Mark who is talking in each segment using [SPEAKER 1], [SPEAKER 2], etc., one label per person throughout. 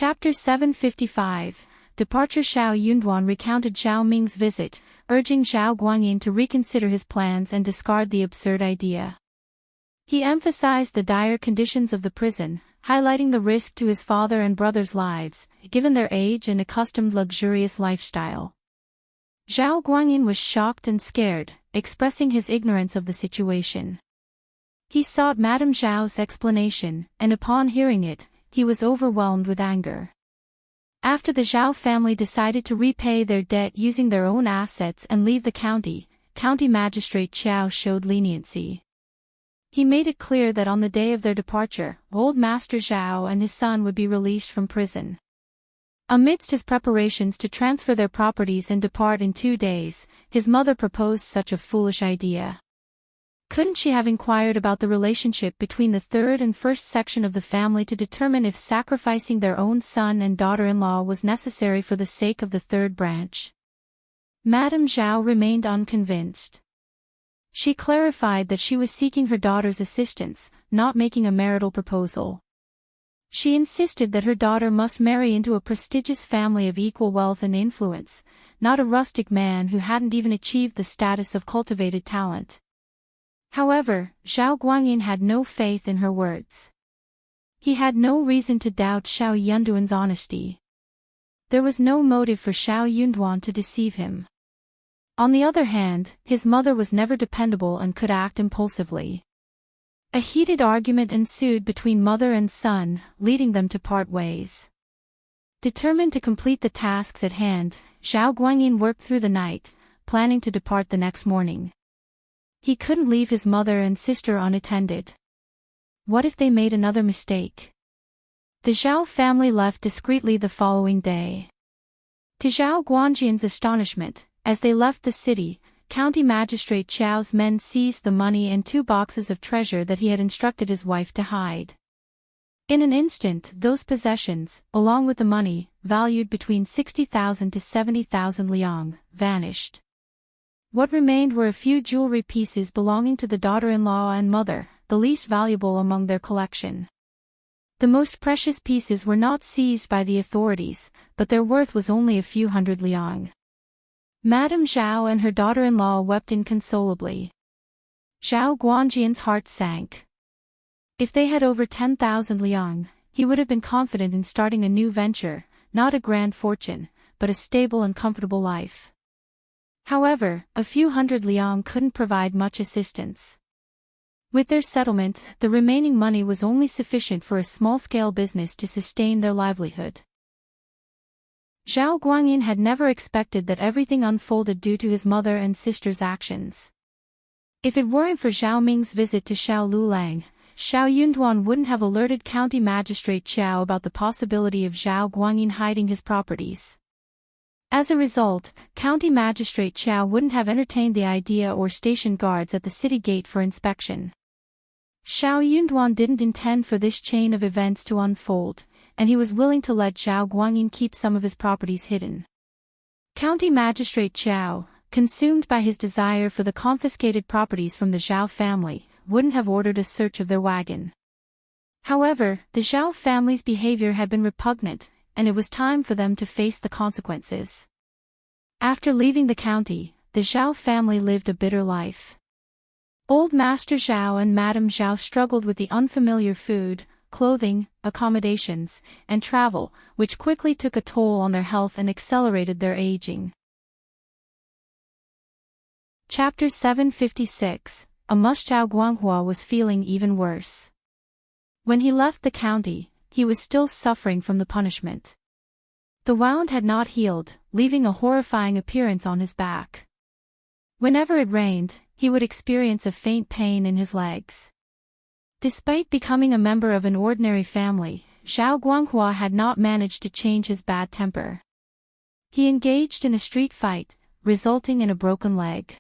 [SPEAKER 1] Chapter 755. Departure. Shao Yunduan recounted Zhao Ming's visit, urging Zhao Guanyin to reconsider his plans and discard the absurd idea. He emphasized the dire conditions of the prison, highlighting the risk to his father and brother's lives, given their age and accustomed luxurious lifestyle. Zhao Guanyin was shocked and scared, expressing his ignorance of the situation. He sought Madame Zhao's explanation, and upon hearing it, he was overwhelmed with anger. After the Zhao family decided to repay their debt using their own assets and leave the county, County Magistrate Qiao showed leniency. He made it clear that on the day of their departure, old Master Zhao and his son would be released from prison. Amidst his preparations to transfer their properties and depart in 2 days, his mother proposed such a foolish idea. Couldn't she have inquired about the relationship between the third and first section of the family to determine if sacrificing their own son and daughter-in-law was necessary for the sake of the third branch? Madame Zhao remained unconvinced. She clarified that she was seeking her daughter's assistance, not making a marital proposal. She insisted that her daughter must marry into a prestigious family of equal wealth and influence, not a rustic man who hadn't even achieved the status of cultivated talent. However, Zhao Guanyin had no faith in her words. He had no reason to doubt Shao Yunduan's honesty. There was no motive for Shao Yunduan to deceive him. On the other hand, his mother was never dependable and could act impulsively. A heated argument ensued between mother and son, leading them to part ways. Determined to complete the tasks at hand, Zhao Guanyin worked through the night, planning to depart the next morning. He couldn't leave his mother and sister unattended. What if they made another mistake? The Zhao family left discreetly the following day. To Zhao Guanjin's astonishment, as they left the city, County Magistrate Qiao's men seized the money and 2 boxes of treasure that he had instructed his wife to hide. In an instant, those possessions, along with the money, valued between 60,000 to 70,000 liang, vanished. What remained were a few jewelry pieces belonging to the daughter-in-law and mother, the least valuable among their collection. The most precious pieces were not seized by the authorities, but their worth was only a few hundred liang. Madame Zhao and her daughter-in-law wept inconsolably. Zhao Guanjin's heart sank. If they had over 10,000 liang, he would have been confident in starting a new venture, not a grand fortune, but a stable and comfortable life. However, a few hundred liang couldn't provide much assistance. With their settlement, the remaining money was only sufficient for a small-scale business to sustain their livelihood. Zhao Guanyin had never expected that everything unfolded due to his mother and sister's actions. If it weren't for Zhao Ming's visit to Liulang, Shao Yunduan wouldn't have alerted County Magistrate Qiao about the possibility of Zhao Guanyin hiding his properties. As a result, County Magistrate Qiao wouldn't have entertained the idea or stationed guards at the city gate for inspection. Shao Yunduan didn't intend for this chain of events to unfold, and he was willing to let Zhao Guanyin keep some of his properties hidden. County Magistrate Qiao, consumed by his desire for the confiscated properties from the Zhao family, wouldn't have ordered a search of their wagon. However, the Zhao family's behavior had been repugnant, and it was time for them to face the consequences. After leaving the county, the Zhao family lived a bitter life. Old Master Zhao and Madame Zhao struggled with the unfamiliar food, clothing, accommodations, and travel, which quickly took a toll on their health and accelerated their aging. Chapter 756. Zhao Guanghua was feeling even worse. When he left the county, he was still suffering from the punishment. The wound had not healed, leaving a horrifying appearance on his back. Whenever it rained, he would experience a faint pain in his legs. Despite becoming a member of an ordinary family, Zhao Guanghua had not managed to change his bad temper. He engaged in a street fight, resulting in a broken leg.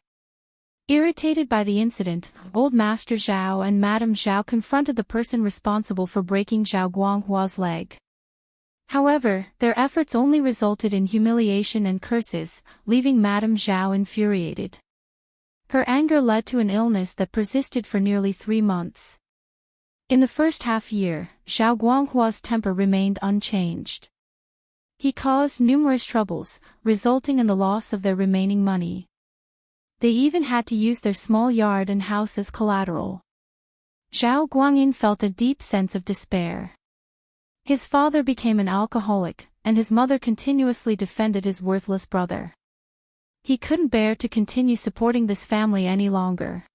[SPEAKER 1] Irritated by the incident, Old Master Zhao and Madame Zhao confronted the person responsible for breaking Zhao Guanghua's leg. However, their efforts only resulted in humiliation and curses, leaving Madame Zhao infuriated. Her anger led to an illness that persisted for nearly 3 months. In the first half-year, Zhao Guanghua's temper remained unchanged. He caused numerous troubles, resulting in the loss of their remaining money. They even had to use their small yard and house as collateral. Zhao Guangyin felt a deep sense of despair. His father became an alcoholic, and his mother continuously defended his worthless brother. He couldn't bear to continue supporting this family any longer.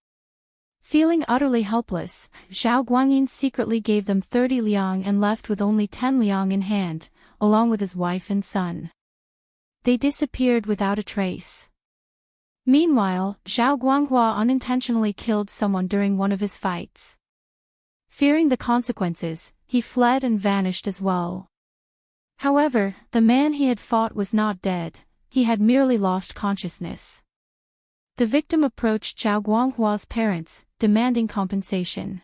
[SPEAKER 1] Feeling utterly helpless, Zhao Guangyin secretly gave them 30 liang and left with only 10 liang in hand, along with his wife and son. They disappeared without a trace. Meanwhile, Zhao Guanghua unintentionally killed someone during one of his fights. Fearing the consequences, he fled and vanished as well. However, the man he had fought was not dead, he had merely lost consciousness. The victim approached Zhao Guanghua's parents, demanding compensation.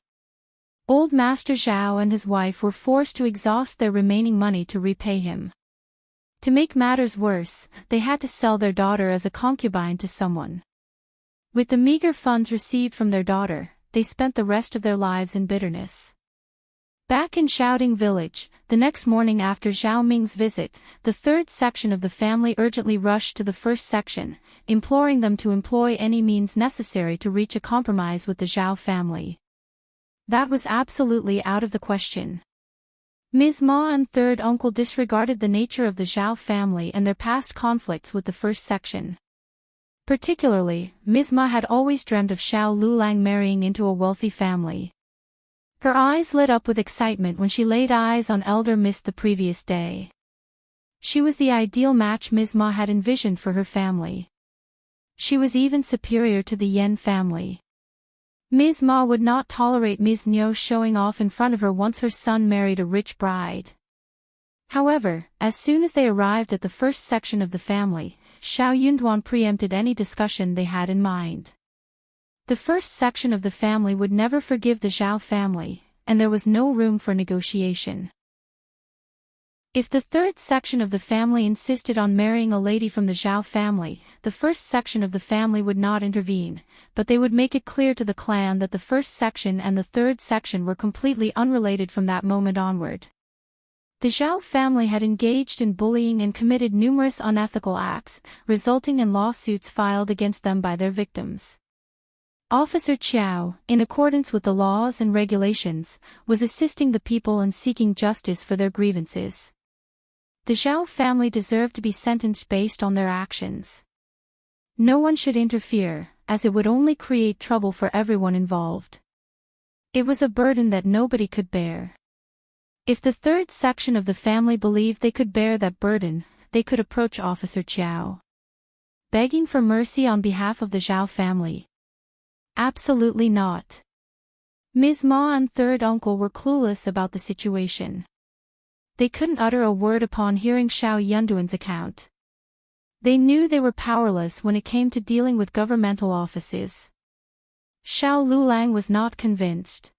[SPEAKER 1] Old Master Zhao and his wife were forced to exhaust their remaining money to repay him. To make matters worse, they had to sell their daughter as a concubine to someone. With the meager funds received from their daughter, they spent the rest of their lives in bitterness. Back in Shouting Village, the next morning after Zhao Ming's visit, the third section of the family urgently rushed to the first section, imploring them to employ any means necessary to reach a compromise with the Zhao family. That was absolutely out of the question. Ms. Ma and third uncle disregarded the nature of the Zhao family and their past conflicts with the first section. Particularly, Ms. Ma had always dreamed of Shao Liulang marrying into a wealthy family. Her eyes lit up with excitement when she laid eyes on elder Miss the previous day. She was the ideal match Ms. Ma had envisioned for her family. She was even superior to the Yen family. Ms. Ma would not tolerate Ms. Niu showing off in front of her once her son married a rich bride. However, as soon as they arrived at the first section of the family, Shao Yunduan preempted any discussion they had in mind. The first section of the family would never forgive the Zhao family, and there was no room for negotiation. If the third section of the family insisted on marrying a lady from the Zhao family, the first section of the family would not intervene, but they would make it clear to the clan that the first section and the third section were completely unrelated from that moment onward. The Zhao family had engaged in bullying and committed numerous unethical acts, resulting in lawsuits filed against them by their victims. Officer Qiao, in accordance with the laws and regulations, was assisting the people and seeking justice for their grievances. The Zhao family deserved to be sentenced based on their actions. No one should interfere, as it would only create trouble for everyone involved. It was a burden that nobody could bear. If the third section of the family believed they could bear that burden, they could approach Officer Qiao, begging for mercy on behalf of the Zhao family. Absolutely not. Ms. Ma and third uncle were clueless about the situation. They couldn't utter a word upon hearing Shao Yunduan's account. They knew they were powerless when it came to dealing with governmental offices. Shao Liulang was not convinced.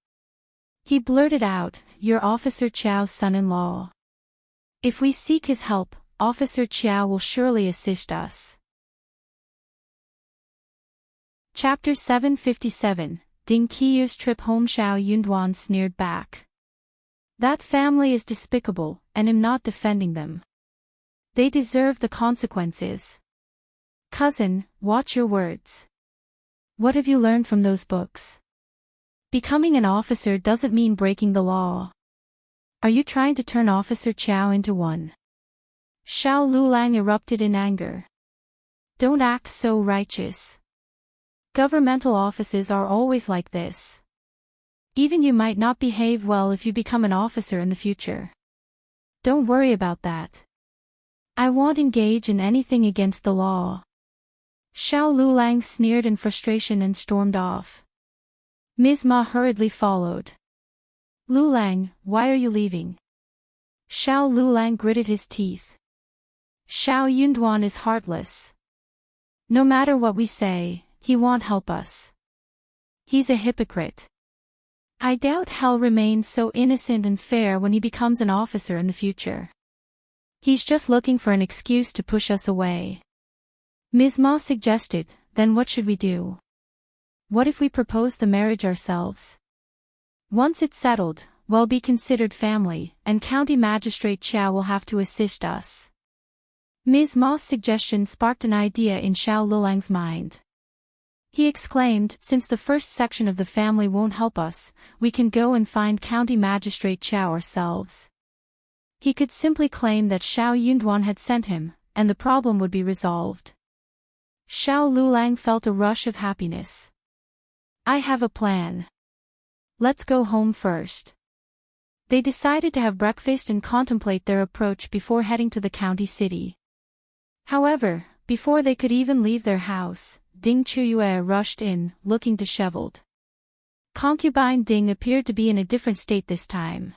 [SPEAKER 1] He blurted out, "You're Officer Qiao's son-in-law. If we seek his help, Officer Qiao will surely assist us." Chapter 757, Ding Qiuyue's trip home. Shao Yunduan sneered back. "That family is despicable, and I'm not defending them. They deserve the consequences. Cousin, watch your words. What have you learned from those books? Becoming an officer doesn't mean breaking the law. Are you trying to turn Officer Qiao into one?" Shao Liulang erupted in anger. "Don't act so righteous. Governmental offices are always like this. Even you might not behave well if you become an officer in the future. Don't worry about that. I won't engage in anything against the law." Shao Liulang sneered in frustration and stormed off. Ms. Ma hurriedly followed. "Liulang, why are you leaving?" Shao Liulang gritted his teeth. "Shao Yunduan is heartless. No matter what we say, he won't help us. He's a hypocrite. I doubt he'll remain so innocent and fair when he becomes an officer in the future. He's just looking for an excuse to push us away." Ms. Ma suggested, "Then what should we do? What if we propose the marriage ourselves?" Once it's settled, we'll be considered family, and County Magistrate Qiao will have to assist us. Ms. Ma's suggestion sparked an idea in Shao Lulang's mind. He exclaimed, since the first section of the family won't help us, we can go and find County Magistrate Qiao ourselves. He could simply claim that Shao Yunduan had sent him, and the problem would be resolved. Shao Liulang felt a rush of happiness. I have a plan. Let's go home first. They decided to have breakfast and contemplate their approach before heading to the county city. However, before they could even leave their house, Qiuyue rushed in, looking disheveled. Concubine Ting appeared to be in a different state this time.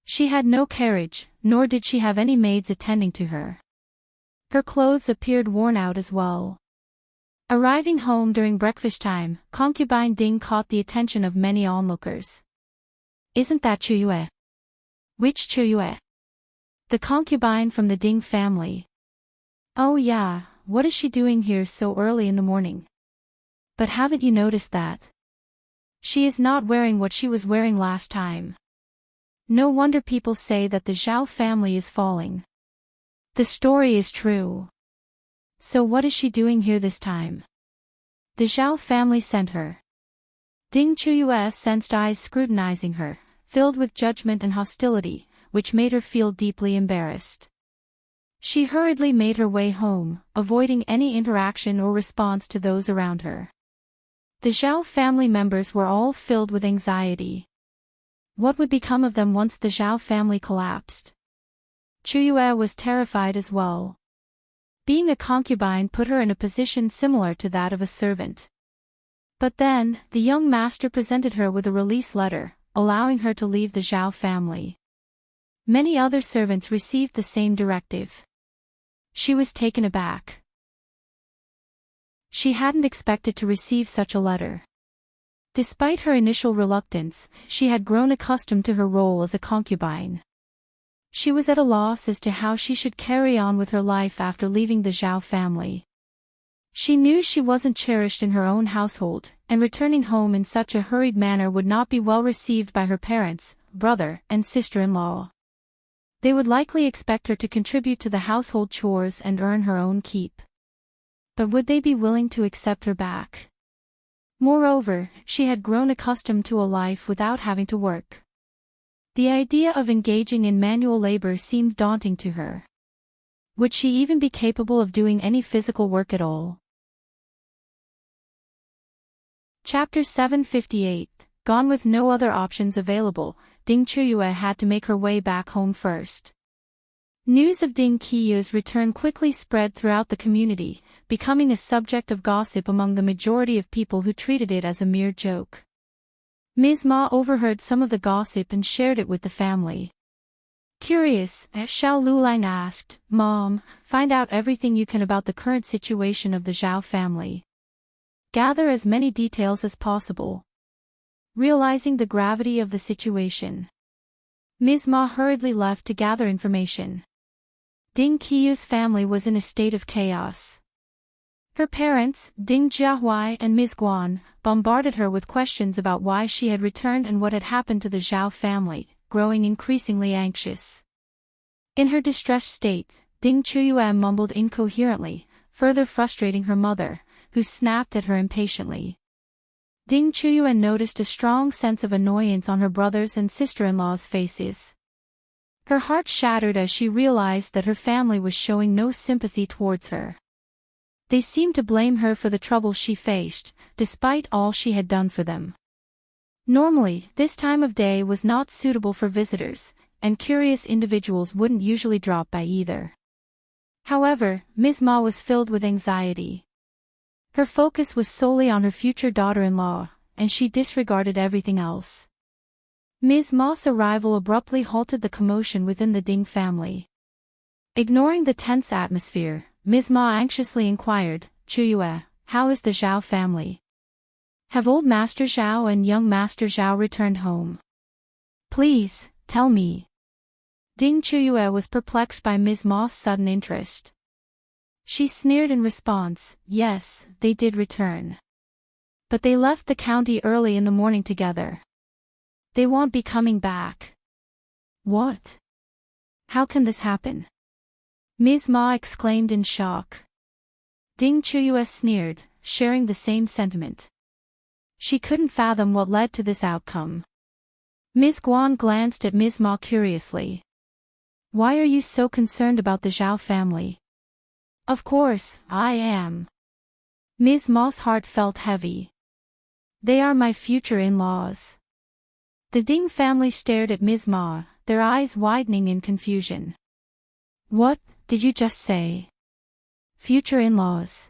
[SPEAKER 1] She had no carriage, nor did she have any maids attending to her. Her clothes appeared worn out as well. Arriving home during breakfast time, concubine Ting caught the attention of many onlookers. Isn't that Qiuyue? Which Qiuyue? The concubine from the Ting family. Oh yeah, what is she doing here so early in the morning? But haven't you noticed that? She is not wearing what she was wearing last time. No wonder people say that the Zhao family is falling. The story is true. So what is she doing here this time? The Zhao family sent her. Qiuyue sensed eyes scrutinizing her, filled with judgment and hostility, which made her feel deeply embarrassed. She hurriedly made her way home, avoiding any interaction or response to those around her. The Zhao family members were all filled with anxiety. What would become of them once the Zhao family collapsed? Qiuyue was terrified as well. Being a concubine put her in a position similar to that of a servant. But then, the young master presented her with a release letter, allowing her to leave the Zhao family. Many other servants received the same directive. She was taken aback. She hadn't expected to receive such a letter. Despite her initial reluctance, she had grown accustomed to her role as a concubine. She was at a loss as to how she should carry on with her life after leaving the Zhao family. She knew she wasn't cherished in her own household, and returning home in such a hurried manner would not be well received by her parents, brother, and sister-in-law. They would likely expect her to contribute to the household chores and earn her own keep. But would they be willing to accept her back? Moreover, she had grown accustomed to a life without having to work. The idea of engaging in manual labor seemed daunting to her. Would she even be capable of doing any physical work at all? Chapter 758. Gone with no other options available, Qiuyue had to make her way back home first. News of Qiuyue's return quickly spread throughout the community, becoming a subject of gossip among the majority of people who treated it as a mere joke. Ms. Ma overheard some of the gossip and shared it with the family. Curious, Shao Liulang asked, Mom, find out everything you can about the current situation of the Zhao family. Gather as many details as possible. Realizing the gravity of the situation, Ms. Ma hurriedly left to gather information. Qiuyue's family was in a state of chaos. Her parents, Jiahui and Ms. Guan, bombarded her with questions about why she had returned and what had happened to the Zhao family, growing increasingly anxious. In her distressed state, Qiuyue mumbled incoherently, further frustrating her mother, who snapped at her impatiently. Qiuyue noticed a strong sense of annoyance on her brothers' and sister-in-law's faces. Her heart shattered as she realized that her family was showing no sympathy towards her. They seemed to blame her for the trouble she faced, despite all she had done for them. Normally, this time of day was not suitable for visitors, and curious individuals wouldn't usually drop by either. However, Ms. Ma was filled with anxiety. Her focus was solely on her future daughter-in-law, and she disregarded everything else. Ms. Ma's arrival abruptly halted the commotion within the Ting family. Ignoring the tense atmosphere, Ms. Ma anxiously inquired, Qiuyue, how is the Zhao family? Have old Master Zhao and young Master Zhao returned home? Please, tell me. Qiuyue was perplexed by Ms. Ma's sudden interest. She sneered in response, yes, they did return. But they left the county early in the morning together. They won't be coming back. What? How can this happen? Ms. Ma exclaimed in shock. Qiuyue sneered, sharing the same sentiment. She couldn't fathom what led to this outcome. Ms. Guan glanced at Ms. Ma curiously. Why are you so concerned about the Zhao family? Of course, I am. Ms. Ma's heart felt heavy. They are my future in-laws. The Ting family stared at Ms. Ma, their eyes widening in confusion. What did you just say? Future in-laws.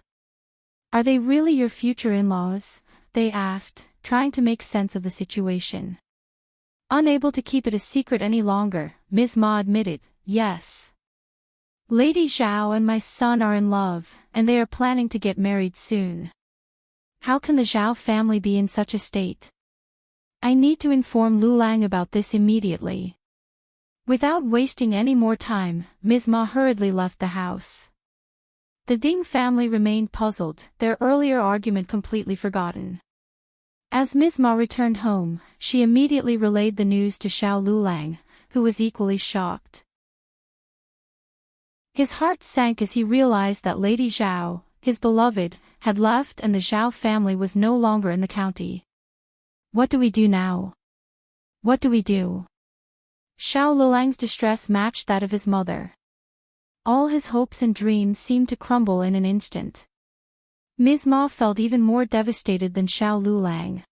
[SPEAKER 1] Are they really your future in-laws? They asked, trying to make sense of the situation. Unable to keep it a secret any longer, Ms. Ma admitted, yes. Lady Zhao and my son are in love, and they are planning to get married soon. How can the Zhao family be in such a state? I need to inform Liulang about this immediately. Without wasting any more time, Ms. Ma hurriedly left the house. The Ting family remained puzzled, their earlier argument completely forgotten. As Ms. Ma returned home, she immediately relayed the news to Shao Liulang, who was equally shocked. His heart sank as he realized that Lady Zhao, his beloved, had left and the Zhao family was no longer in the county. What do we do now? What do we do? Shao Liulang's distress matched that of his mother. All his hopes and dreams seemed to crumble in an instant. Ms. Ma felt even more devastated than Shao Liulang.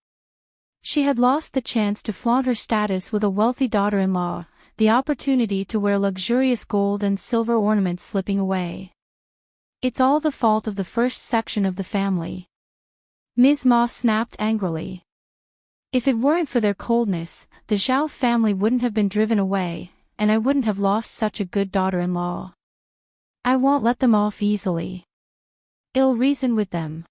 [SPEAKER 1] She had lost the chance to flaunt her status with a wealthy daughter-in-law, the opportunity to wear luxurious gold and silver ornaments slipping away. It's all the fault of the first section of the family. Ms. Ma snapped angrily. If it weren't for their coldness, the Zhao family wouldn't have been driven away, and I wouldn't have lost such a good daughter-in-law. I won't let them off easily. I'll reason with them.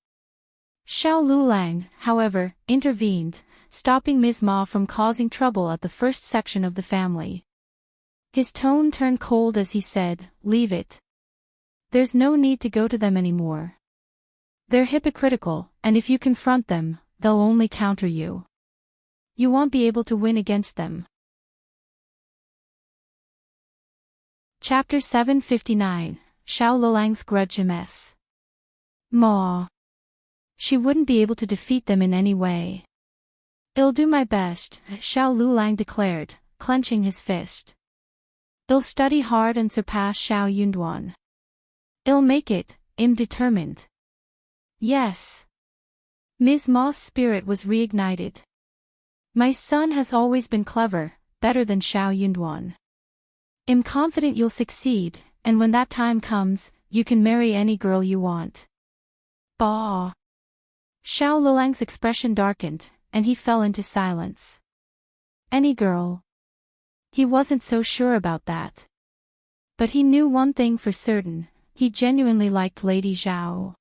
[SPEAKER 1] Shao Liulang, however, intervened, stopping Ms. Ma from causing trouble at the first section of the family. His tone turned cold as he said, "Leave it. There's no need to go to them anymore. They're hypocritical, and if you confront them, they'll only counter you. You won't be able to win against them." Chapter 759, Shao Liulang's Grudge MS. Ma. She wouldn't be able to defeat them in any way. I'll do my best, Shao Liulang declared, clenching his fist. I'll study hard and surpass Shao Yunduan. I'll make it, I'm determined. Yes. Ms. Ma's spirit was reignited. My son has always been clever, better than Shao Yunduan. I'm confident you'll succeed, and when that time comes, you can marry any girl you want. Bah. Shao Liulang's expression darkened, and he fell into silence. Any girl? He wasn't so sure about that. But he knew one thing for certain, he genuinely liked Lady Zhao.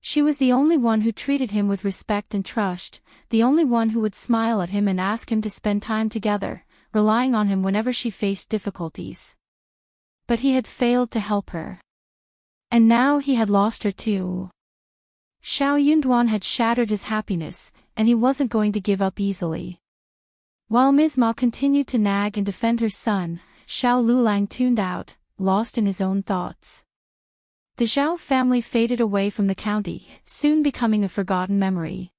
[SPEAKER 1] She was the only one who treated him with respect and trust, the only one who would smile at him and ask him to spend time together, relying on him whenever she faced difficulties. But he had failed to help her. And now he had lost her too. Shao Yunduan had shattered his happiness, and he wasn't going to give up easily. While Ms. Ma continued to nag and defend her son, Shao Liulang tuned out, lost in his own thoughts. The Zhao family faded away from the county, soon becoming a forgotten memory.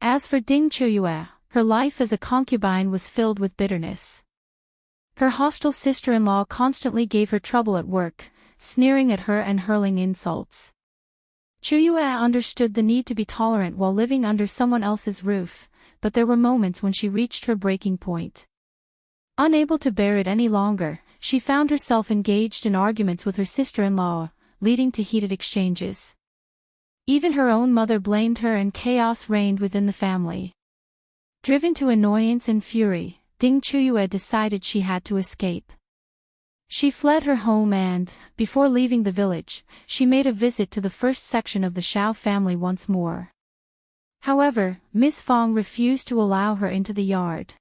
[SPEAKER 1] As for Qiuyue, her life as a concubine was filled with bitterness. Her hostile sister-in-law constantly gave her trouble at work, sneering at her and hurling insults. Qiuyue understood the need to be tolerant while living under someone else's roof, but there were moments when she reached her breaking point. Unable to bear it any longer, she found herself engaged in arguments with her sister-in-law, leading to heated exchanges. Even her own mother blamed her and chaos reigned within the family. Driven to annoyance and fury, Qiuyue decided she had to escape. She fled her home and, before leaving the village, she made a visit to the first section of the Shao family once more. However, Miss Fong refused to allow her into the yard.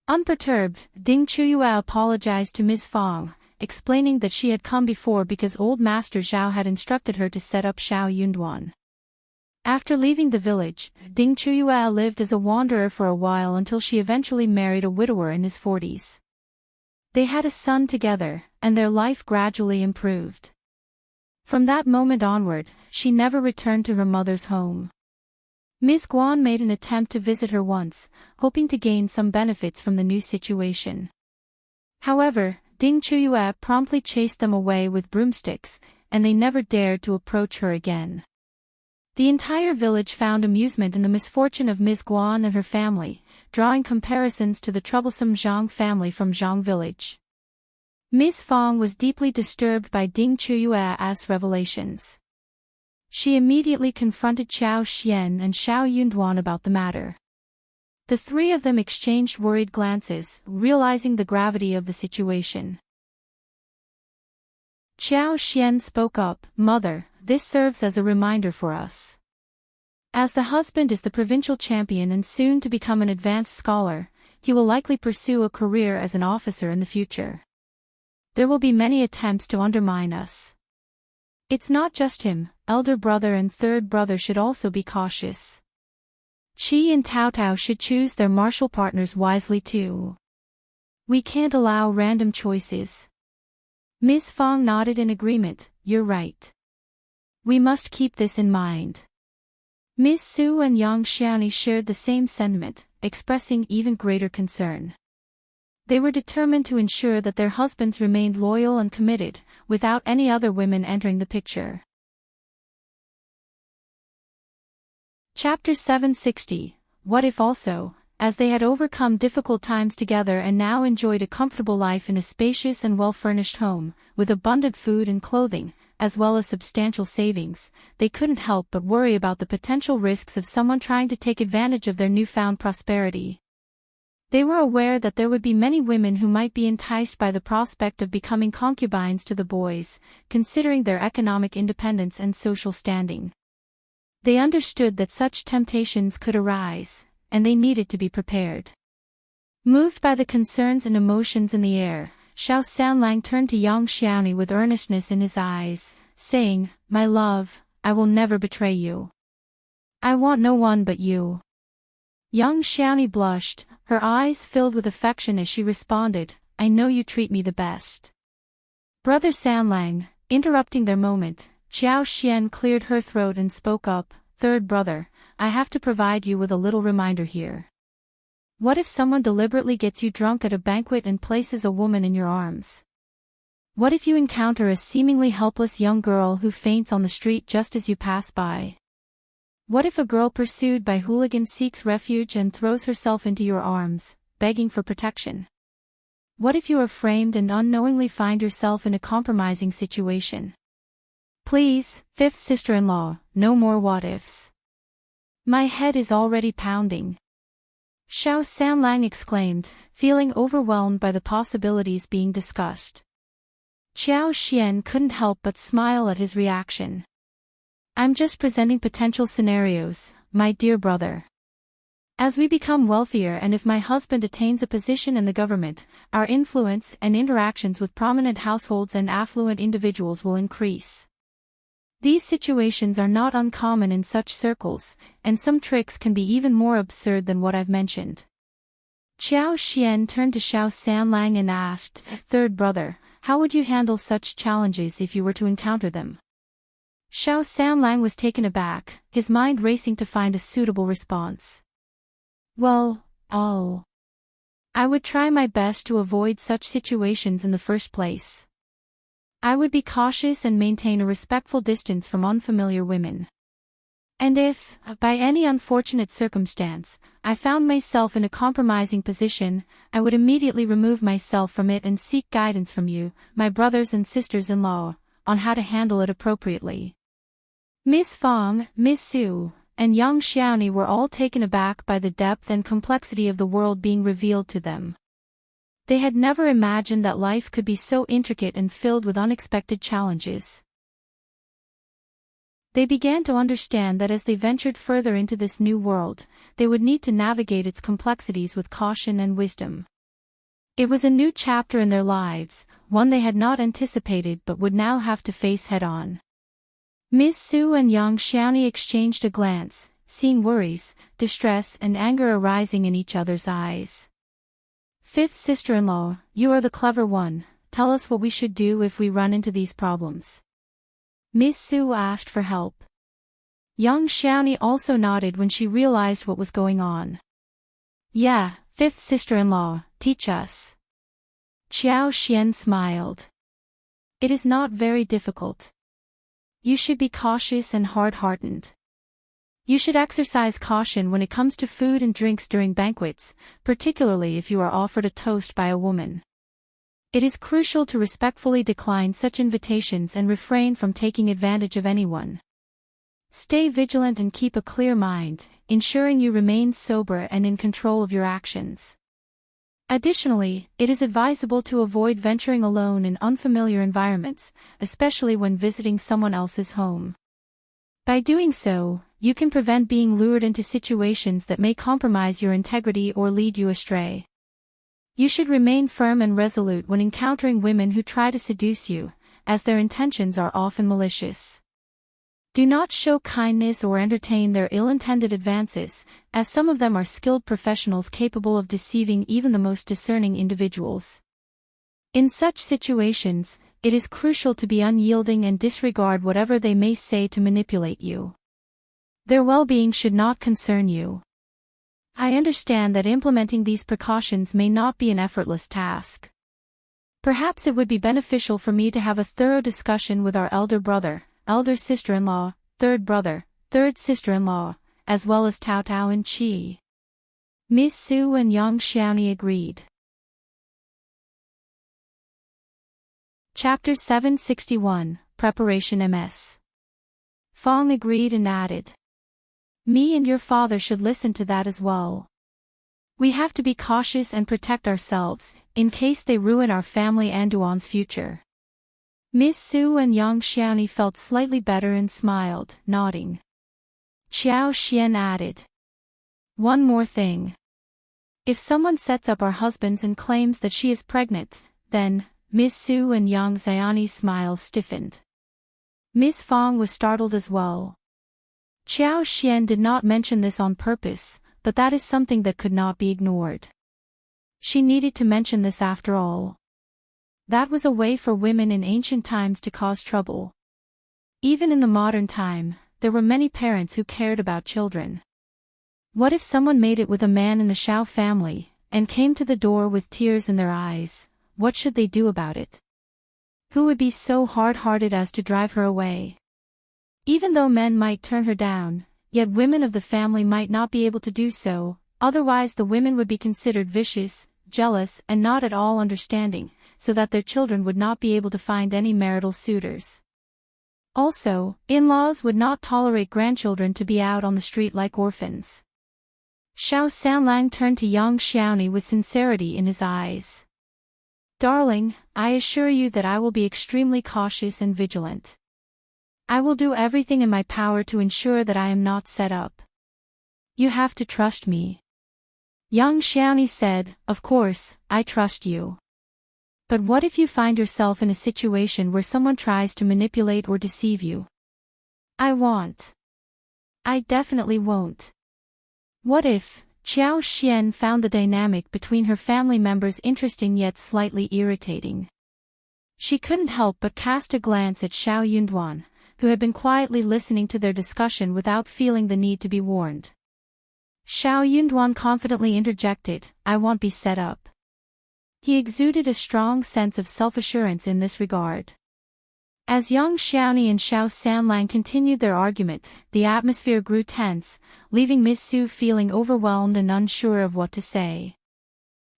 [SPEAKER 1] Unperturbed, Qiuyue apologized to Miss Fong, explaining that she had come before because old Master Zhao had instructed her to set up Shao Yunduan. After leaving the village, Qiuyue lived as a wanderer for a while until she eventually married a widower in his 40s. They had a son together, and their life gradually improved. From that moment onward, she never returned to her mother's home. Ms. Guan made an attempt to visit her once, hoping to gain some benefits from the new situation. However, Qiuyue promptly chased them away with broomsticks, and they never dared to approach her again. The entire village found amusement in the misfortune of Ms. Guan and her family, drawing comparisons to the troublesome Zhang family from Zhang village. Ms. Fong was deeply disturbed by Qiuyue's revelations. She immediately confronted Qiao Xian and Shao Yunduan about the matter. The three of them exchanged worried glances, realizing the gravity of the situation. Qiao Xian spoke up, "Mother, this serves as a reminder for us. As the husband is the provincial champion and soon to become an advanced scholar, he will likely pursue a career as an officer in the future. There will be many attempts to undermine us. It's not just him, elder brother and third brother should also be cautious. Qi and Tao should choose their martial partners wisely too. We can't allow random choices." Ms. Fong nodded in agreement, "You're right. We must keep this in mind." Ms. Su and Yang Xiaoni shared the same sentiment, expressing even greater concern. They were determined to ensure that their husbands remained loyal and committed, without any other women entering the picture. Chapter 760, What If Also, as they had overcome difficult times together and now enjoyed a comfortable life in a spacious and well-furnished home, with abundant food and clothing, as well as substantial savings, they couldn't help but worry about the potential risks of someone trying to take advantage of their newfound prosperity. They were aware that there would be many women who might be enticed by the prospect of becoming concubines to the boys, considering their economic independence and social standing. They understood that such temptations could arise, and they needed to be prepared. Moved by the concerns and emotions in the air, Shao Sanlang turned to Yang Xiaoni with earnestness in his eyes, saying, "My love, I will never betray you. I want no one but you." Yang Xiaoni blushed, her eyes filled with affection as she responded, "I know you treat me the best." Brother Sanlang, interrupting their moment, Qiao Xian cleared her throat and spoke up, "Third brother, I have to provide you with a little reminder here. What if someone deliberately gets you drunk at a banquet and places a woman in your arms? What if you encounter a seemingly helpless young girl who faints on the street just as you pass by? What if a girl pursued by hooligans seeks refuge and throws herself into your arms, begging for protection? What if you are framed and unknowingly find yourself in a compromising situation? Please, fifth sister-in-law, no more what-ifs. My head is already pounding." Shao Sanlang exclaimed, feeling overwhelmed by the possibilities being discussed. Qiao Xian couldn't help but smile at his reaction. "I'm just presenting potential scenarios, my dear brother. As we become wealthier and if my husband attains a position in the government, our influence and interactions with prominent households and affluent individuals will increase. These situations are not uncommon in such circles, and some tricks can be even more absurd than what I've mentioned." Qiao Xian turned to Shao Sanlang and asked, "Third brother, how would you handle such challenges if you were to encounter them?" Shao Sanlang was taken aback, his mind racing to find a suitable response. "Well, I would try my best to avoid such situations in the first place. I would be cautious and maintain a respectful distance from unfamiliar women. And if, by any unfortunate circumstance, I found myself in a compromising position, I would immediately remove myself from it and seek guidance from you, my brothers and sisters-in-law, on how to handle it appropriately." Ms. Fong, Ms. Su, and Yang Xiaoni were all taken aback by the depth and complexity of the world being revealed to them. They had never imagined that life could be so intricate and filled with unexpected challenges. They began to understand that as they ventured further into this new world, they would need to navigate its complexities with caution and wisdom. It was a new chapter in their lives, one they had not anticipated but would now have to face head-on. Ms. Su and Yang Xiaoni exchanged a glance, seeing worries, distress and anger arising in each other's eyes. Fifth sister-in-law, you are the clever one, tell us what we should do if we run into these problems. Ms. Su asked for help. Yang Xiaoni also nodded when she realized what was going on. Yeah, fifth sister-in-law, teach us. Qiao Xian smiled. It is not very difficult. You should be cautious and hard-hearted. You should exercise caution when it comes to food and drinks during banquets, particularly if you are offered a toast by a woman. It is crucial to respectfully decline such invitations and refrain from taking advantage of anyone. Stay vigilant and keep a clear mind, ensuring you remain sober and in control of your actions. Additionally, it is advisable to avoid venturing alone in unfamiliar environments, especially when visiting someone else's home. By doing so, you can prevent being lured into situations that may compromise your integrity or lead you astray. You should remain firm and resolute when encountering women who try to seduce you, as their intentions are often malicious. Do not show kindness or entertain their ill-intended advances, as some of them are skilled professionals capable of deceiving even the most discerning individuals. In such situations, it is crucial to be unyielding and disregard whatever they may say to manipulate you. Their well-being should not concern you. I understand that implementing these precautions may not be an effortless task. Perhaps it would be beneficial for me to have a thorough discussion with our elder brother, elder sister-in-law, third brother, third sister-in-law, as well as Tao Tao and Qi. Ms. Su and Yang Xiaoni agreed. Chapter 761, Preparation MS. Fong agreed and added. Me and your father should listen to that as well. We have to be cautious and protect ourselves, in case they ruin our family and Duan's future. Ms. Su and Yang Xiaoni felt slightly better and smiled, nodding. Qiao Xian added. One more thing. If someone sets up our husbands and claims that she is pregnant, then, Ms. Su and Yang Xiaoni's smile stiffened. Ms. Fong was startled as well. Qiao Xian did not mention this on purpose, but that is something that could not be ignored. She needed to mention this after all. That was a way for women in ancient times to cause trouble. Even in the modern time, there were many parents who cared about children. What if someone made it with a man in the Shao family, and came to the door with tears in their eyes? What should they do about it? Who would be so hard-hearted as to drive her away? Even though men might turn her down, yet women of the family might not be able to do so, otherwise the women would be considered vicious, jealous and not at all understanding, so that their children would not be able to find any marital suitors. Also, in-laws would not tolerate grandchildren to be out on the street like orphans. Shao Sanlang turned to Yang Xiaoni with sincerity in his eyes. Darling, I assure you that I will be extremely cautious and vigilant. I will do everything in my power to ensure that I am not set up. You have to trust me. Yang Xiaoni said, Of course, I trust you. But what if you find yourself in a situation where someone tries to manipulate or deceive you? I definitely won't. What if? Qiao Xian found the dynamic between her family members interesting yet slightly irritating. She couldn't help but cast a glance at Shao Yunduan, who had been quietly listening to their discussion without feeling the need to be warned. Shao Yunduan confidently interjected, I won't be set up. He exuded a strong sense of self-assurance in this regard. As Yang Xiaoni and Shao Sanlang continued their argument, the atmosphere grew tense, leaving Ms. Su feeling overwhelmed and unsure of what to say.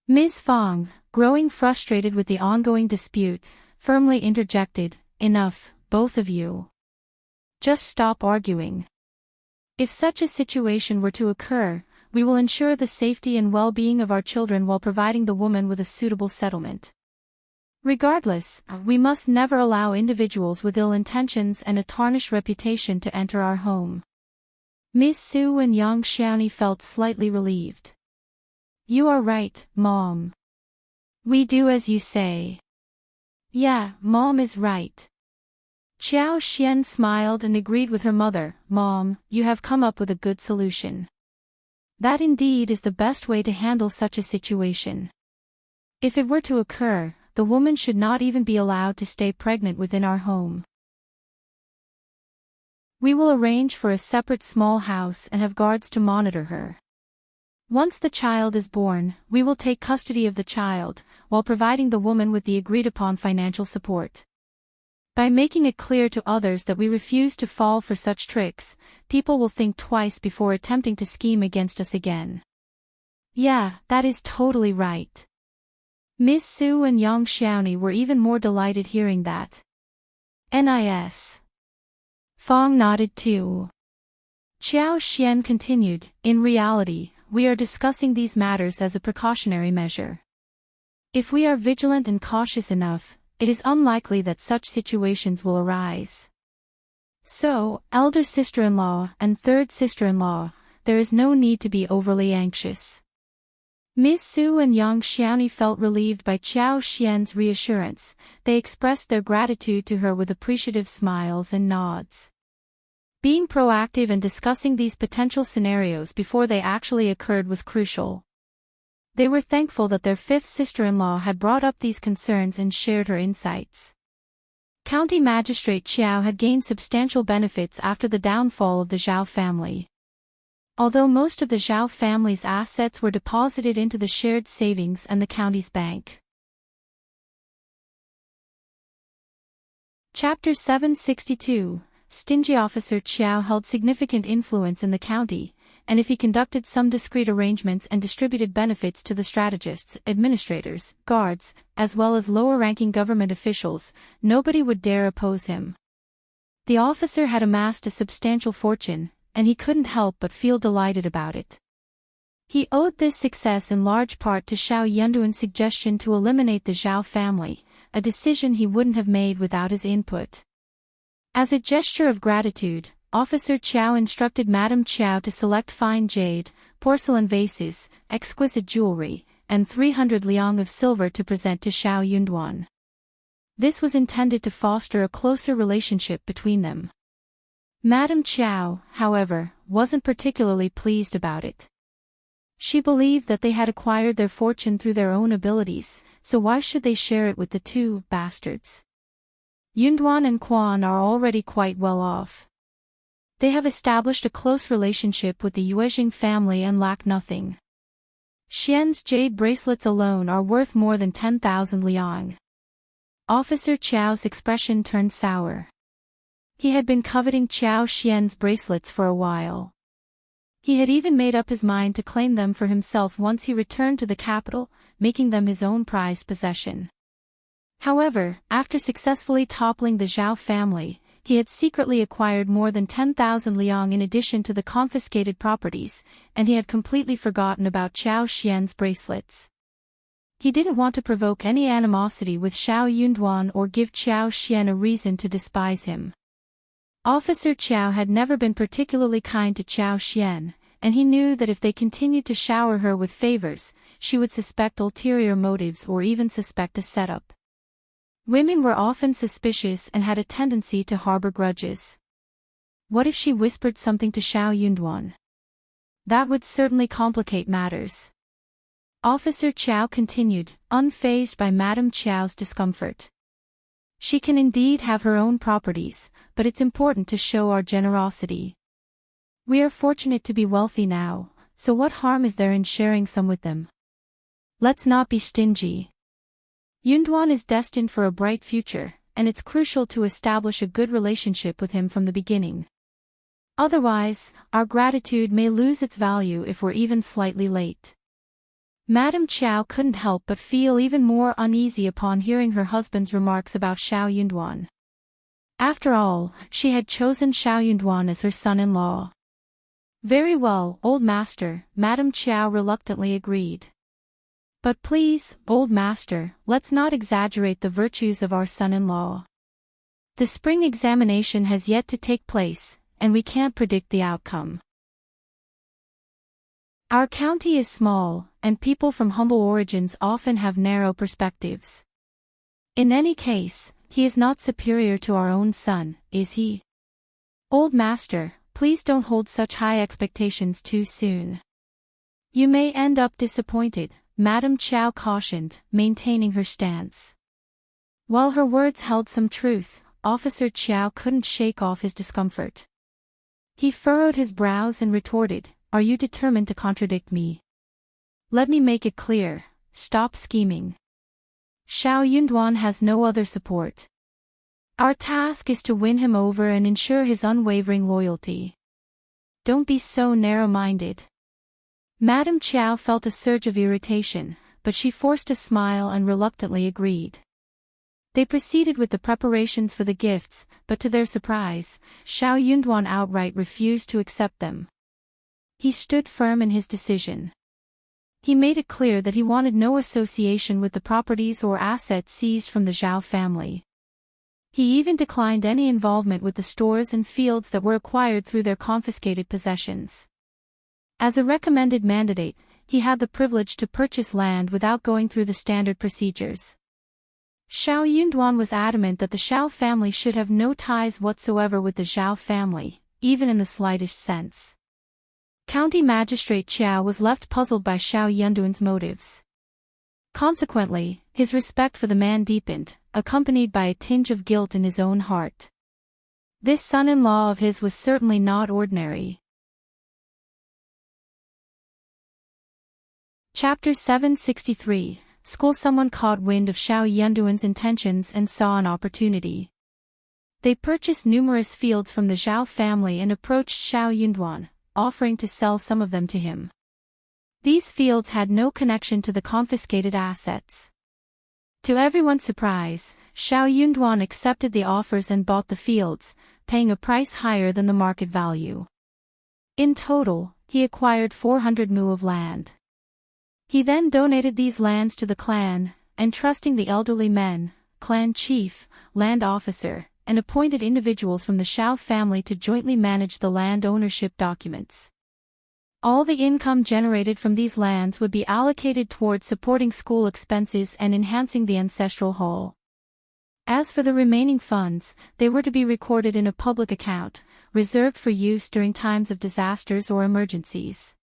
[SPEAKER 1] Ms. Fong, growing frustrated with the ongoing dispute, firmly interjected, Enough, both of you. Just stop arguing. If such a situation were to occur, we will ensure the safety and well-being of our children while providing the woman with a suitable settlement. Regardless, we must never allow individuals with ill intentions and a tarnished reputation to enter our home. Ms. Su and Yang Xiaoni felt slightly relieved. You are right, Mom. We do as you say. Yeah, Mom is right. Qiao Xian smiled and agreed with her mother. Mom, you have come up with a good solution. That indeed is the best way to handle such a situation. If it were to occur, the woman should not even be allowed to stay pregnant within our home. We will arrange for a separate small house and have guards to monitor her. Once the child is born, we will take custody of the child, while providing the woman with the agreed-upon financial support. By making it clear to others that we refuse to fall for such tricks, people will think twice before attempting to scheme against us again. Yeah, that is totally right. Miss Su and Yang Xiaoni were even more delighted hearing that. Nis. Fong nodded too. Qiao Xian continued, in reality, we are discussing these matters as a precautionary measure. If we are vigilant and cautious enough, it is unlikely that such situations will arise. So, elder sister-in-law and third sister-in-law, there is no need to be overly anxious. Miss Su and Yang Xiaoni felt relieved by Qiao Xian's reassurance. They expressed their gratitude to her with appreciative smiles and nods. Being proactive and discussing these potential scenarios before they actually occurred was crucial. They were thankful that their fifth sister-in-law had brought up these concerns and shared her insights. County Magistrate Qiao had gained substantial benefits after the downfall of the Zhao family. Although most of the Zhao family's assets were deposited into the shared savings and the county's bank. Chapter 762. Stingy Officer Qiao held significant influence in the county, and if he conducted some discreet arrangements and distributed benefits to the strategists, administrators, guards, as well as lower-ranking government officials, nobody would dare oppose him. The officer had amassed a substantial fortune, and he couldn't help but feel delighted about it. He owed this success in large part to Shao Yunduan's suggestion to eliminate the Zhao family, a decision he wouldn't have made without his input. As a gesture of gratitude, Officer Qiao instructed Madame Qiao to select fine jade, porcelain vases, exquisite jewelry, and 300 liang of silver to present to Shao Yunduan. This was intended to foster a closer relationship between them. Madame Qiao, however, wasn't particularly pleased about it. She believed that they had acquired their fortune through their own abilities, so why should they share it with the two bastards? Yunduan and Quan are already quite well off. They have established a close relationship with the Yuezheng family and lack nothing. Xian's jade bracelets alone are worth more than 10,000 liang. Officer Qiao's expression turned sour. He had been coveting Qiao Xian's bracelets for a while. He had even made up his mind to claim them for himself once he returned to the capital, making them his own prized possession. However, after successfully toppling the Zhao family, he had secretly acquired more than 10,000 liang in addition to the confiscated properties, and he had completely forgotten about Qiao Xian's bracelets. He didn't want to provoke any animosity with Shao Yunduan or give Qiao Xian a reason to despise him. Officer Qiao had never been particularly kind to Qiao Xian, and he knew that if they continued to shower her with favors, she would suspect ulterior motives or even suspect a setup. Women were often suspicious and had a tendency to harbor grudges. What if she whispered something to Shao Yunduan? That would certainly complicate matters. Officer Qiao continued, unfazed by Madame Qiao's discomfort. She can indeed have her own properties, but it's important to show our generosity. We are fortunate to be wealthy now, so what harm is there in sharing some with them? Let's not be stingy. Yunduan is destined for a bright future, and it's crucial to establish a good relationship with him from the beginning. Otherwise, our gratitude may lose its value if we're even slightly late. Madame Qiao couldn't help but feel even more uneasy upon hearing her husband's remarks about Shao Yunduan. After all, she had chosen Shao Yunduan as her son-in-law. Very well, old master, Madame Qiao reluctantly agreed. But please, old master, let's not exaggerate the virtues of our son-in-law. The spring examination has yet to take place, and we can't predict the outcome. Our county is small, and people from humble origins often have narrow perspectives. In any case, he is not superior to our own son, is he? Old master, please don't hold such high expectations too soon. You may end up disappointed, Madame Qiao cautioned, maintaining her stance. While her words held some truth, Officer Qiao couldn't shake off his discomfort. He furrowed his brows and retorted, "Are you determined to contradict me? Let me make it clear, stop scheming. Shao Yunduan has no other support. Our task is to win him over and ensure his unwavering loyalty. Don't be so narrow-minded." Madame Qiao felt a surge of irritation, but she forced a smile and reluctantly agreed. They proceeded with the preparations for the gifts, but to their surprise, Shao Yunduan outright refused to accept them. He stood firm in his decision. He made it clear that he wanted no association with the properties or assets seized from the Zhao family. He even declined any involvement with the stores and fields that were acquired through their confiscated possessions. As a recommended mandate, he had the privilege to purchase land without going through the standard procedures. Shao Yunduan was adamant that the Shao family should have no ties whatsoever with the Zhao family, even in the slightest sense. County Magistrate Qiao was left puzzled by Shao Yunduan's motives. Consequently, his respect for the man deepened, accompanied by a tinge of guilt in his own heart. This son-in-law of his was certainly not ordinary. Chapter 763, School. Someone caught wind of Shao Yunduan's intentions and saw an opportunity. They purchased numerous fields from the Zhao family and approached Shao Yunduan, offering to sell some of them to him. These fields had no connection to the confiscated assets. To everyone's surprise, Shao Yunduan accepted the offers and bought the fields, paying a price higher than the market value. In total, he acquired 400 mu of land. He then donated these lands to the clan, entrusting the elderly men, clan chief, land officer, and appointed individuals from the Shao family to jointly manage the land ownership documents. All the income generated from these lands would be allocated towards supporting school expenses and enhancing the ancestral hall. As for the remaining funds, they were to be recorded in a public account, reserved for use during times of disasters or emergencies.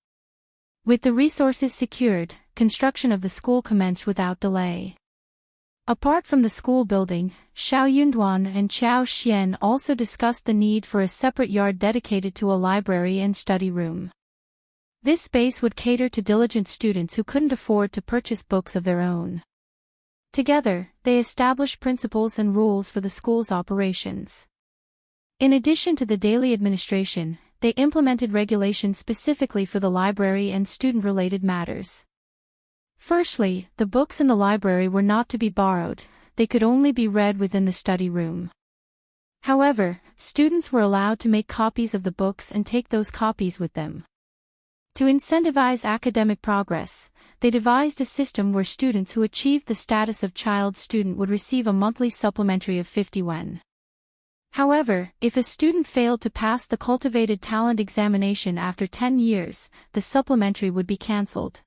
[SPEAKER 1] With the resources secured, construction of the school commenced without delay. Apart from the school building, Shao Yunduan and Qiao Xian also discussed the need for a separate yard dedicated to a library and study room. This space would cater to diligent students who couldn't afford to purchase books of their own. Together, they established principles and rules for the school's operations. In addition to the daily administration, they implemented regulations specifically for the library and student-related matters. Firstly, the books in the library were not to be borrowed, they could only be read within the study room. However, students were allowed to make copies of the books and take those copies with them. To incentivize academic progress, they devised a system where students who achieved the status of child student would receive a monthly supplementary of 50 yuan. However, if a student failed to pass the cultivated talent examination after 10 years, the supplementary would be cancelled.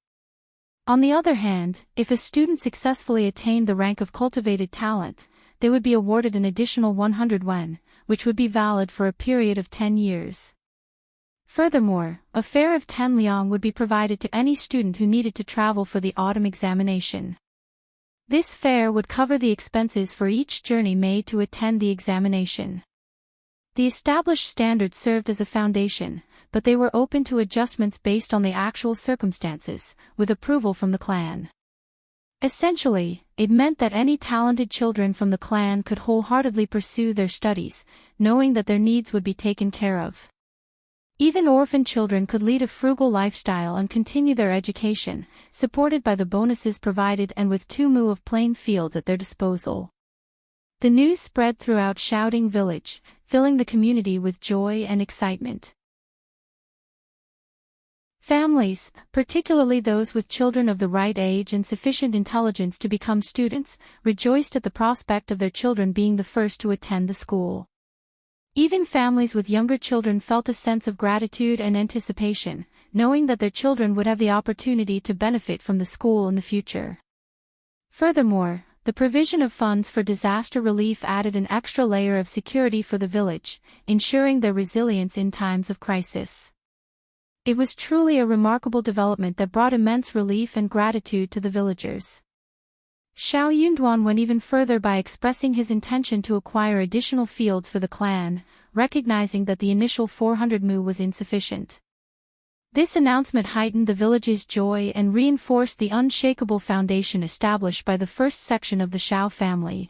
[SPEAKER 1] On the other hand, if a student successfully attained the rank of cultivated talent, they would be awarded an additional 100 yuan, which would be valid for a period of 10 years. Furthermore, a fare of 10 liang would be provided to any student who needed to travel for the autumn examination. This fare would cover the expenses for each journey made to attend the examination. The established standards served as a foundation, but they were open to adjustments based on the actual circumstances, with approval from the clan. Essentially, it meant that any talented children from the clan could wholeheartedly pursue their studies, knowing that their needs would be taken care of. Even orphan children could lead a frugal lifestyle and continue their education, supported by the bonuses provided and with 2 mu of plain fields at their disposal. The news spread throughout Shouting Village, filling the community with joy and excitement. Families, particularly those with children of the right age and sufficient intelligence to become students, rejoiced at the prospect of their children being the first to attend the school. Even families with younger children felt a sense of gratitude and anticipation, knowing that their children would have the opportunity to benefit from the school in the future. Furthermore, The provision of funds for disaster relief added an extra layer of security for the village, ensuring their resilience in times of crisis. It was truly a remarkable development that brought immense relief and gratitude to the villagers. Shao Yunduan went even further by expressing his intention to acquire additional fields for the clan, recognizing that the initial 400 mu was insufficient. This announcement heightened the village's joy and reinforced the unshakable foundation established by the first section of the Shao family.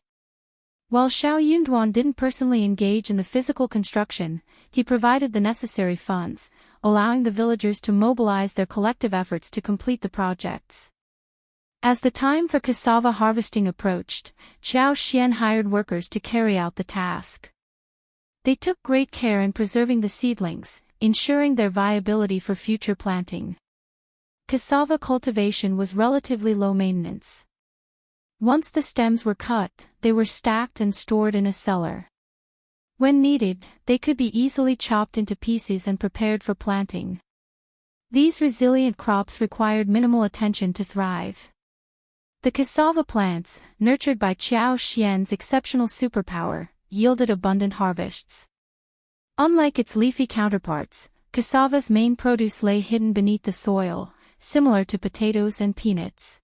[SPEAKER 1] While Shao Yunduan didn't personally engage in the physical construction, he provided the necessary funds, allowing the villagers to mobilize their collective efforts to complete the projects. As the time for cassava harvesting approached, Qiao Xian hired workers to carry out the task. They took great care in preserving the seedlings, ensuring their viability for future planting. Cassava cultivation was relatively low maintenance. Once the stems were cut, they were stacked and stored in a cellar. When needed, they could be easily chopped into pieces and prepared for planting. These resilient crops required minimal attention to thrive. The cassava plants, nurtured by Qiao Xian's exceptional superpower, yielded abundant harvests. Unlike its leafy counterparts, cassava's main produce lay hidden beneath the soil, similar to potatoes and peanuts.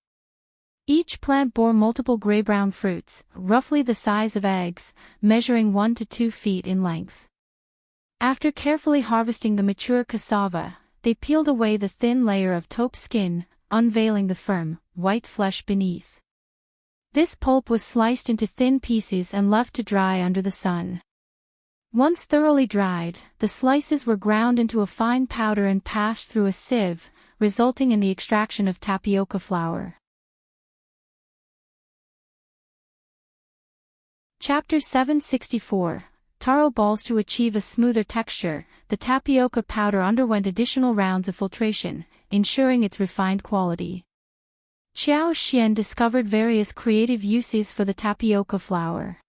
[SPEAKER 1] Each plant bore multiple gray-brown fruits, roughly the size of eggs, measuring 1 to 2 feet in length. After carefully harvesting the mature cassava, they peeled away the thin layer of taupe skin, unveiling the firm, white flesh beneath. This pulp was sliced into thin pieces and left to dry under the sun. Once thoroughly dried, the slices were ground into a fine powder and passed through a sieve, resulting in the extraction of tapioca flour. Chapter 764. Taro balls. To achieve a smoother texture, the tapioca powder underwent additional rounds of filtration, ensuring its refined quality. Qiao Xian discovered various creative uses for the tapioca flour.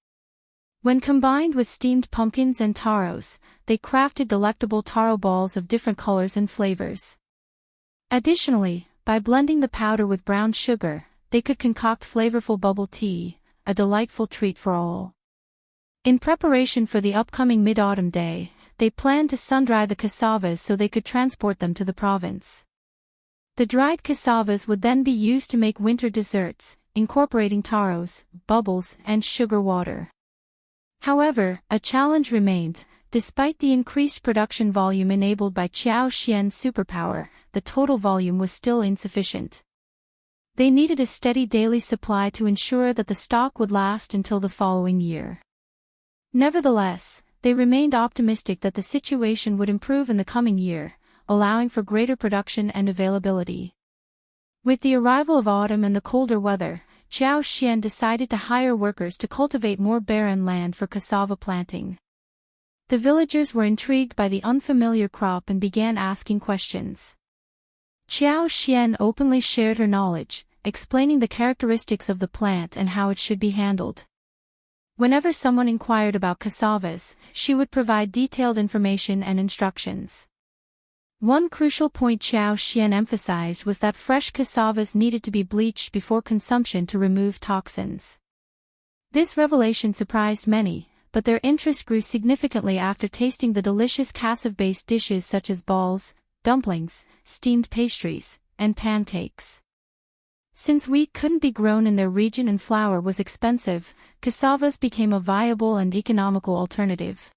[SPEAKER 1] When combined with steamed pumpkins and taros, they crafted delectable taro balls of different colors and flavors. Additionally, by blending the powder with brown sugar, they could concoct flavorful bubble tea, a delightful treat for all. In preparation for the upcoming mid-autumn day, they planned to sun-dry the cassavas so they could transport them to the province. The dried cassavas would then be used to make winter desserts, incorporating taros, bubbles, and sugar water. However, a challenge remained. Despite the increased production volume enabled by Qiao Xian's superpower, the total volume was still insufficient. They needed a steady daily supply to ensure that the stock would last until the following year. Nevertheless, they remained optimistic that the situation would improve in the coming year, allowing for greater production and availability. With the arrival of autumn and the colder weather, Qiao Xian decided to hire workers to cultivate more barren land for cassava planting. The villagers were intrigued by the unfamiliar crop and began asking questions. Qiao Xian openly shared her knowledge, explaining the characteristics of the plant and how it should be handled. Whenever someone inquired about cassavas, she would provide detailed information and instructions. One crucial point Qiao Xian emphasized was that fresh cassavas needed to be bleached before consumption to remove toxins. This revelation surprised many, but their interest grew significantly after tasting the delicious cassava-based dishes such as balls, dumplings, steamed pastries, and pancakes. Since wheat couldn't be grown in their region and flour was expensive, cassavas became a viable and economical alternative.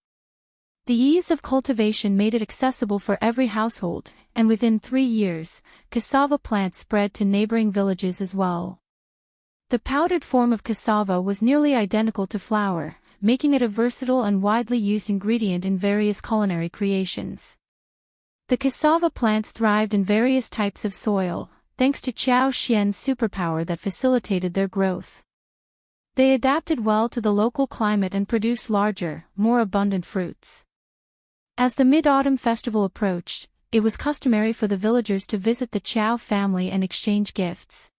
[SPEAKER 1] The ease of cultivation made it accessible for every household, and within 3 years, cassava plants spread to neighboring villages as well. The powdered form of cassava was nearly identical to flour, making it a versatile and widely used ingredient in various culinary creations. The cassava plants thrived in various types of soil, thanks to Qiao Xian's superpower that facilitated their growth. They adapted well to the local climate and produced larger, more abundant fruits. As the Mid-Autumn Festival approached, it was customary for the villagers to visit the Qiao family and exchange gifts.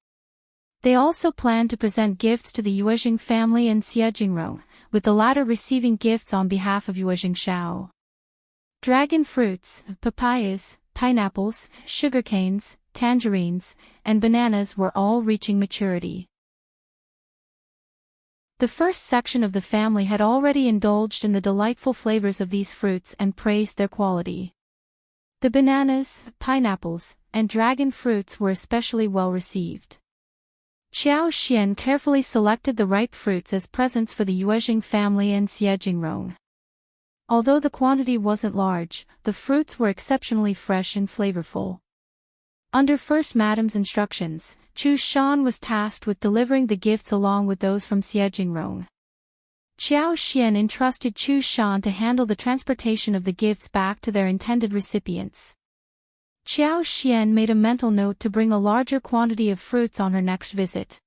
[SPEAKER 1] They also planned to present gifts to the Yuezheng family and Yuezheng, with the latter receiving gifts on behalf of Yuezheng Shao. Dragon fruits, papayas, pineapples, sugarcanes, tangerines, and bananas were all reaching maturity. The first section of the family had already indulged in the delightful flavors of these fruits and praised their quality. The bananas, pineapples, and dragon fruits were especially well received. Qiao Xian carefully selected the ripe fruits as presents for the Yuezheng family and Yuezheng. Although the quantity wasn't large, the fruits were exceptionally fresh and flavorful. Under First Madam's instructions, Chu Shan was tasked with delivering the gifts along with those from Yuezheng. Qiao Xian entrusted Chu Shan to handle the transportation of the gifts back to their intended recipients. Qiao Xian made a mental note to bring a larger quantity of fruits on her next visit.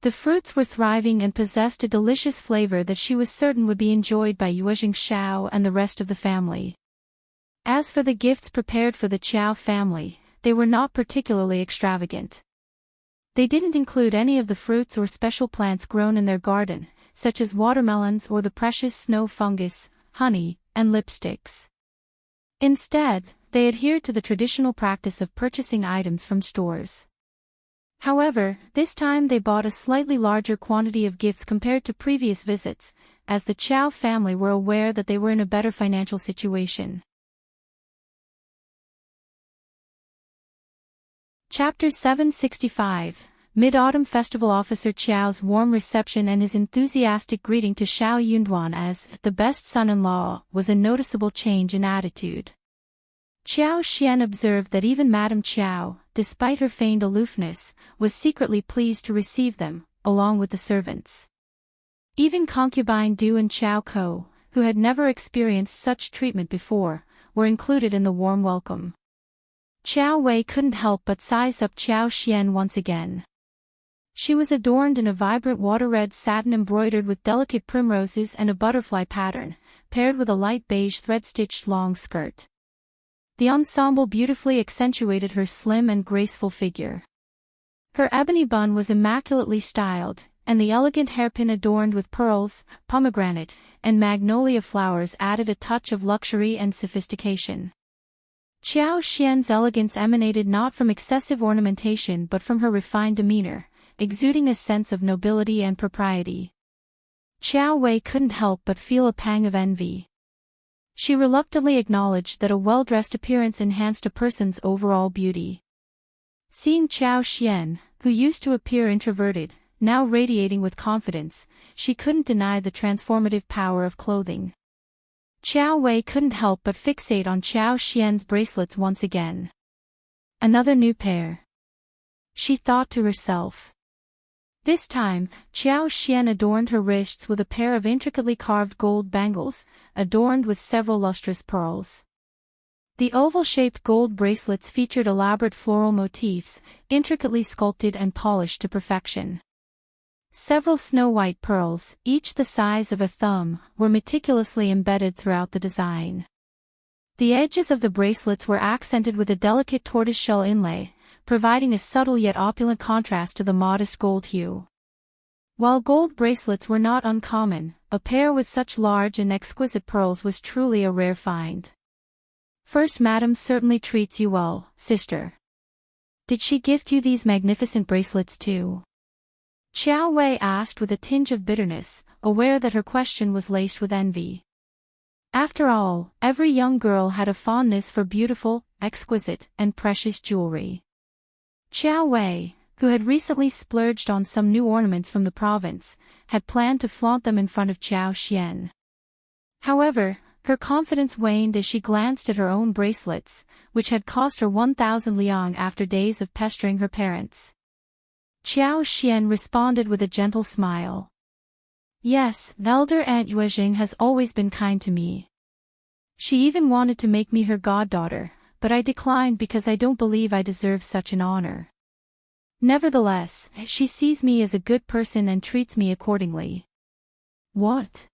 [SPEAKER 1] The fruits were thriving and possessed a delicious flavor that she was certain would be enjoyed by Yuezheng Shao and the rest of the family. As for the gifts prepared for the Qiao family, they were not particularly extravagant. They didn't include any of the fruits or special plants grown in their garden, such as watermelons or the precious snow fungus, honey, and lipsticks. Instead, they adhered to the traditional practice of purchasing items from stores. However, this time they bought a slightly larger quantity of gifts compared to previous visits, as the Qiao family were aware that they were in a better financial situation. Chapter 765, Mid-Autumn Festival. Officer Qiao's warm reception and his enthusiastic greeting to Shao Yunduan as the best son-in-law was a noticeable change in attitude. Qiao Xian observed that even Madame Qiao, despite her feigned aloofness, was secretly pleased to receive them, along with the servants. Even concubine Du and Qiao Ko, who had never experienced such treatment before, were included in the warm welcome. Qiao Wei couldn't help but size up Qiao Xian once again. She was adorned in a vibrant water-red satin embroidered with delicate primroses and a butterfly pattern, paired with a light beige thread-stitched long skirt. The ensemble beautifully accentuated her slim and graceful figure. Her ebony bun was immaculately styled, and the elegant hairpin adorned with pearls, pomegranate, and magnolia flowers added a touch of luxury and sophistication. Qiao Xian's elegance emanated not from excessive ornamentation but from her refined demeanor, exuding a sense of nobility and propriety. Qiao Wei couldn't help but feel a pang of envy. She reluctantly acknowledged that a well-dressed appearance enhanced a person's overall beauty. Seeing Qiao Xian, who used to appear introverted, now radiating with confidence, she couldn't deny the transformative power of clothing. Qiao Wei couldn't help but fixate on Qiao Xian's bracelets once again. Another new pair. She thought to herself. This time, Qiao Xian adorned her wrists with a pair of intricately carved gold bangles, adorned with several lustrous pearls. The oval-shaped gold bracelets featured elaborate floral motifs, intricately sculpted and polished to perfection. Several snow-white pearls, each the size of a thumb, were meticulously embedded throughout the design. The edges of the bracelets were accented with a delicate tortoiseshell inlay, providing a subtle yet opulent contrast to the modest gold hue. While gold bracelets were not uncommon, a pair with such large and exquisite pearls was truly a rare find. First Madam certainly treats you well, sister. Did she gift you these magnificent bracelets too? Qiao Wei asked with a tinge of bitterness, aware that her question was laced with envy. After all, every young girl had a fondness for beautiful, exquisite, and precious jewelry. Qiao Wei, who had recently splurged on some new ornaments from the province, had planned to flaunt them in front of Qiao Xian. However, her confidence waned as she glanced at her own bracelets, which had cost her 1,000 liang after days of pestering her parents. Qiao Xian responded with a gentle smile. Yes, elder Aunt Yuezheng has always been kind to me. She even wanted to make me her goddaughter, but I declined because I don't believe I deserve such an honor. Nevertheless, she sees me as a good person and treats me accordingly. What?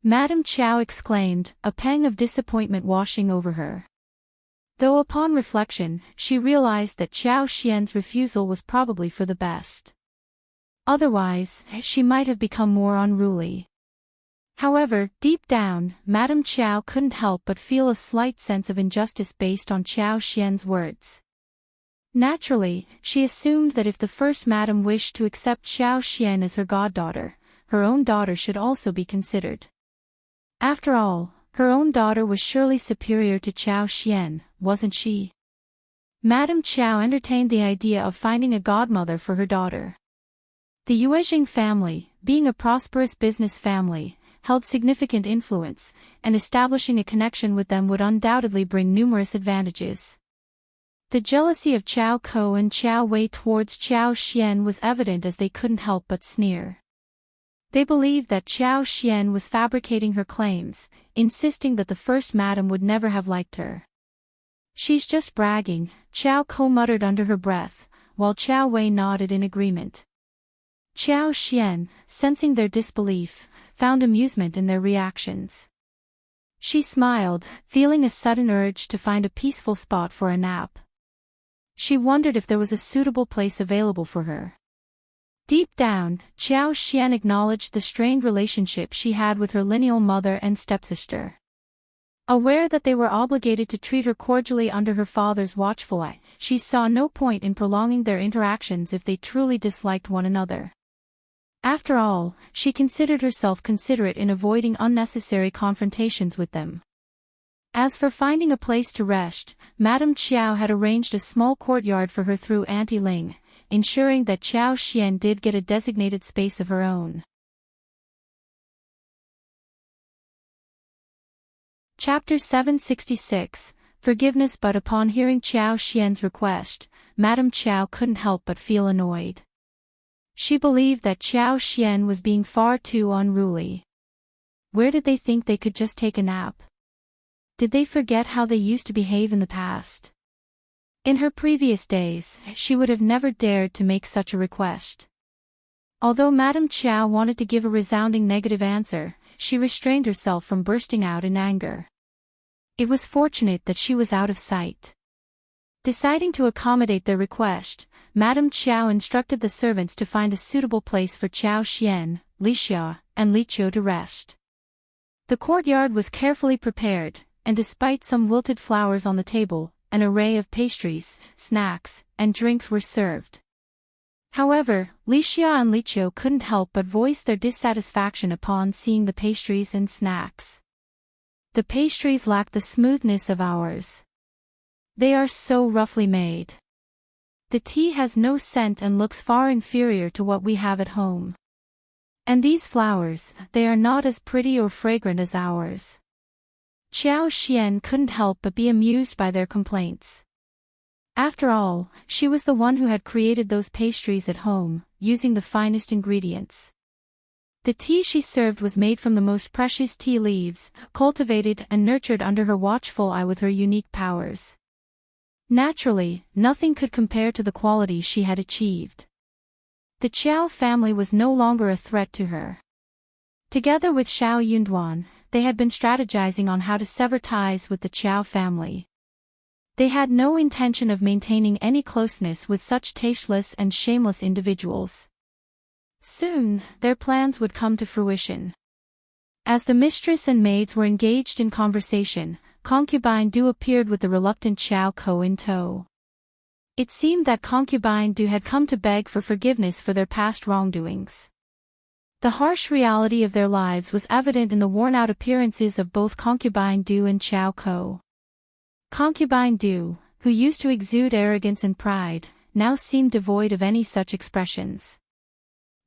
[SPEAKER 1] Madame Qiao exclaimed, a pang of disappointment washing over her. Though upon reflection, she realized that Qiao Xian's refusal was probably for the best. Otherwise, she might have become more unruly. However, deep down, Madame Qiao couldn't help but feel a slight sense of injustice based on Qiao Xian's words. Naturally, she assumed that if the first madam wished to accept Xiao Xian as her goddaughter, her own daughter should also be considered. After all, her own daughter was surely superior to Xiao Xian, wasn't she? Madame Qiao entertained the idea of finding a godmother for her daughter. The Yuezheng family, being a prosperous business family, held significant influence, and establishing a connection with them would undoubtedly bring numerous advantages. The jealousy of Qiao Ko and Qiao Wei towards Xiao Xian was evident as they couldn't help but sneer. They believed that Xiao Xian was fabricating her claims, insisting that the first madam would never have liked her. "She's just bragging," Qiao Ko muttered under her breath, while Qiao Wei nodded in agreement. Xiao Xian, sensing their disbelief, found amusement in their reactions. She smiled, feeling a sudden urge to find a peaceful spot for a nap. She wondered if there was a suitable place available for her. Deep down, Xiao Xian acknowledged the strained relationship she had with her lineal mother and stepsister. Aware that they were obligated to treat her cordially under her father's watchful eye, she saw no point in prolonging their interactions if they truly disliked one another. After all, she considered herself considerate in avoiding unnecessary confrontations with them. As for finding a place to rest, Madame Qiao had arranged a small courtyard for her through Auntie Ling, ensuring that Xiao Xian did get a designated space of her own. Chapter 766, Forgiveness. But upon hearing Xiao Xian's request, Madame Qiao couldn't help but feel annoyed. She believed that Xiao Xian was being far too unruly. Where did they think they could just take a nap? Did they forget how they used to behave in the past? In her previous days, she would have never dared to make such a request. Although Madame Qiao wanted to give a resounding negative answer, she restrained herself from bursting out in anger. It was fortunate that she was out of sight. Deciding to accommodate their request, Madame Qiao instructed the servants to find a suitable place for Xiao Xian, Li Xia, and Li Qiu to rest. The courtyard was carefully prepared, and despite some wilted flowers on the table, an array of pastries, snacks, and drinks were served. However, Li Xia and Li Qiu couldn't help but voice their dissatisfaction upon seeing the pastries and snacks. The pastries lack the smoothness of ours. They are so roughly made. The tea has no scent and looks far inferior to what we have at home. And these flowers, they are not as pretty or fragrant as ours. Xiao Xian couldn't help but be amused by their complaints. After all, she was the one who had created those pastries at home, using the finest ingredients. The tea she served was made from the most precious tea leaves, cultivated and nurtured under her watchful eye with her unique powers. Naturally, nothing could compare to the quality she had achieved. The Qiao family was no longer a threat to her. Together with Shao Yunduan, they had been strategizing on how to sever ties with the Qiao family. They had no intention of maintaining any closeness with such tasteless and shameless individuals. Soon, their plans would come to fruition. As the mistress and maids were engaged in conversation, Concubine Du appeared with the reluctant Qiao Ko in tow. It seemed that Concubine Du had come to beg for forgiveness for their past wrongdoings. The harsh reality of their lives was evident in the worn-out appearances of both Concubine Du and Qiao Ko. Concubine Du, who used to exude arrogance and pride, now seemed devoid of any such expressions.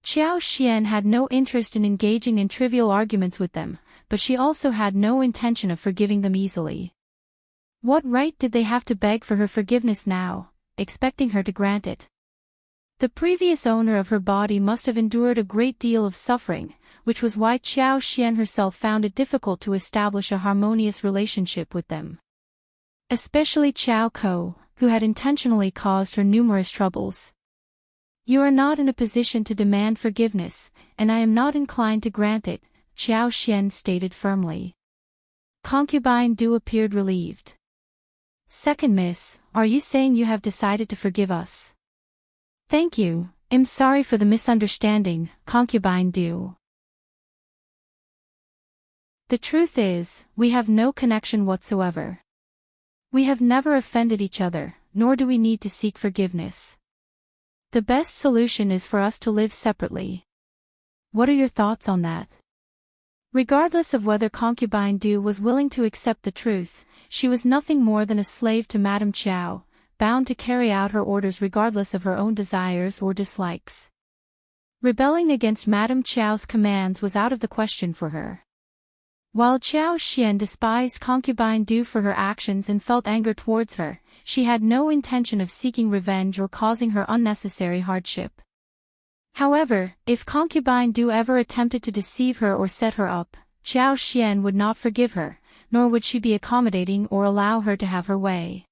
[SPEAKER 1] Xiao Xian had no interest in engaging in trivial arguments with them, but she also had no intention of forgiving them easily. What right did they have to beg for her forgiveness now, expecting her to grant it? The previous owner of her body must have endured a great deal of suffering, which was why Xiao Xian herself found it difficult to establish a harmonious relationship with them. Especially Qiao Ko, who had intentionally caused her numerous troubles. "You are not in a position to demand forgiveness, and I am not inclined to grant it," Xiao Xian stated firmly. Concubine Du appeared relieved. "Second miss, are you saying you have decided to forgive us?" "Thank you, I'm sorry for the misunderstanding, Concubine Du. The truth is, we have no connection whatsoever. We have never offended each other, nor do we need to seek forgiveness. The best solution is for us to live separately. What are your thoughts on that? Regardless of whether concubine Du was willing to accept the truth, she was nothing more than a slave to Madame Qiao, bound to carry out her orders regardless of her own desires or dislikes. Rebelling against Madame Qiao's commands was out of the question for her. While Qiao Xian despised concubine Du for her actions and felt anger towards her, she had no intention of seeking revenge or causing her unnecessary hardship. However, if concubine Du ever attempted to deceive her or set her up, Qiao Xian would not forgive her, nor would she be accommodating or allow her to have her way.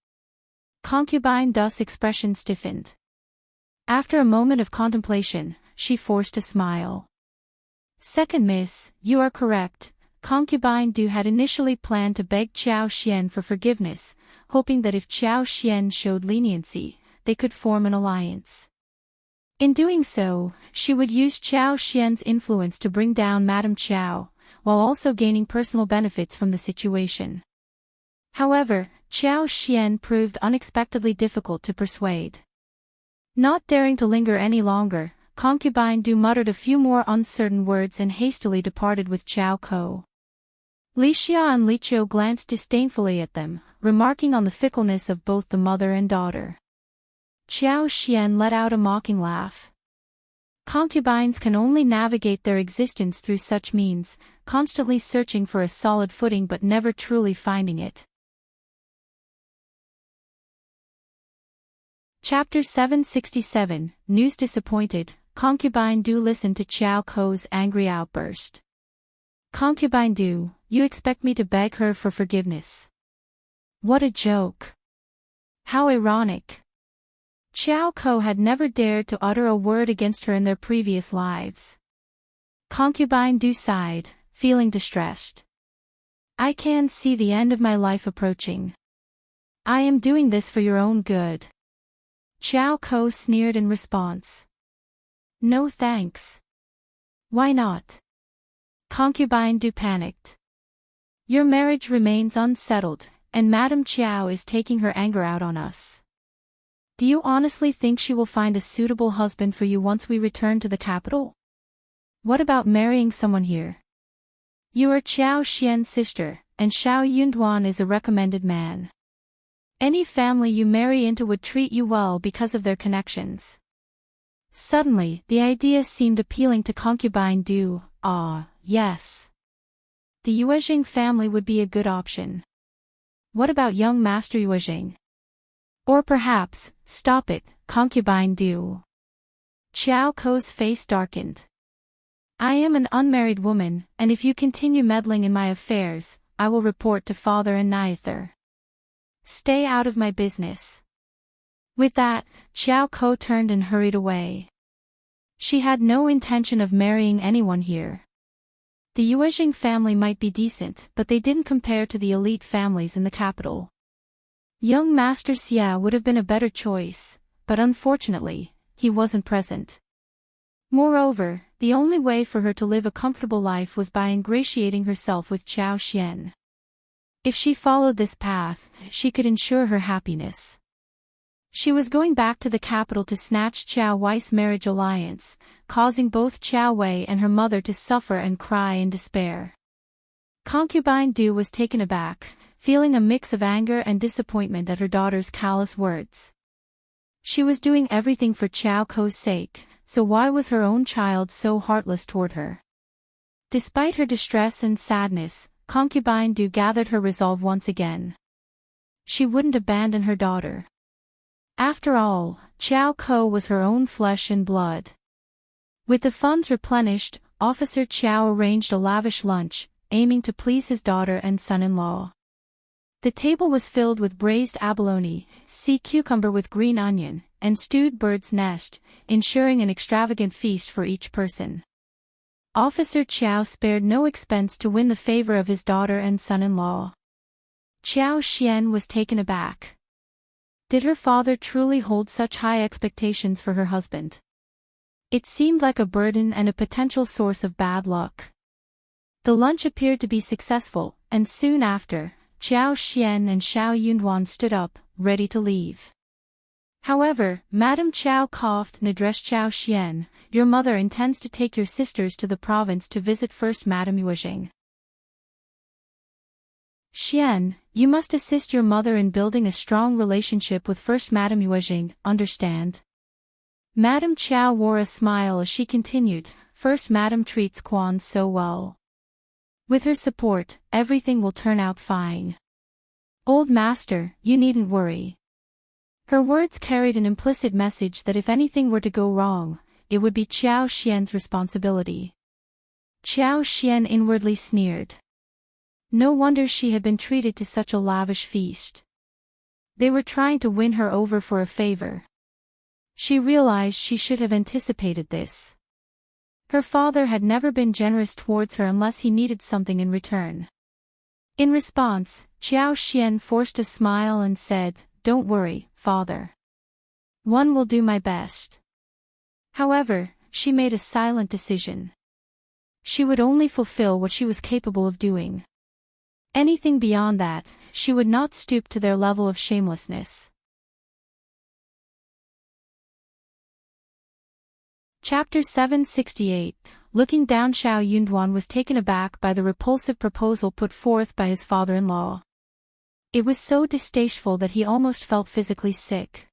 [SPEAKER 1] Concubine Du's expression stiffened. After a moment of contemplation, she forced a smile. Second miss, you are correct. Concubine Du had initially planned to beg Qiao Xian for forgiveness, hoping that if Qiao Xian showed leniency, they could form an alliance. In doing so, she would use Qiao Xian's influence to bring down Madame Qiao, while also gaining personal benefits from the situation. However, Qiao Xian proved unexpectedly difficult to persuade. Not daring to linger any longer, concubine Du muttered a few more uncertain words and hastily departed with Qiao Ko. Li Xia and Li Qiu glanced disdainfully at them, remarking on the fickleness of both the mother and daughter. Qiao Xian let out a mocking laugh. Concubines can only navigate their existence through such means, constantly searching for a solid footing but never truly finding it. Chapter 767, News Disappointed. Concubine Du listened to Qiao Ko's angry outburst. Concubine Du, you expect me to beg her for forgiveness? What a joke. How ironic. Qiao Ko had never dared to utter a word against her in their previous lives. Concubine Du sighed, feeling distressed. I can see the end of my life approaching. I am doing this for your own good. Qiao Ko sneered in response. No thanks. Why not? Concubine Du panicked. Your marriage remains unsettled, and Madame Qiao is taking her anger out on us. Do you honestly think she will find a suitable husband for you once we return to the capital? What about marrying someone here? You are Qiao Xian's sister, and Shao Yunduan is a recommended man. Any family you marry into would treat you well because of their connections. Suddenly, the idea seemed appealing to concubine Du. Yes. The Yuezheng family would be a good option. What about young Master Yuezheng? Or perhaps, stop it, concubine Du. Qiao Ko's face darkened. I am an unmarried woman, and if you continue meddling in my affairs, I will report to father and Neither. Stay out of my business. With that, Qiao Ko turned and hurried away. She had no intention of marrying anyone here. The Yuezheng family might be decent, but they didn't compare to the elite families in the capital. Young Master Xia would have been a better choice, but unfortunately, he wasn't present. Moreover, the only way for her to live a comfortable life was by ingratiating herself with Qiao Xian. If she followed this path, she could ensure her happiness. She was going back to the capital to snatch Qiao Wei's marriage alliance, causing both Qiao Wei and her mother to suffer and cry in despair. Concubine Du was taken aback, feeling a mix of anger and disappointment at her daughter's callous words. She was doing everything for Qiao Ko's sake, so why was her own child so heartless toward her? Despite her distress and sadness, concubine Du gathered her resolve once again. She wouldn't abandon her daughter. After all, Qiao Ko was her own flesh and blood. With the funds replenished, Officer Qiao arranged a lavish lunch, aiming to please his daughter and son-in-law. The table was filled with braised abalone, sea cucumber with green onion, and stewed bird's nest, ensuring an extravagant feast for each person. Officer Qiao spared no expense to win the favor of his daughter and son-in-law. Qiao Xian was taken aback. Did her father truly hold such high expectations for her husband? It seemed like a burden and a potential source of bad luck. The lunch appeared to be successful, and soon after, Qiao Xian and Shao Yunduan stood up, ready to leave. However, Madame Qiao coughed and addressed Qiao Xian. Your mother intends to take your sisters to the province to visit First Madame Yuezheng. Xian, you must assist your mother in building a strong relationship with First Madame Yuezheng, understand? Madame Qiao wore a smile as she continued, First Madame treats Quan so well. With her support, everything will turn out fine. Old master, you needn't worry. Her words carried an implicit message that if anything were to go wrong, it would be Qiao Xian's responsibility. Qiao Xian inwardly sneered. No wonder she had been treated to such a lavish feast. They were trying to win her over for a favor. She realized she should have anticipated this. Her father had never been generous towards her unless he needed something in return. In response, Qiao Xian forced a smile and said, Don't worry, father. One will do my best. However, she made a silent decision. She would only fulfill what she was capable of doing. Anything beyond that, she would not stoop to their level of shamelessness. Chapter 768. Looking down, Shao Yunduan was taken aback by the repulsive proposal put forth by his father-in-law. It was so distasteful that he almost felt physically sick.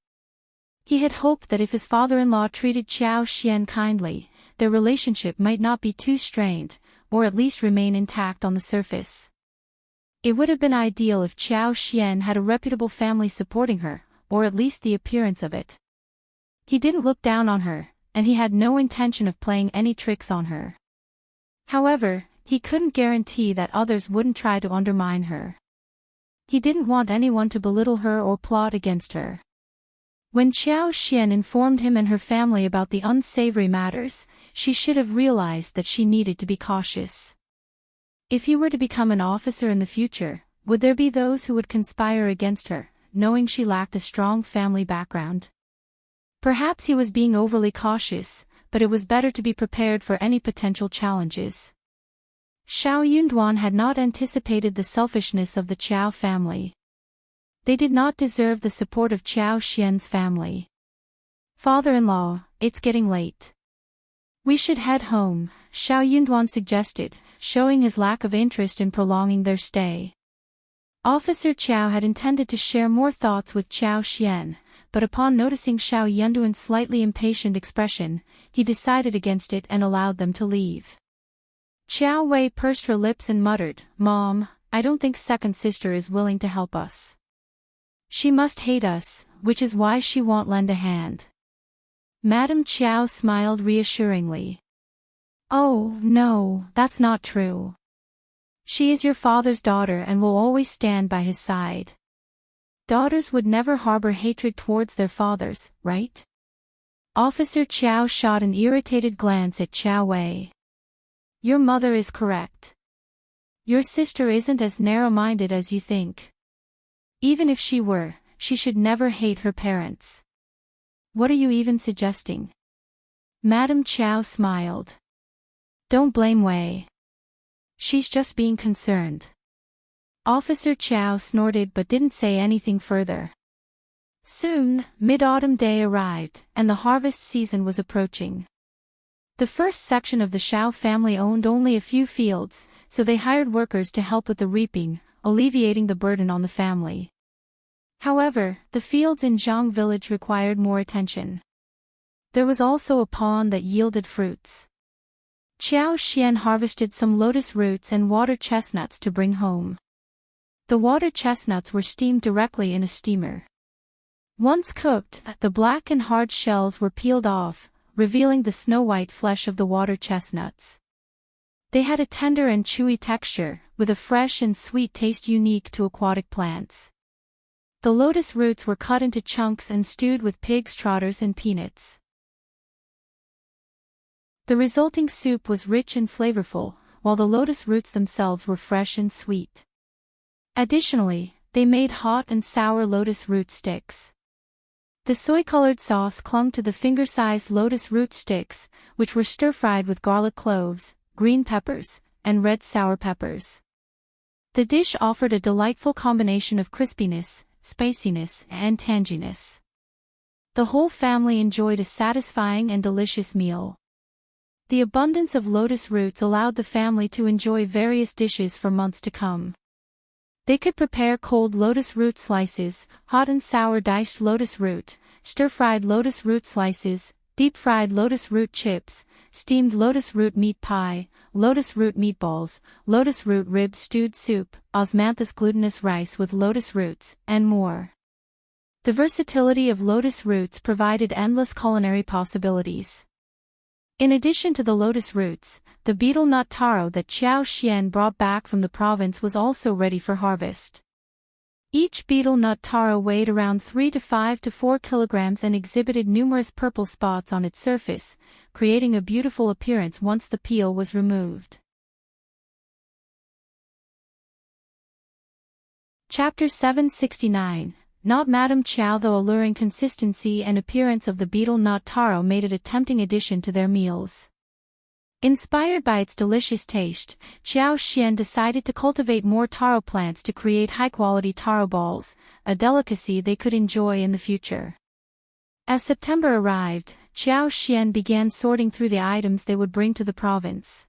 [SPEAKER 1] He had hoped that if his father-in-law treated Qiao Xian kindly, their relationship might not be too strained, or at least remain intact on the surface. It would have been ideal if Qiao Xian had a reputable family supporting her, or at least the appearance of it. He didn't look down on her, and he had no intention of playing any tricks on her. However, he couldn't guarantee that others wouldn't try to undermine her. He didn't want anyone to belittle her or plot against her. When Qiao Xian informed him and her family about the unsavory matters, she should have realized that she needed to be cautious. If he were to become an officer in the future, would there be those who would conspire against her, knowing she lacked a strong family background? Perhaps he was being overly cautious, but it was better to be prepared for any potential challenges. Shao Yunduan had not anticipated the selfishness of the Qiao family. They did not deserve the support of Qiao Xian's family. Father-in-law, it's getting late. We should head home, Shao Yunduan suggested, showing his lack of interest in prolonging their stay. Officer Qiao had intended to share more thoughts with Qiao Xian, but upon noticing Shao Yunduan's slightly impatient expression, he decided against it and allowed them to leave. Qiao Wei pursed her lips and muttered, Mom, I don't think second sister is willing to help us. She must hate us, which is why she won't lend a hand. Madame Qiao smiled reassuringly. Oh, no, that's not true. She is your father's daughter and will always stand by his side. Daughters would never harbor hatred towards their fathers, right? Officer Qiao shot an irritated glance at Qiao Wei. Your mother is correct. Your sister isn't as narrow-minded as you think. Even if she were, she should never hate her parents. What are you even suggesting? Madame Qiao smiled. Don't blame Wei. She's just being concerned. Officer Qiao snorted but didn't say anything further. Soon, mid-autumn day arrived, and the harvest season was approaching. The first section of the Shao family owned only a few fields, so they hired workers to help with the reaping, alleviating the burden on the family. However, the fields in Zhang village required more attention. There was also a pond that yielded fruits. Qiao Xian harvested some lotus roots and water chestnuts to bring home. The water chestnuts were steamed directly in a steamer. Once cooked, the black and hard shells were peeled off, revealing the snow-white flesh of the water chestnuts. They had a tender and chewy texture, with a fresh and sweet taste unique to aquatic plants. The lotus roots were cut into chunks and stewed with pig's trotters and peanuts. The resulting soup was rich and flavorful, while the lotus roots themselves were fresh and sweet. Additionally, they made hot and sour lotus root sticks. The soy-colored sauce clung to the finger-sized lotus root sticks, which were stir-fried with garlic cloves, green peppers, and red sour peppers. The dish offered a delightful combination of crispiness, spiciness, and tanginess. The whole family enjoyed a satisfying and delicious meal. The abundance of lotus roots allowed the family to enjoy various dishes for months to come. They could prepare cold lotus root slices, hot and sour diced lotus root, stir-fried lotus root slices, deep-fried lotus root chips, steamed lotus root meat pie, lotus root meatballs, lotus root ribs stewed soup, osmanthus glutinous rice with lotus roots, and more. The versatility of lotus roots provided endless culinary possibilities. In addition to the lotus roots, the betel nut taro that Qiao brought back from the province was also ready for harvest. Each betel nut taro weighed around 3 to 5 to 4 kilograms and exhibited numerous purple spots on its surface, creating a beautiful appearance once the peel was removed. Chapter 769. Not Madame Qiao. Though alluring consistency and appearance of the betel nut taro made it a tempting addition to their meals. Inspired by its delicious taste, Qiao decided to cultivate more taro plants to create high-quality taro balls, a delicacy they could enjoy in the future. As September arrived, Qiao began sorting through the items they would bring to the province.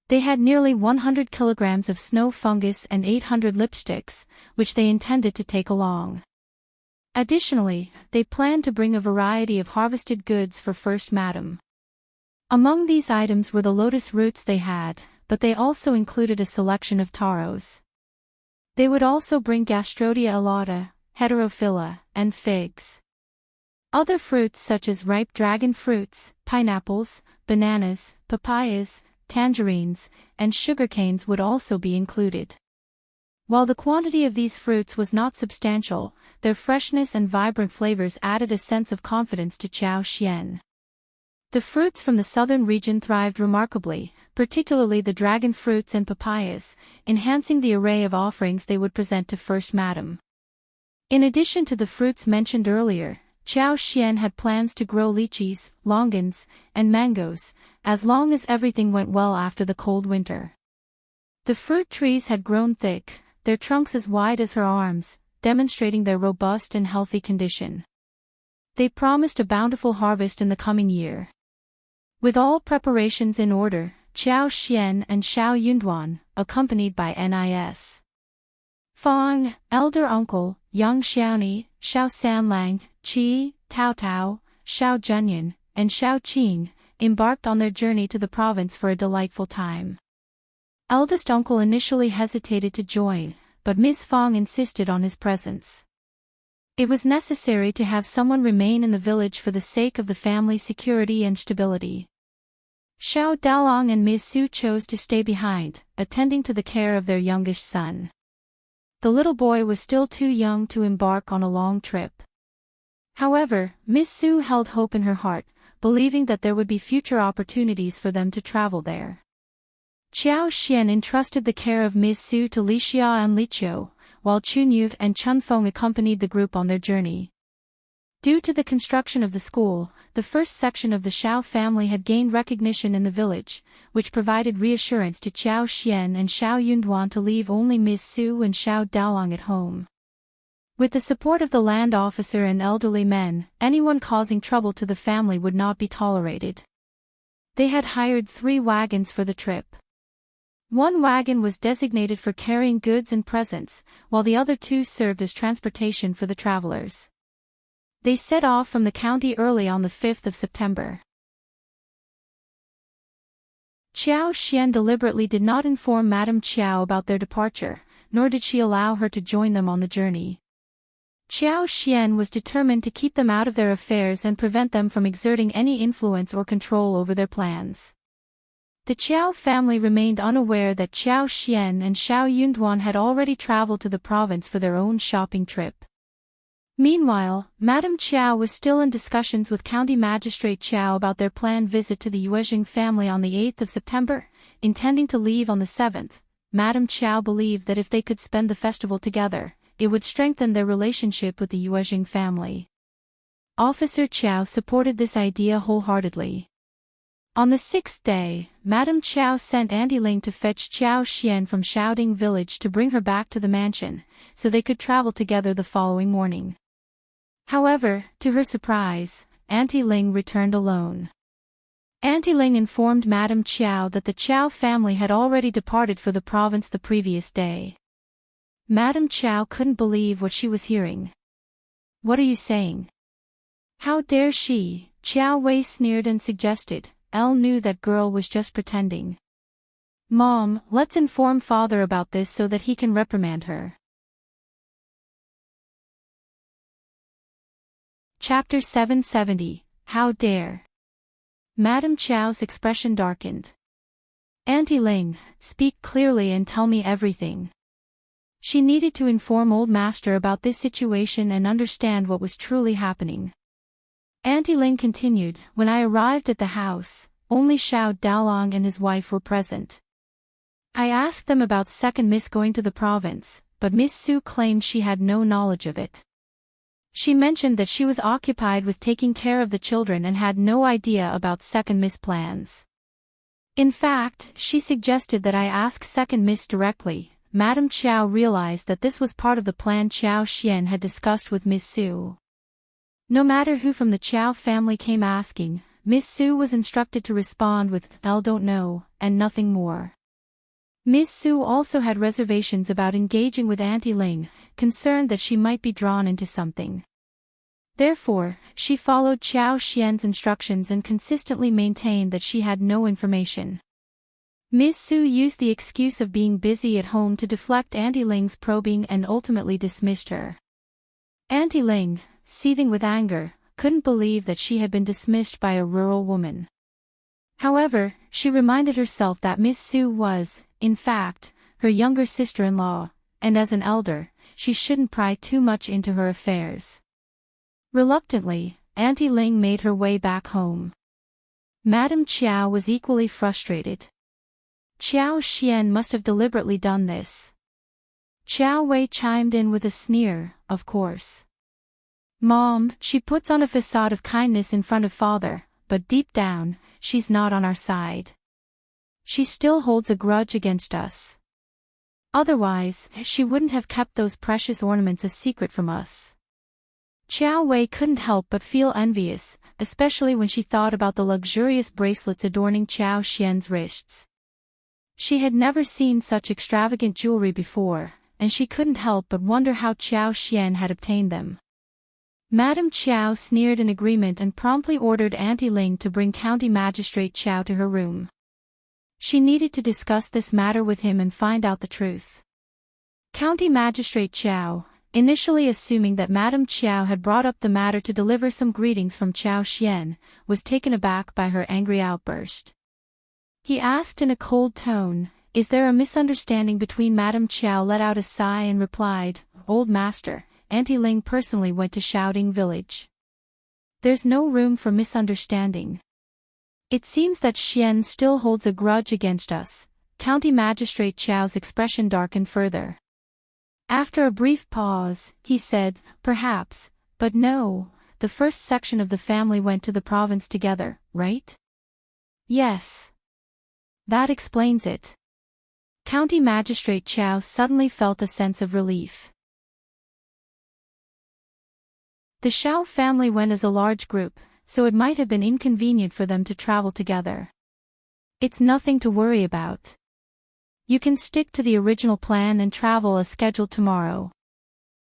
[SPEAKER 1] They had nearly 100 kilograms of snow fungus and 800 lipsticks, which they intended to take along. Additionally, they planned to bring a variety of harvested goods for First Madam. Among these items were the lotus roots they had, but they also included a selection of taros. They would also bring Gastrodia elata, heterophylla, and figs. Other fruits such as ripe dragon fruits, pineapples, bananas, papayas, tangerines, and sugarcanes would also be included. While the quantity of these fruits was not substantial, their freshness and vibrant flavors added a sense of confidence to Qiao. The fruits from the southern region thrived remarkably, particularly the dragon fruits and papayas, enhancing the array of offerings they would present to First Madam. In addition to the fruits mentioned earlier, Qiao had plans to grow lychees, longans, and mangoes, as long as everything went well after the cold winter. The fruit trees had grown thick, their trunks as wide as her arms, demonstrating their robust and healthy condition. They promised a bountiful harvest in the coming year. With all preparations in order, Qiao and Shao Yunduan, accompanied by Nis. Fang, elder uncle, young Xiaoni, Shao Sanlang, Qi, Tao Tao, Shao Junyan, and Shao Qing, embarked on their journey to the province for a delightful time. Eldest uncle initially hesitated to join, but Ms. Fang insisted on his presence. It was necessary to have someone remain in the village for the sake of the family's security and stability. Xiao Daolong and Ms. Su chose to stay behind, attending to the care of their youngest son. The little boy was still too young to embark on a long trip. However, Ms. Su held hope in her heart, believing that there would be future opportunities for them to travel there. Qiao entrusted the care of Ms. Su to Li Xia and Li Qiu, while Qiuyue and Chunfeng accompanied the group on their journey. Due to the construction of the school, the first section of the Shao family had gained recognition in the village, which provided reassurance to Qiao and Shao Yunduan to leave only Ms. Su and Shao Daolong at home. With the support of the land officer and elderly men, anyone causing trouble to the family would not be tolerated. They had hired 3 wagons for the trip. One wagon was designated for carrying goods and presents, while the other 2 served as transportation for the travelers. They set off from the county early on the 5th of September. Qiao deliberately did not inform Madame Qiao about their departure, nor did she allow her to join them on the journey. Qiao was determined to keep them out of their affairs and prevent them from exerting any influence or control over their plans. The Qiao family remained unaware that Qiao and Shao Yunduan had already traveled to the province for their own shopping trip. Meanwhile, Madame Qiao was still in discussions with County Magistrate Qiao about their planned visit to the Yuezheng family on the 8th of September, intending to leave on the 7th. Madame Qiao believed that if they could spend the festival together, it would strengthen their relationship with the Yuezheng family. Officer Qiao supported this idea wholeheartedly. On the 6th day, Madame Qiao sent Auntie Ling to fetch Qiao from Shaoding village to bring her back to the mansion, so they could travel together the following morning. However, to her surprise, Auntie Ling returned alone. Auntie Ling informed Madame Qiao that the Qiao family had already departed for the province the previous day. Madame Qiao couldn't believe what she was hearing. "What are you saying? How dare she?" Qiuyue sneered and suggested. Elle knew that girl was just pretending. "Mom, let's inform father about this so that he can reprimand her." Chapter 770, How Dare? Madame Qiao's expression darkened. "Auntie Ling, speak clearly and tell me everything." She needed to inform Old Master about this situation and understand what was truly happening. Auntie Ling continued, "When I arrived at the house, only Shao Daolang and his wife were present. I asked them about second Miss going to the province, but Miss Su claimed she had no knowledge of it. She mentioned that she was occupied with taking care of the children and had no idea about second Miss plans. In fact, she suggested that I ask second Miss directly." Madame Qiao realized that this was part of the plan Qiao Xian had discussed with Miss Su. No matter who from the Qiao family came asking, Miss Su was instructed to respond with, "I don't know," and nothing more. Miss Su also had reservations about engaging with Auntie Ling, concerned that she might be drawn into something. Therefore, she followed Qiao Xian's instructions and consistently maintained that she had no information. Miss Su used the excuse of being busy at home to deflect Auntie Ling's probing and ultimately dismissed her. Auntie Ling, seething with anger, couldn't believe that she had been dismissed by a rural woman. However, she reminded herself that Miss Su was, in fact, her younger sister-in-law, and as an elder, she shouldn't pry too much into her affairs. Reluctantly, Auntie Ling made her way back home. Madame Qiao was equally frustrated. Qiao Xian must have deliberately done this. Qiuyue chimed in with a sneer, "Of course. Mom, she puts on a facade of kindness in front of father, but deep down, she's not on our side. She still holds a grudge against us. Otherwise, she wouldn't have kept those precious ornaments a secret from us." Qiuyue couldn't help but feel envious, especially when she thought about the luxurious bracelets adorning Qiao Xian's wrists. She had never seen such extravagant jewelry before, and she couldn't help but wonder how Qiao Xian had obtained them. Madame Qiao sneered in agreement and promptly ordered Auntie Ling to bring County Magistrate Qiao to her room. She needed to discuss this matter with him and find out the truth. County Magistrate Qiao, initially assuming that Madame Qiao had brought up the matter to deliver some greetings from Qiao Xian, was taken aback by her angry outburst. He asked in a cold tone, "Is there a misunderstanding between?" Madame Qiao let out a sigh and replied, "Old Master, Auntie Ling personally went to Shouting Village. There's no room for misunderstanding. It seems that Xian still holds a grudge against us." County Magistrate Qiao's expression darkened further. After a brief pause, he said, "Perhaps, but no, the first section of the family went to the province together, right?" "Yes. That explains it." County Magistrate Qiao suddenly felt a sense of relief. The Shao family went as a large group, so it might have been inconvenient for them to travel together. "It's nothing to worry about. You can stick to the original plan and travel as scheduled tomorrow.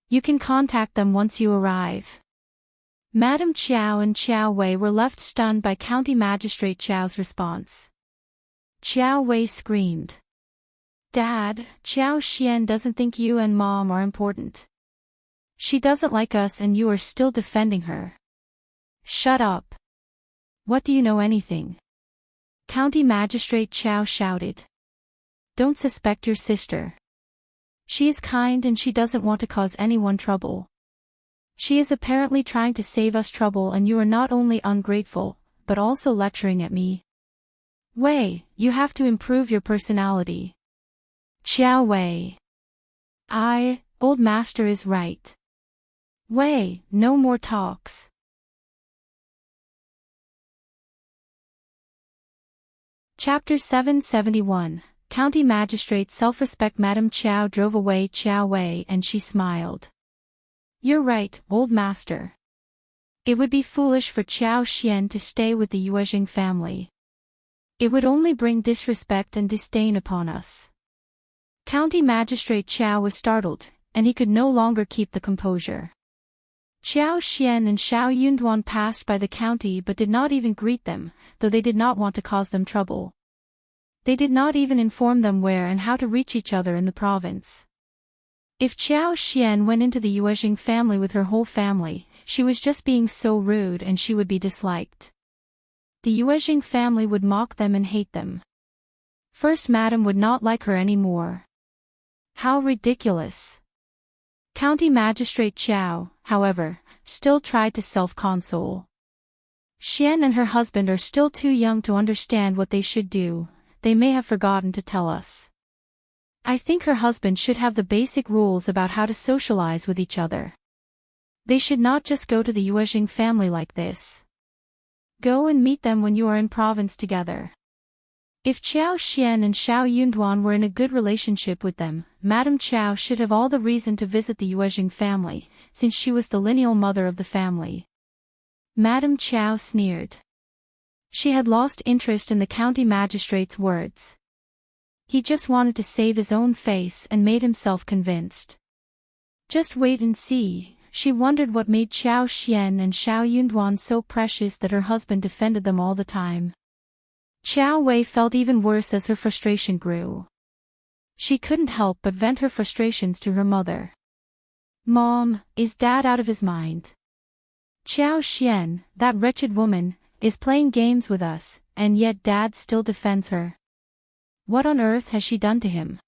[SPEAKER 1] You can contact them once you arrive." Madame Qiao and Qiuyue were left stunned by County Magistrate Qiao's response. Qiuyue screamed. "Dad, Qiao Xian doesn't think you and Mom are important. She doesn't like us and you are still defending her. Shut up. What do you know anything?" County Magistrate Qiao shouted. "Don't suspect your sister. She is kind and she doesn't want to cause anyone trouble. She is apparently trying to save us trouble and you are not only ungrateful, but also lecturing at me. Wei, you have to improve your personality." Qiuyue. Old Master is right. Wei, no more talks." Chapter 771, County Magistrate Self-Respect. Madame Qiao drove away Qiuyue and she smiled. "You're right, Old Master. It would be foolish for Qiao Xian to stay with the Yuezheng family. It would only bring disrespect and disdain upon us. County Magistrate Qiao was startled, and he could no longer keep the composure. Qiao Xian and Shao Yunduan passed by the county but did not even greet them, though they did not want to cause them trouble. They did not even inform them where and how to reach each other in the province. If Qiao Xian went into the Yuezheng family with her whole family, she was just being so rude and she would be disliked. The Yuezheng family would mock them and hate them. First Madam would not like her anymore. How ridiculous. County Magistrate Qiao, however, still tried to self-console. Xian and her husband are still too young to understand what they should do, they may have forgotten to tell us. I think her husband should have the basic rules about how to socialize with each other. They should not just go to the Yuezheng family like this. Go and meet them when you are in province together. If Qiao Xian and Shao Yunduan were in a good relationship with them, Madame Qiao should have all the reason to visit the Yuezheng family, since she was the lineal mother of the family. Madame Qiao sneered. She had lost interest in the county magistrate's words. He just wanted to save his own face and made himself convinced. Just wait and see, she wondered what made Qiao Xian and Shao Yunduan so precious that her husband defended them all the time. Qiuyue felt even worse as her frustration grew. She couldn't help but vent her frustrations to her mother. Mom, is Dad out of his mind? Qiao Xian, that wretched woman, is playing games with us, and yet Dad still defends her. What on earth has she done to him?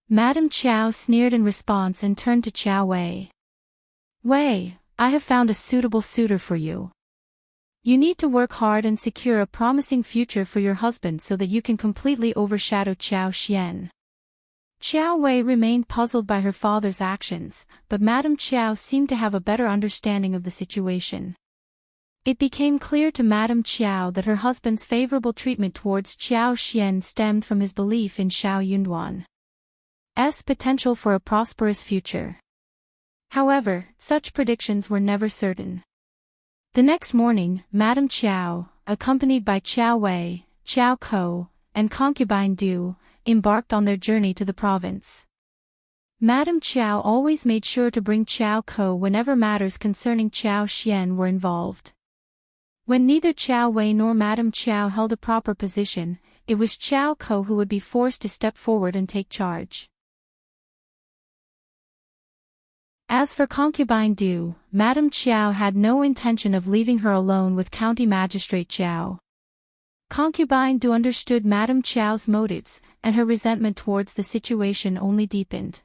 [SPEAKER 1] Madame Qiao sneered in response and turned to Qiuyue. Wei, I have found a suitable suitor for you. You need to work hard and secure a promising future for your husband so that you can completely overshadow Qiao Xian. Qiuyue remained puzzled by her father's actions, but Madame Qiao seemed to have a better understanding of the situation. It became clear to Madame Qiao that her husband's favorable treatment towards Qiao Xian stemmed from his belief in Shao Yunduan's potential for a prosperous future. However, such predictions were never certain. The next morning, Madame Qiao, accompanied by Qiuyue, Qiao Ko, and concubine Du, embarked on their journey to the province. Madame Qiao always made sure to bring Qiao Ko whenever matters concerning Qiao Xian were involved. When neither Qiuyue nor Madame Qiao held a proper position, it was Qiao Ko who would be forced to step forward and take charge. As for concubine Du, Madame Qiao had no intention of leaving her alone with County Magistrate Qiao. Concubine Du understood Madame Qiao's motives, and her resentment towards the situation only deepened.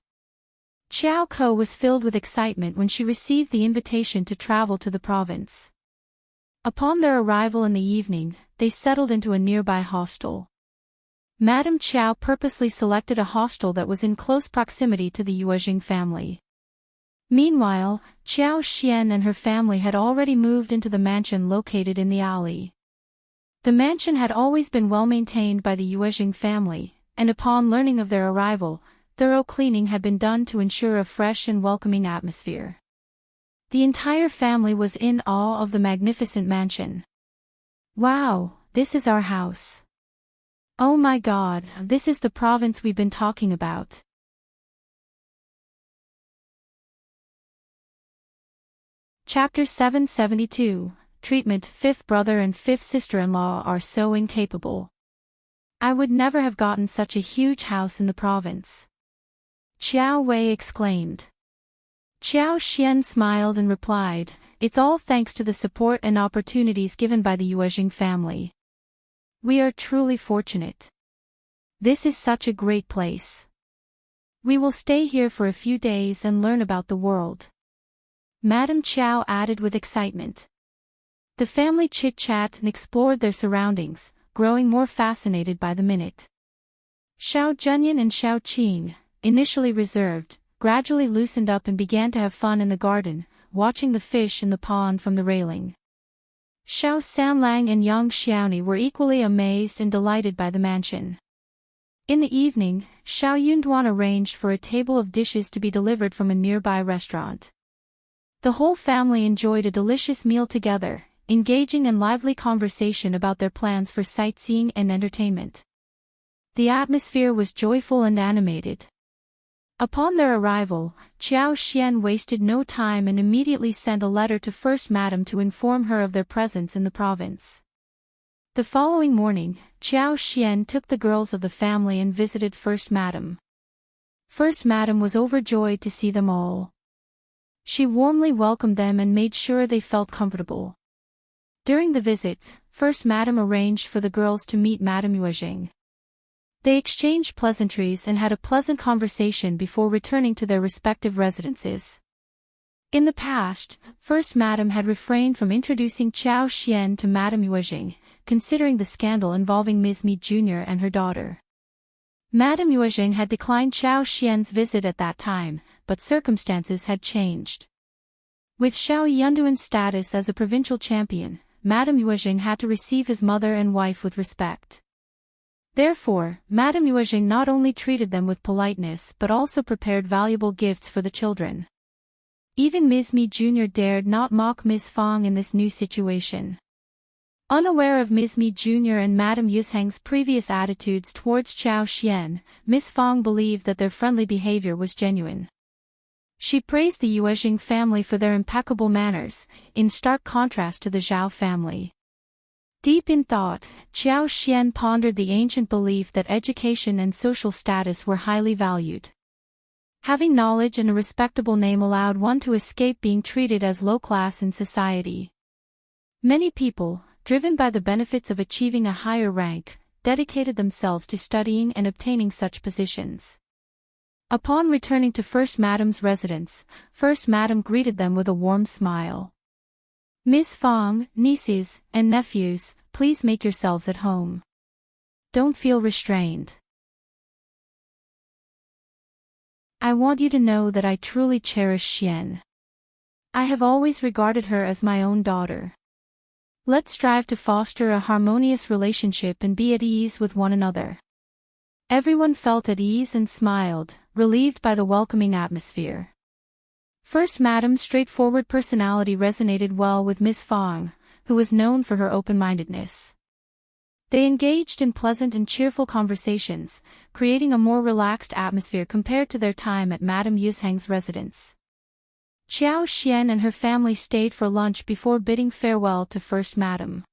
[SPEAKER 1] Qiao Ko was filled with excitement when she received the invitation to travel to the province. Upon their arrival in the evening, they settled into a nearby hostel. Madame Qiao purposely selected a hostel that was in close proximity to the Yuezheng family. Meanwhile, Qiao Xian and her family had already moved into the mansion located in the alley. The mansion had always been well maintained by the Yuezheng family, and upon learning of their arrival, thorough cleaning had been done to ensure a fresh and welcoming atmosphere. The entire family was in awe of the magnificent mansion. Wow, this is our house. Oh my God, this is the province we've been talking about. Chapter 772, Treatment. Fifth brother and fifth sister-in-law are so incapable. I would never have gotten such a huge house in the province. Qiuyue exclaimed. Qiao Xian smiled and replied, it's all thanks to the support and opportunities given by the Yuezheng family. We are truly fortunate. This is such a great place. We will stay here for a few days and learn about the world. Madame Qiao added with excitement. The family chit-chat and explored their surroundings, growing more fascinated by the minute. Shao Junyan and Shao Qing, initially reserved, gradually loosened up and began to have fun in the garden, watching the fish in the pond from the railing. Shao Sanlang and Yang Xiaoni were equally amazed and delighted by the mansion. In the evening, Shao Yunduan arranged for a table of dishes to be delivered from a nearby restaurant. The whole family enjoyed a delicious meal together, engaging in lively conversation about their plans for sightseeing and entertainment. The atmosphere was joyful and animated. Upon their arrival, Qiao Xian wasted no time and immediately sent a letter to First Madam to inform her of their presence in the province. The following morning, Qiao Xian took the girls of the family and visited First Madam. First Madam was overjoyed to see them all. She warmly welcomed them and made sure they felt comfortable. During the visit, First Madam arranged for the girls to meet Madame Yuezheng. They exchanged pleasantries and had a pleasant conversation before returning to their respective residences. In the past, First Madam had refrained from introducing Qiao Xian to Madame Yuezheng, considering the scandal involving Ms. Mi Jr. and her daughter. Madame Yuezheng had declined Qiao Xian's visit at that time, but circumstances had changed. With Shao Yunduan's status as a provincial champion, Madame Yuezheng had to receive his mother and wife with respect. Therefore, Madame Yuezheng not only treated them with politeness but also prepared valuable gifts for the children. Even Ms. Mi Jr. dared not mock Ms. Fang in this new situation. Unaware of Ms. Mi Jr. and Madame Yuezheng's previous attitudes towards Qiao Xian, Ms. Fang believed that their friendly behavior was genuine. She praised the Yuezheng family for their impeccable manners, in stark contrast to the Zhao family. Deep in thought, Qiao Xian pondered the ancient belief that education and social status were highly valued. Having knowledge and a respectable name allowed one to escape being treated as low class in society. Many people, driven by the benefits of achieving a higher rank, dedicated themselves to studying and obtaining such positions. Upon returning to First Madam's residence, First Madam greeted them with a warm smile. Miss Fang, nieces, and nephews, please make yourselves at home. Don't feel restrained. I want you to know that I truly cherish Xian. I have always regarded her as my own daughter. Let's strive to foster a harmonious relationship and be at ease with one another. Everyone felt at ease and smiled, relieved by the welcoming atmosphere. First Madam's straightforward personality resonated well with Miss Fang, who was known for her open-mindedness. They engaged in pleasant and cheerful conversations, creating a more relaxed atmosphere compared to their time at Madame Yuezheng's residence. Qiao Xian and her family stayed for lunch before bidding farewell to First Madam.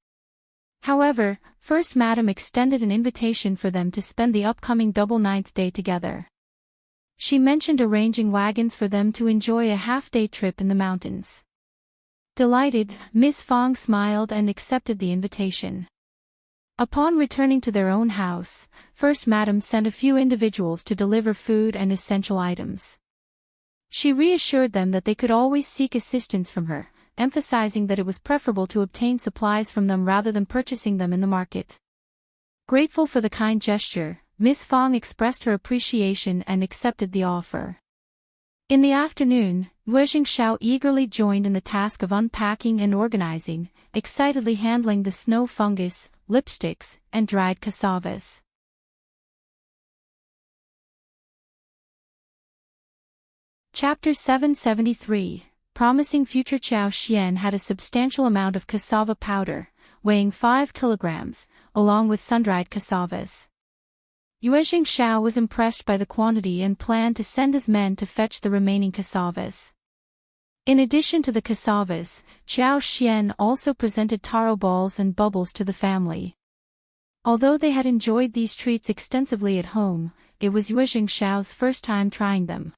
[SPEAKER 1] However, First Madam extended an invitation for them to spend the upcoming double ninth day together. She mentioned arranging wagons for them to enjoy a half-day trip in the mountains. Delighted, Miss Fang smiled and accepted the invitation. Upon returning to their own house, First Madam sent a few individuals to deliver food and essential items. She reassured them that they could always seek assistance from her, emphasizing that it was preferable to obtain supplies from them rather than purchasing them in the market. Grateful for the kind gesture, Miss Fang expressed her appreciation and accepted the offer. In the afternoon, Yuezheng Shao eagerly joined in the task of unpacking and organizing, excitedly handling the snow fungus, lipsticks, and dried cassavas. Chapter 773, Promising Future. Qiao Xian had a substantial amount of cassava powder, weighing 5 kilograms, along with sun-dried cassavas. Yuezheng Shao was impressed by the quantity and planned to send his men to fetch the remaining cassavas. In addition to the cassavas, Qiao Xian also presented taro balls and bubbles to the family. Although they had enjoyed these treats extensively at home, it was Yuezheng Shao's first time trying them.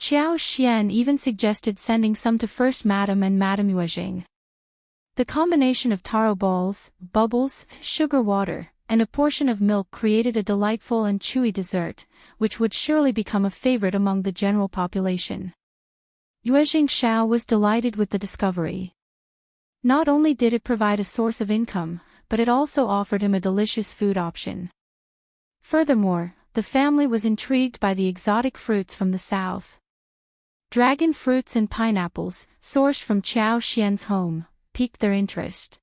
[SPEAKER 1] Qiao Xian even suggested sending some to First Madam and Madame Yuezheng. The combination of taro balls, bubbles, sugar water, and a portion of milk created a delightful and chewy dessert, which would surely become a favorite among the general population. Yuezheng Shao was delighted with the discovery. Not only did it provide a source of income, but it also offered him a delicious food option. Furthermore, the family was intrigued by the exotic fruits from the south. Dragon fruits and pineapples, sourced from Qiao Xian's home, piqued their interest.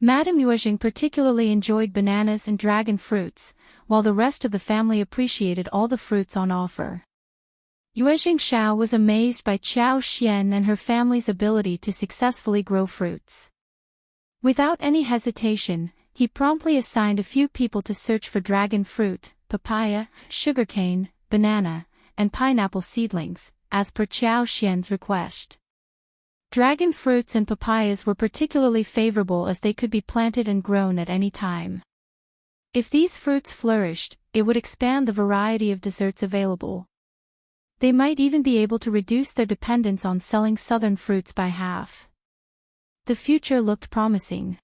[SPEAKER 1] Madame Yuezheng particularly enjoyed bananas and dragon fruits, while the rest of the family appreciated all the fruits on offer. Yuezheng Shao was amazed by Qiao Xian and her family's ability to successfully grow fruits. Without any hesitation, he promptly assigned a few people to search for dragon fruit, papaya, sugarcane, banana, and pineapple seedlings, as per Qiao Xian's request. Dragon fruits and papayas were particularly favorable as they could be planted and grown at any time. If these fruits flourished, it would expand the variety of desserts available. They might even be able to reduce their dependence on selling southern fruits by half. The future looked promising.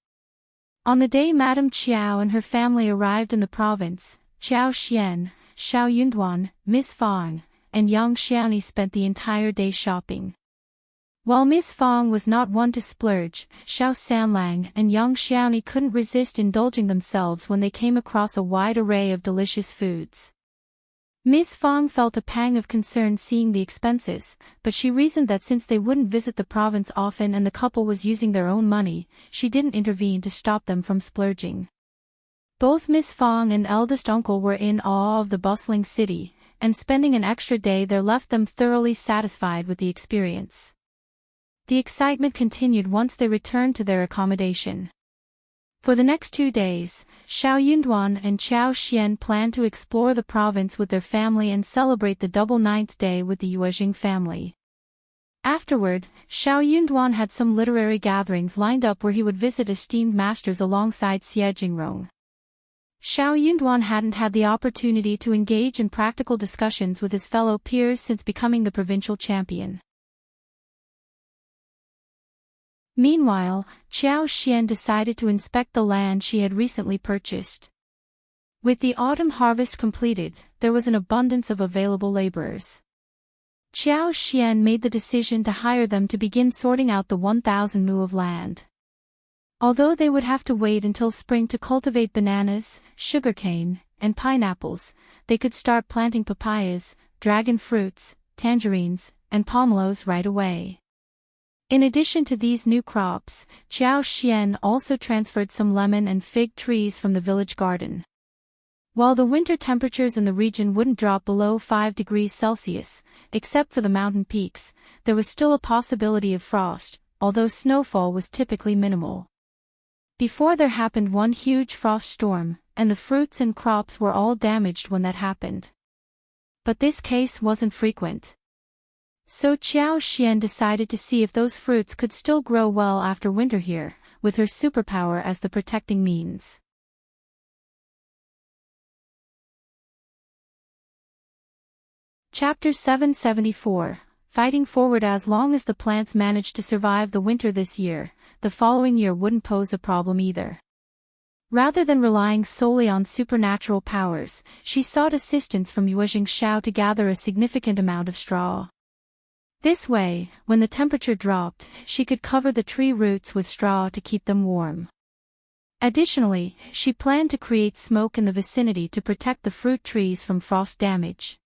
[SPEAKER 1] On the day Madame Qiao and her family arrived in the province, Qiao Xian, Shao Yunduan, Miss Fang, and Yang Xiaoni spent the entire day shopping. While Miss Fang was not one to splurge, Shao Sanlang and Yang Xiaoni couldn't resist indulging themselves when they came across a wide array of delicious foods. Miss Fang felt a pang of concern seeing the expenses, but she reasoned that since they wouldn't visit the province often and the couple was using their own money, she didn't intervene to stop them from splurging. Both Miss Fang and eldest uncle were in awe of the bustling city, and spending an extra day there left them thoroughly satisfied with the experience. The excitement continued once they returned to their accommodation. For the next 2 days, Shao Yunduan and Qiao Xian planned to explore the province with their family and celebrate the double 9th day with the Yuezheng family. Afterward, Shao Yunduan had some literary gatherings lined up where he would visit esteemed masters alongside Xie Jingrong. Shao Yunduan hadn't had the opportunity to engage in practical discussions with his fellow peers since becoming the provincial champion. Meanwhile, Qiao Xian decided to inspect the land she had recently purchased. With the autumn harvest completed, there was an abundance of available laborers. Qiao Xian made the decision to hire them to begin sorting out the 1,000 mu of land. Although they would have to wait until spring to cultivate bananas, sugarcane, and pineapples, they could start planting papayas, dragon fruits, tangerines, and pomelos right away. In addition to these new crops, Qiao Xian also transferred some lemon and fig trees from the village garden. While the winter temperatures in the region wouldn't drop below 5 degrees Celsius, except for the mountain peaks, there was still a possibility of frost, although snowfall was typically minimal. Before there happened one huge frost storm, and the fruits and crops were all damaged when that happened. But this case wasn't frequent. So Qiao Xian decided to see if those fruits could still grow well after winter here, with her superpower as the protecting means. Chapter 774, Fighting Forward. As long as the plants managed to survive the winter this year, the following year wouldn't pose a problem either. Rather than relying solely on supernatural powers, she sought assistance from Yuezheng Shao to gather a significant amount of straw. This way, when the temperature dropped, she could cover the tree roots with straw to keep them warm. Additionally, she planned to create smoke in the vicinity to protect the fruit trees from frost damage.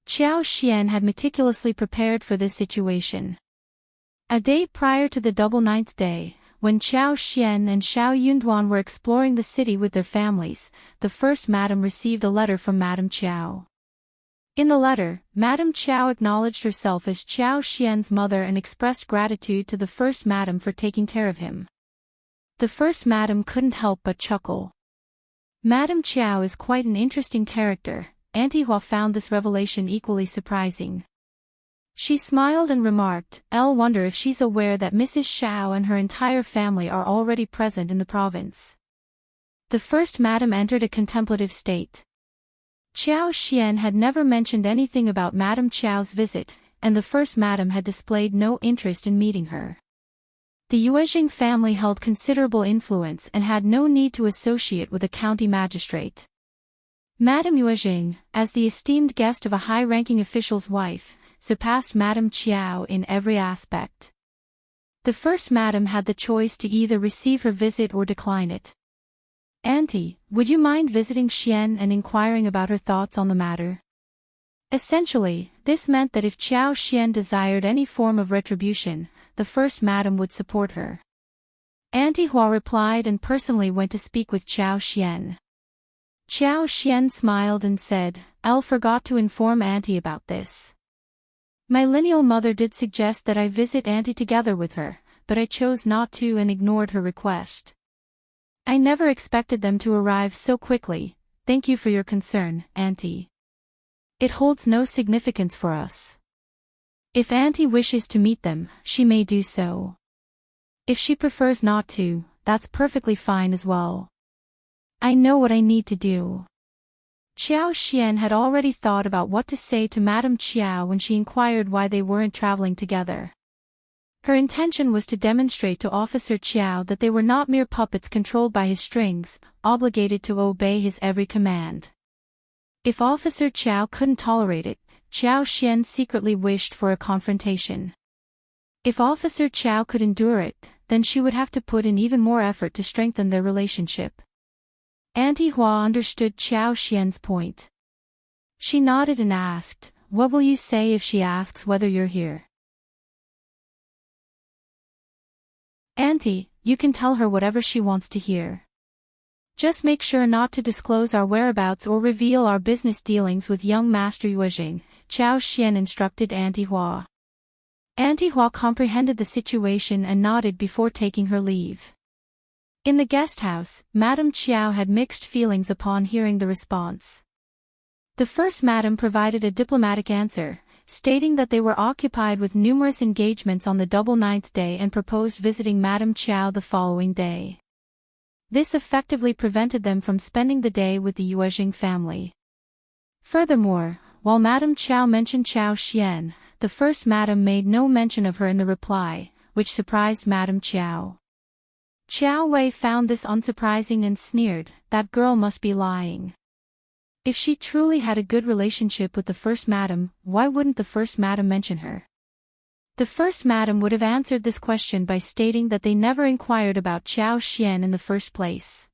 [SPEAKER 1] Qiao Xian had meticulously prepared for this situation. A day prior to the double 9th day, when Qiao Xian and Shao Yunduan were exploring the city with their families, the first madam received a letter from Madame Qiao. In the letter, Madame Qiao acknowledged herself as Qiao Xian's mother and expressed gratitude to the first madam for taking care of him. The first madam couldn't help but chuckle. Madame Qiao is quite an interesting character. Auntie Hua found this revelation equally surprising. She smiled and remarked, "I'll wonder if she's aware that Mrs. Shao and her entire family are already present in the province." The first madam entered a contemplative state. Qiao Xian had never mentioned anything about Madame Qiao's visit, and the first madam had displayed no interest in meeting her. The Yuezheng family held considerable influence and had no need to associate with a county magistrate. Madame Yuezheng, as the esteemed guest of a high-ranking official's wife, surpassed Madame Qiao in every aspect. The first madam had the choice to either receive her visit or decline it. "Auntie, would you mind visiting Xian and inquiring about her thoughts on the matter?" Essentially, this meant that if Qiao Xian desired any form of retribution, the first madam would support her. Auntie Hua replied and personally went to speak with Qiao Xian. Qiao Xian smiled and said, "I'll forgot to inform Auntie about this." My lineal mother did suggest that I visit Auntie together with her, but I chose not to and ignored her request. I never expected them to arrive so quickly. Thank you for your concern, Auntie. It holds no significance for us. If Auntie wishes to meet them, she may do so. If she prefers not to, that's perfectly fine as well. I know what I need to do. Qiao Xian had already thought about what to say to Madame Qiao when she inquired why they weren't traveling together. Her intention was to demonstrate to Officer Qiao that they were not mere puppets controlled by his strings, obligated to obey his every command. If Officer Qiao couldn't tolerate it, Qiao Xian secretly wished for a confrontation. If Officer Qiao could endure it, then she would have to put in even more effort to strengthen their relationship. Auntie Hua understood Qiao Xian's point. She nodded and asked, "What will you say if she asks whether you're here?" "Auntie, you can tell her whatever she wants to hear. Just make sure not to disclose our whereabouts or reveal our business dealings with young Master Yuezheng," Qiao Xian instructed Auntie Hua. Auntie Hua comprehended the situation and nodded before taking her leave. In the guest house, Madame Qiao had mixed feelings upon hearing the response. The first madam provided a diplomatic answer, stating that they were occupied with numerous engagements on the double ninth day and proposed visiting Madame Qiao the following day. This effectively prevented them from spending the day with the Yuezheng family. Furthermore, while Madame Qiao mentioned Qiao Xian, the first madam made no mention of her in the reply, which surprised Madame Qiao. Qiuyue found this unsurprising and sneered, "That girl must be lying." If she truly had a good relationship with the first madam, why wouldn't the first madam mention her? The first madam would have answered this question by stating that they never inquired about Qiao Xian in the first place.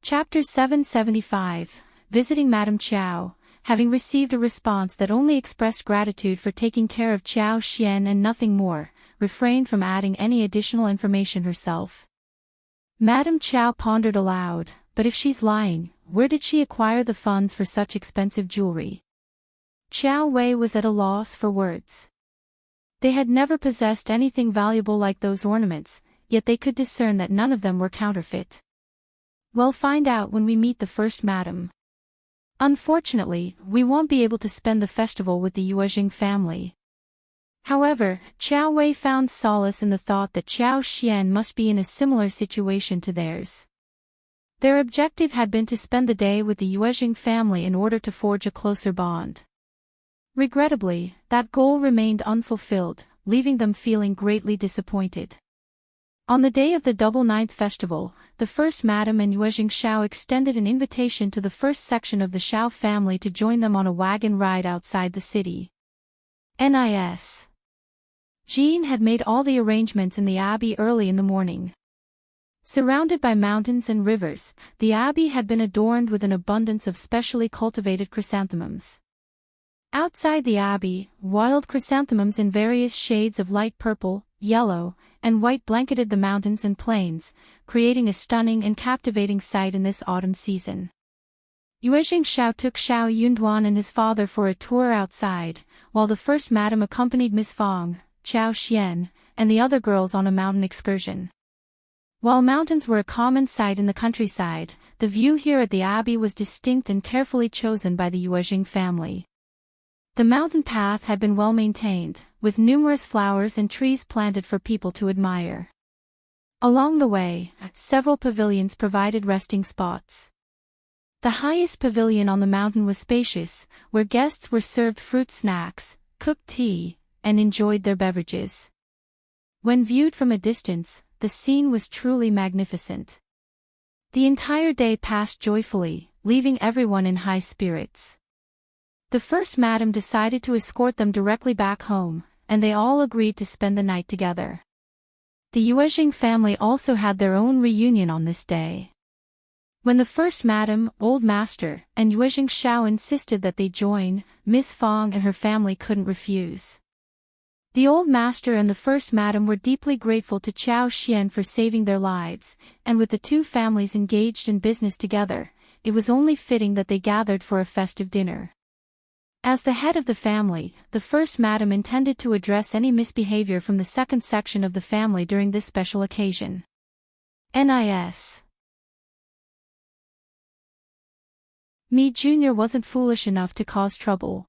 [SPEAKER 1] Chapter 775, Visiting Madame Qiao. Having received a response that only expressed gratitude for taking care of Qiao Xian and nothing more, refrained from adding any additional information herself. Madame Qiao pondered aloud, but if she's lying, where did she acquire the funds for such expensive jewelry? Qiuyue was at a loss for words. They had never possessed anything valuable like those ornaments, yet they could discern that none of them were counterfeit. "We'll find out when we meet the first madam. Unfortunately, we won't be able to spend the festival with the Yuezheng family." However, Qiuyue found solace in the thought that Qiao Xian must be in a similar situation to theirs. Their objective had been to spend the day with the Yuezheng family in order to forge a closer bond. Regrettably, that goal remained unfulfilled, leaving them feeling greatly disappointed. On the day of the Double Ninth Festival, the first madam and Yuezheng Shao extended an invitation to the first section of the Shao family to join them on a wagon ride outside the city. NIS. Jean had made all the arrangements in the abbey early in the morning. Surrounded by mountains and rivers, the abbey had been adorned with an abundance of specially cultivated chrysanthemums. Outside the abbey, wild chrysanthemums in various shades of light purple, yellow, and white blanketed the mountains and plains, creating a stunning and captivating sight in this autumn season. Yuezheng Shao took Shao Yunduan and his father for a tour outside, while the first madam accompanied Miss Fang, Qiao Xian, and the other girls on a mountain excursion. While mountains were a common sight in the countryside, the view here at the abbey was distinct and carefully chosen by the Yuezheng family. The mountain path had been well maintained, with numerous flowers and trees planted for people to admire. Along the way, several pavilions provided resting spots. The highest pavilion on the mountain was spacious, where guests were served fruit snacks, cooked tea, and enjoyed their beverages. When viewed from a distance, the scene was truly magnificent. The entire day passed joyfully, leaving everyone in high spirits. The first madam decided to escort them directly back home, and they all agreed to spend the night together. The Yuezheng family also had their own reunion on this day. When the first madam, old master, and Yuezheng Shao insisted that they join, Miss Fang and her family couldn't refuse. The old master and the first madam were deeply grateful to Qiao Xian for saving their lives, and with the two families engaged in business together, it was only fitting that they gathered for a festive dinner. As the head of the family, the first madam intended to address any misbehavior from the second section of the family during this special occasion. NIS. Mi Jr. wasn't foolish enough to cause trouble.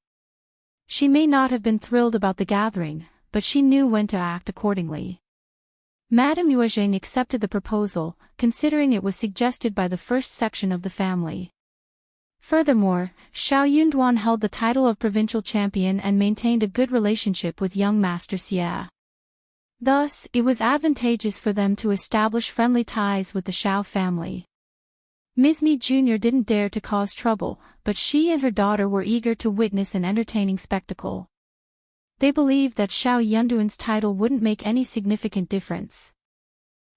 [SPEAKER 1] She may not have been thrilled about the gathering, but she knew when to act accordingly. Madame Yuezheng accepted the proposal, considering it was suggested by the first section of the family. Furthermore, Shao Yunduan held the title of provincial champion and maintained a good relationship with young Master Xia. Thus, it was advantageous for them to establish friendly ties with the Shao family. Ms. Mi Jr. didn't dare to cause trouble, but she and her daughter were eager to witness an entertaining spectacle. They believed that Shao Yunduan's title wouldn't make any significant difference.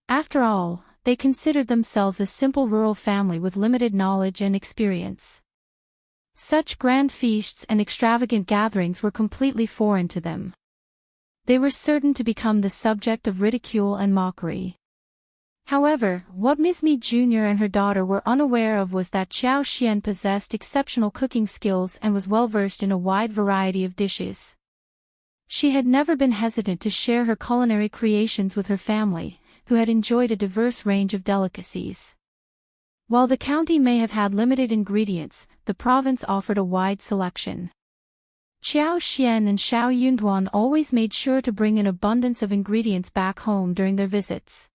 [SPEAKER 1] After all, they considered themselves a simple rural family with limited knowledge and experience. Such grand feasts and extravagant gatherings were completely foreign to them. They were certain to become the subject of ridicule and mockery. However, what Ms. Mi Jr. and her daughter were unaware of was that Qiao Xian possessed exceptional cooking skills and was well-versed in a wide variety of dishes. She had never been hesitant to share her culinary creations with her family, who had enjoyed a diverse range of delicacies. While the county may have had limited ingredients, the province offered a wide selection. Qiao Xian and Shao Yunduan always made sure to bring an abundance of ingredients back home during their visits.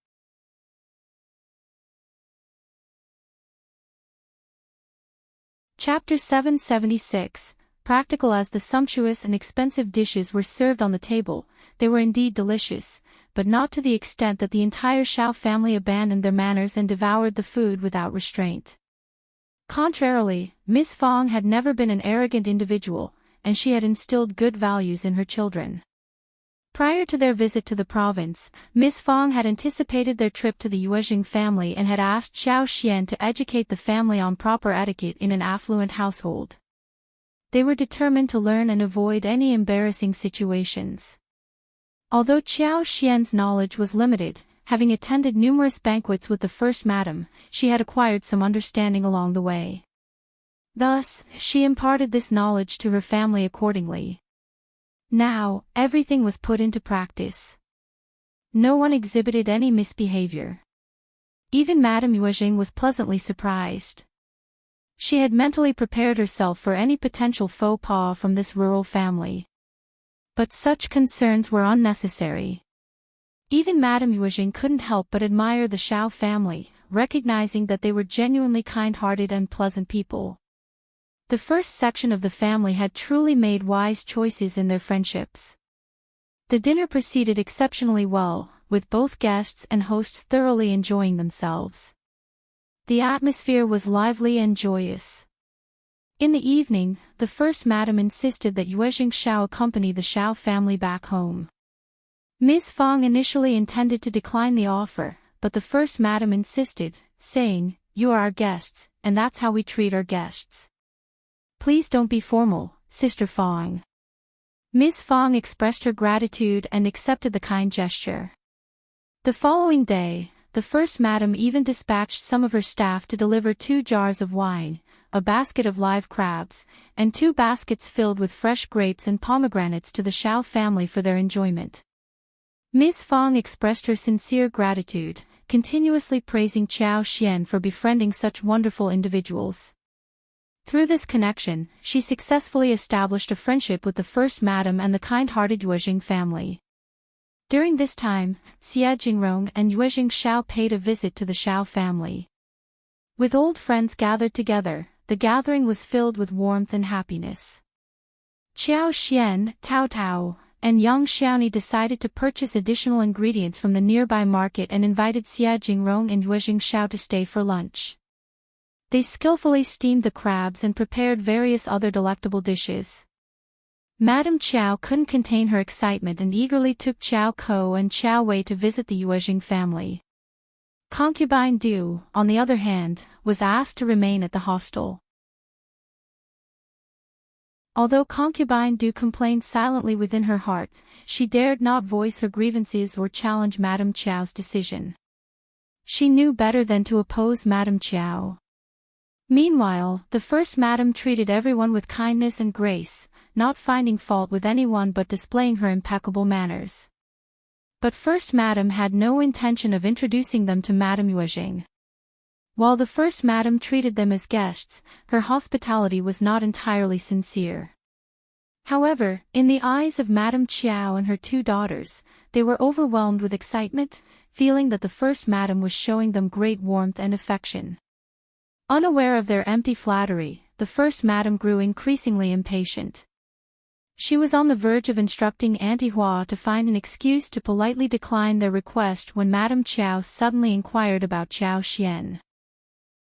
[SPEAKER 1] Chapter 776. Practical. As the sumptuous and expensive dishes were served on the table, they were indeed delicious, but not to the extent that the entire Shao family abandoned their manners and devoured the food without restraint. Contrarily, Miss Fong had never been an arrogant individual, and she had instilled good values in her children. Prior to their visit to the province, Miss Fong had anticipated their trip to the Yuezheng family and had asked Qiao Xian to educate the family on proper etiquette in an affluent household. They were determined to learn and avoid any embarrassing situations. Although Qiao Xian's knowledge was limited, having attended numerous banquets with the first madam, she had acquired some understanding along the way. Thus, she imparted this knowledge to her family accordingly. Now, everything was put into practice. No one exhibited any misbehavior. Even Madame Yuezheng was pleasantly surprised. She had mentally prepared herself for any potential faux pas from this rural family. But such concerns were unnecessary. Even Madame Yuezheng couldn't help but admire the Shao family, recognizing that they were genuinely kind-hearted and pleasant people. The first section of the family had truly made wise choices in their friendships. The dinner proceeded exceptionally well, with both guests and hosts thoroughly enjoying themselves. The atmosphere was lively and joyous. In the evening, the first madam insisted that Yuezheng Shao accompany the Shao family back home. Ms. Fong initially intended to decline the offer, but the first madam insisted, saying, "You are our guests, and that's how we treat our guests. Please don't be formal, Sister Fong." Ms. Fong expressed her gratitude and accepted the kind gesture. The following day, the first madam even dispatched some of her staff to deliver 2 jars of wine, a basket of live crabs, and 2 baskets filled with fresh grapes and pomegranates to the Shao family for their enjoyment. Ms. Fong expressed her sincere gratitude, continuously praising Qiao Xian for befriending such wonderful individuals. Through this connection, she successfully established a friendship with the first madam and the kind-hearted Yuezheng family. During this time, Xia Jingrong and Yuezheng Shao paid a visit to the Shao family. With old friends gathered together, the gathering was filled with warmth and happiness. Qiao Xian, Tao Tao, and young Xiaoni decided to purchase additional ingredients from the nearby market and invited Xia Jingrong and Yuezheng Shao to stay for lunch. They skillfully steamed the crabs and prepared various other delectable dishes. Madame Qiao couldn't contain her excitement and eagerly took Qiao Ko and Qiao Wei to visit the Yuezheng family. Concubine Du, on the other hand, was asked to remain at the hostel. Although Concubine Du complained silently within her heart, she dared not voice her grievances or challenge Madame Qiao's decision. She knew better than to oppose Madame Qiao. Meanwhile, the first madam treated everyone with kindness and grace, not finding fault with anyone but displaying her impeccable manners. But first madam had no intention of introducing them to Madame Yuezheng. While the first madam treated them as guests, her hospitality was not entirely sincere. However, in the eyes of Madame Qiao and her two daughters, they were overwhelmed with excitement, feeling that the first madam was showing them great warmth and affection. Unaware of their empty flattery, the first madam grew increasingly impatient. She was on the verge of instructing Auntie Hua to find an excuse to politely decline their request when Madame Qiao suddenly inquired about Qiao Xian.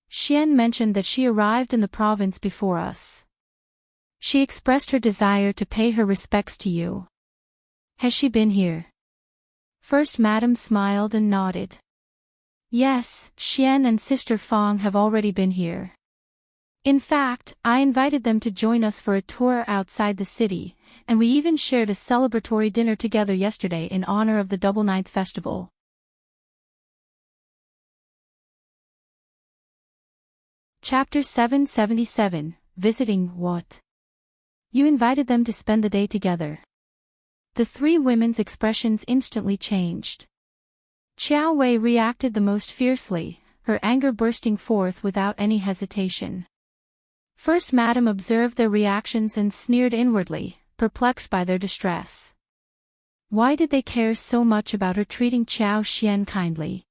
[SPEAKER 1] Xian mentioned that she arrived in the province before us. She expressed her desire to pay her respects to you. Has she been here? First madam smiled and nodded. Yes, Xian and Sister Fong have already been here. In fact, I invited them to join us for a tour outside the city, and we even shared a celebratory dinner together yesterday in honor of the Double Ninth Festival. Chapter 777, Visiting What? You invited them to spend the day together. The three women's expressions instantly changed. Qiuyue reacted the most fiercely, her anger bursting forth without any hesitation. First madam observed their reactions and sneered inwardly, perplexed by their distress. Why did they care so much about her treating Qiao Xian kindly?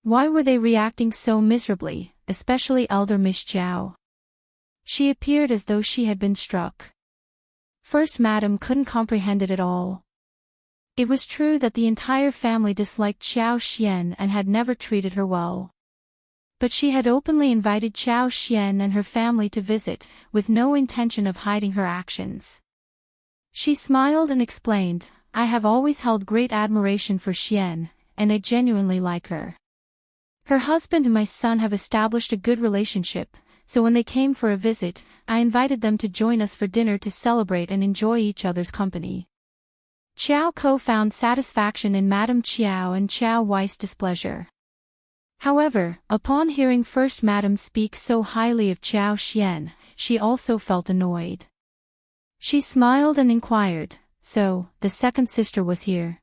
[SPEAKER 1] Why were they reacting so miserably, especially elder Miss Qiao? She appeared as though she had been struck. First madam couldn't comprehend it at all. It was true that the entire family disliked Qiao Xian and had never treated her well. But she had openly invited Qiao Xian and her family to visit, with no intention of hiding her actions. She smiled and explained, I have always held great admiration for Xian, and I genuinely like her. Her husband and my son have established a good relationship, so when they came for a visit, I invited them to join us for dinner to celebrate and enjoy each other's company. Qiao Ko found satisfaction in Madame Qiao and Qiao Wei's displeasure. However, upon hearing first madam speak so highly of Qiao Xian, she also felt annoyed. She smiled and inquired, so, the second sister was here.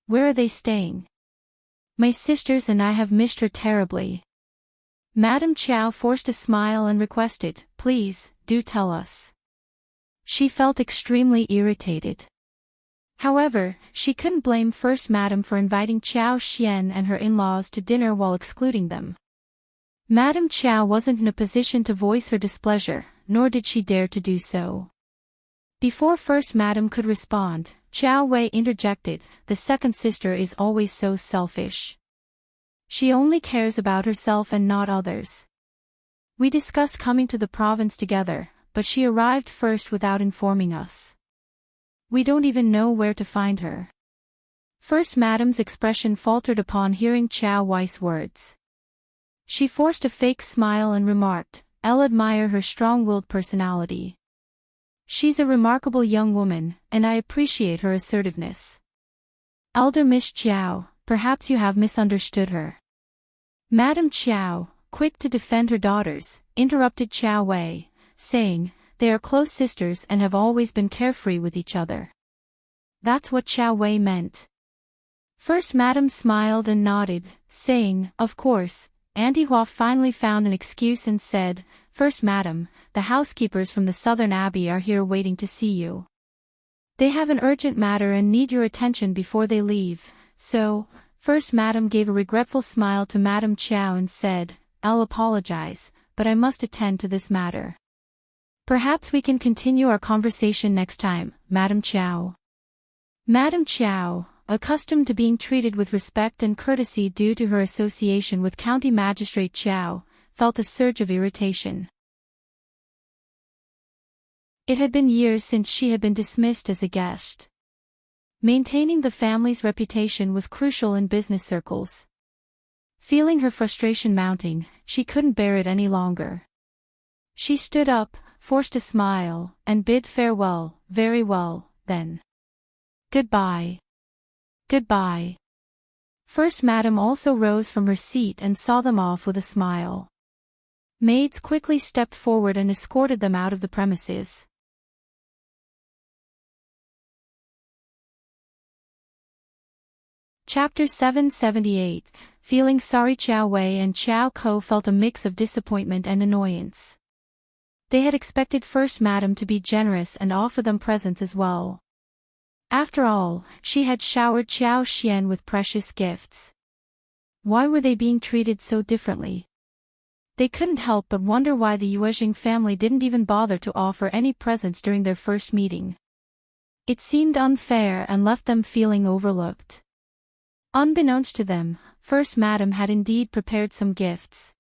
[SPEAKER 1] Where are they staying? My sisters and I have missed her terribly. Madame Qiao forced a smile and requested, please, do tell us. She felt extremely irritated. However, she couldn't blame first madam for inviting Qiao Xian and her in-laws to dinner while excluding them. Madame Qiao wasn't in a position to voice her displeasure, nor did she dare to do so. Before first madam could respond, Qiuyue interjected, the second sister is always so selfish. She only cares about herself and not others. We discussed coming to the province together, but she arrived first without informing us. We don't even know where to find her. First madam's expression faltered upon hearing Qiao Wei's words. She forced a fake smile and remarked, I'll admire her strong-willed personality. She's a remarkable young woman, and I appreciate her assertiveness. Elder Miss Qiao, perhaps you have misunderstood her. Madame Qiao, quick to defend her daughters, interrupted Qiuyue, saying, they are close sisters and have always been carefree with each other. That's what Qiuyue meant. First madam smiled and nodded, saying, of course. Auntie Hua finally found an excuse and said, First madam, the housekeepers from the Southern Abbey are here waiting to see you. They have an urgent matter and need your attention before they leave, so, First madam gave a regretful smile to Madame Qiao and said, I'll apologize, but I must attend to this matter. Perhaps we can continue our conversation next time, Madame Qiao. Madame Qiao, accustomed to being treated with respect and courtesy due to her association with County Magistrate Qiao, felt a surge of irritation. It had been years since she had been dismissed as a guest. Maintaining the family's reputation was crucial in business circles. Feeling her frustration mounting, she couldn't bear it any longer. She stood up, forced a smile, and bid farewell. Very well, then. Goodbye. Goodbye. First madam also rose from her seat and saw them off with a smile. Maids quickly stepped forward and escorted them out of the premises. Chapter 778. Feeling sorry. Qiuyue and Qiao felt a mix of disappointment and annoyance. They had expected First Madam to be generous and offer them presents as well. After all, she had showered Qiao Xian with precious gifts. Why were they being treated so differently? They couldn't help but wonder why the Yuezheng family didn't even bother to offer any presents during their first meeting. It seemed unfair and left them feeling overlooked. Unbeknownst to them, First Madam had indeed prepared some gifts.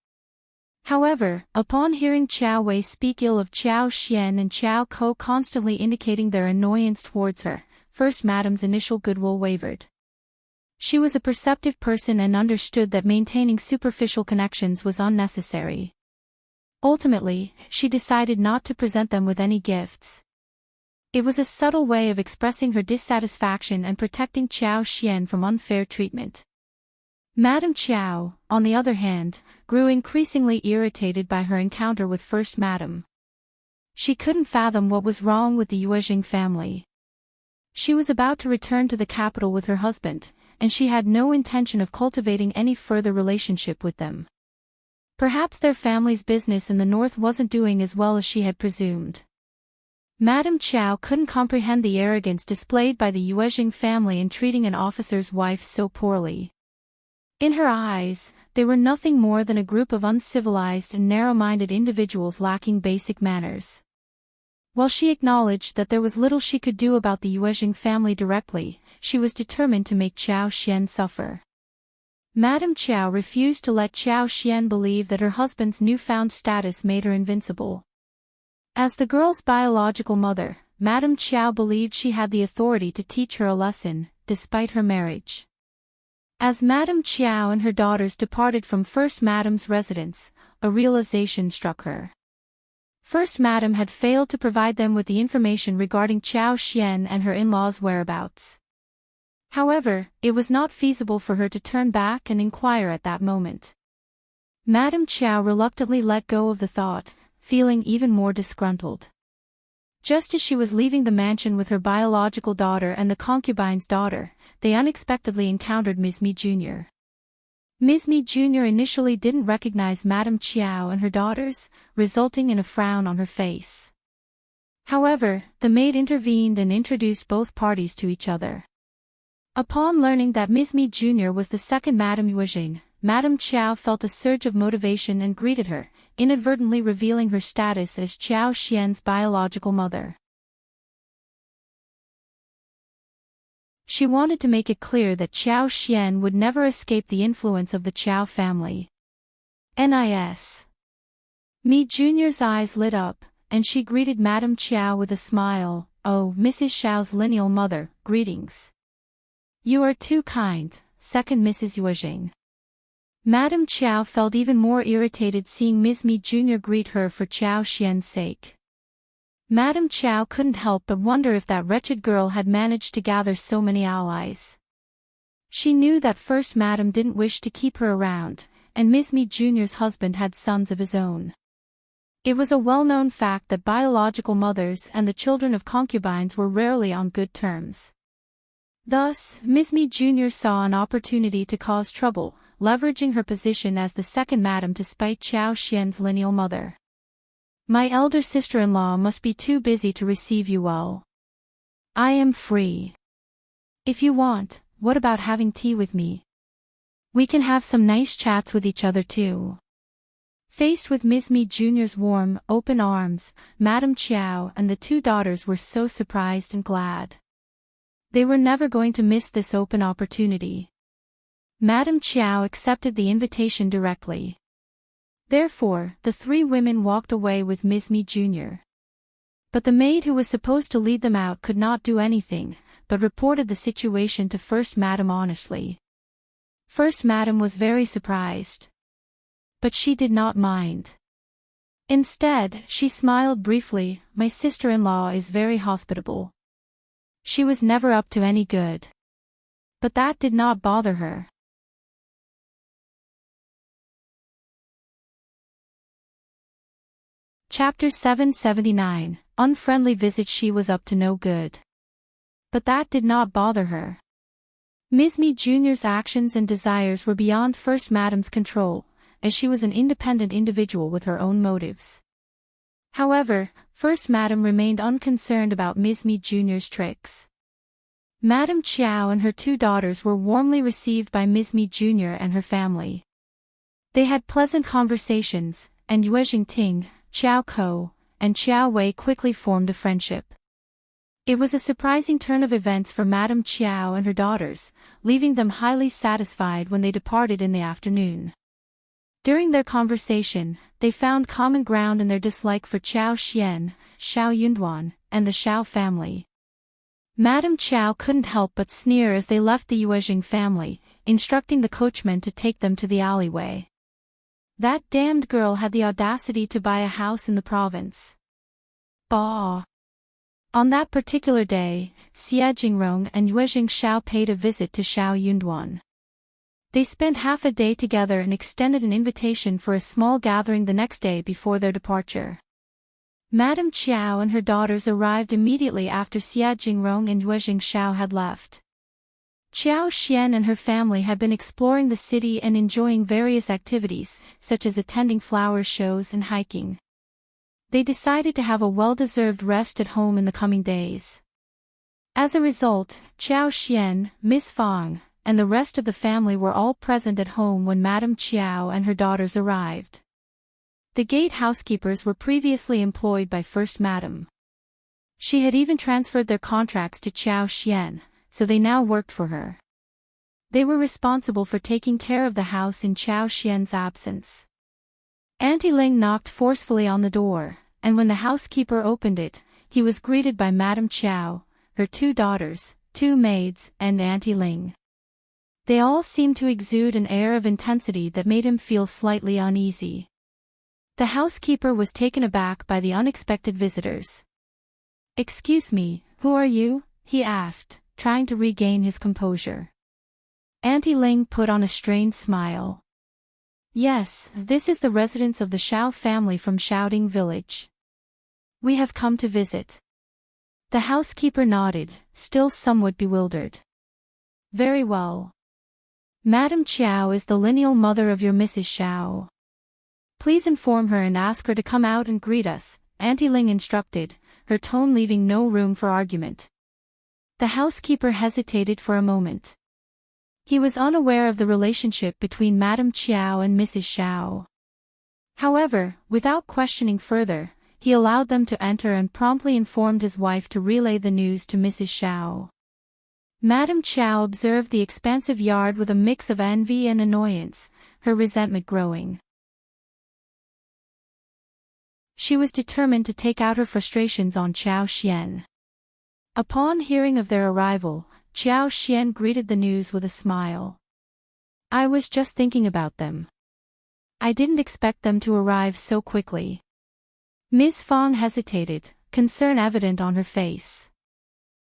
[SPEAKER 1] However, upon hearing Qiuyue speak ill of Qiao Xian and Qiao constantly indicating their annoyance towards her, First Madam's initial goodwill wavered. She was a perceptive person and understood that maintaining superficial connections was unnecessary. Ultimately, she decided not to present them with any gifts. It was a subtle way of expressing her dissatisfaction and protecting Qiao Xian from unfair treatment. Madame Qiao, on the other hand, grew increasingly irritated by her encounter with First Madam. She couldn't fathom what was wrong with the Yuezheng family. She was about to return to the capital with her husband, and she had no intention of cultivating any further relationship with them. Perhaps their family's business in the north wasn't doing as well as she had presumed. Madame Qiao couldn't comprehend the arrogance displayed by the Yuezheng family in treating an officer's wife so poorly. In her eyes, they were nothing more than a group of uncivilized and narrow-minded individuals lacking basic manners. While she acknowledged that there was little she could do about the Yuezheng family directly, she was determined to make Qiao Xian suffer. Madame Qiao refused to let Qiao Xian believe that her husband's newfound status made her invincible. As the girl's biological mother, Madame Qiao believed she had the authority to teach her a lesson, despite her marriage. As Madame Qiao and her daughters departed from First Madam's residence, a realization struck her. First Madam had failed to provide them with the information regarding Qiao Xian and her in-laws' whereabouts. However, it was not feasible for her to turn back and inquire at that moment. Madame Qiao reluctantly let go of the thought, feeling even more disgruntled. Just as she was leaving the mansion with her biological daughter and the concubine's daughter, they unexpectedly encountered Ms. Mi Jr. Ms. Mi Jr. initially didn't recognize Madame Qiao and her daughters, resulting in a frown on her face. However, the maid intervened and introduced both parties to each other. Upon learning that Ms. Mi Jr. was the second Madame Yuezheng, Madame Qiao felt a surge of motivation and greeted her, inadvertently revealing her status as Qiao Xian's biological mother. She wanted to make it clear that Qiao Xian would never escape the influence of the Qiao family. Nis. Mi Jr.'s eyes lit up, and she greeted Madame Qiao with a smile. "Oh, Mrs. Shao's lineal mother, greetings. You are too kind, second Mrs. Yuezheng." Madame Qiao felt even more irritated seeing Ms. Mi Jr. greet her for Qiao Xian's sake. Madame Qiao couldn't help but wonder if that wretched girl had managed to gather so many allies. She knew that First Madam didn't wish to keep her around, and Ms. Mi Jr.'s husband had sons of his own. It was a well-known fact that biological mothers and the children of concubines were rarely on good terms. Thus, Ms. Mi Jr. saw an opportunity to cause trouble, leveraging her position as the second madam to spite Qiao Xian's lineal mother. "My elder sister-in-law must be too busy to receive you well. I am free. If you want, what about having tea with me? We can have some nice chats with each other too." Faced with Ms. Mi Jr.'s warm, open arms, Madame Qiao and the two daughters were so surprised and glad. They were never going to miss this open opportunity. Madame Qiao accepted the invitation directly. Therefore, the three women walked away with Ms. Mi Jr. But the maid who was supposed to lead them out could not do anything, but reported the situation to First Madam honestly. First Madam was very surprised. But she did not mind. Instead, she smiled briefly. "My sister-in-law is very hospitable. She was never up to any good." But that did not bother her. Chapter 779, Unfriendly Visit. She was up to no good. But that did not bother her. Ms. Mi Jr.'s actions and desires were beyond First Madam's control, as she was an independent individual with her own motives. However, First Madam remained unconcerned about Ms. Mi Jr.'s tricks. Madam Qiao and her two daughters were warmly received by Ms. Mi Jr. and her family. They had pleasant conversations, and Yuezheng Ting, Qiao Ko, and Qiuyue quickly formed a friendship. It was a surprising turn of events for Madam Qiao and her daughters, leaving them highly satisfied when they departed in the afternoon. During their conversation, they found common ground in their dislike for Qiao Xian, Shao Yunduan, and the Shao family. Madam Qiao couldn't help but sneer as they left the Yuezheng family, instructing the coachman to take them to the alleyway. That damned girl had the audacity to buy a house in the province. Bah! On that particular day, Xie Jingrong and Yuezheng Shao paid a visit to Shao Yunduan. They spent half a day together and extended an invitation for a small gathering the next day before their departure. Madam Qiao and her daughters arrived immediately after Xie Jingrong and Yuezheng Shao had left. Qiao Xian and her family had been exploring the city and enjoying various activities, such as attending flower shows and hiking. They decided to have a well-deserved rest at home in the coming days. As a result, Qiao Xian, Miss Fang, and the rest of the family were all present at home when Madam Qiao and her daughters arrived. The gate housekeepers were previously employed by First Madam. She had even transferred their contracts to Qiao Xian, so they now worked for her. They were responsible for taking care of the house in Qiao Xian's absence. Auntie Ling knocked forcefully on the door, and when the housekeeper opened it, he was greeted by Madam Qiao, her two daughters, two maids, and Auntie Ling. They all seemed to exude an air of intensity that made him feel slightly uneasy. The housekeeper was taken aback by the unexpected visitors. "Excuse me, who are you?" he asked, trying to regain his composure. Auntie Ling put on a strained smile. "Yes, this is the residence of the Shao family from Shaoding village. We have come to visit." The housekeeper nodded, still somewhat bewildered. "Very well. Madam Qiao is the lineal mother of your Mrs. Shao. Please inform her and ask her to come out and greet us," Auntie Ling instructed, her tone leaving no room for argument. The housekeeper hesitated for a moment. He was unaware of the relationship between Madam Qiao and Mrs. Shao. However, without questioning further, he allowed them to enter and promptly informed his wife to relay the news to Mrs. Shao. Madam Qiao observed the expansive yard with a mix of envy and annoyance, her resentment growing. She was determined to take out her frustrations on Qiao Xian. Upon hearing of their arrival, Qiao Xian greeted the news with a smile. "I was just thinking about them. I didn't expect them to arrive so quickly." Ms. Fang hesitated, concern evident on her face.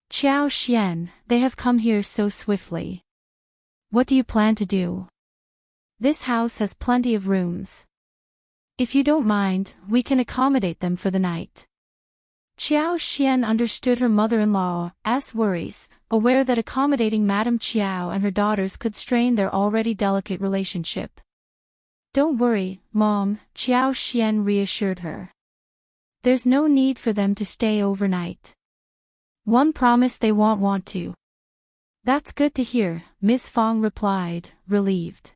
[SPEAKER 1] "Qiao Xian, they have come here so swiftly. What do you plan to do? This house has plenty of rooms. If you don't mind, we can accommodate them for the night." Qiao Xian understood her mother-in-law's worries, aware that accommodating Madam Qiao and her daughters could strain their already delicate relationship. "Don't worry, Mom," Qiao Xian reassured her. "There's no need for them to stay overnight. One promise they won't want to." "That's good to hear," Miss Fang replied, relieved.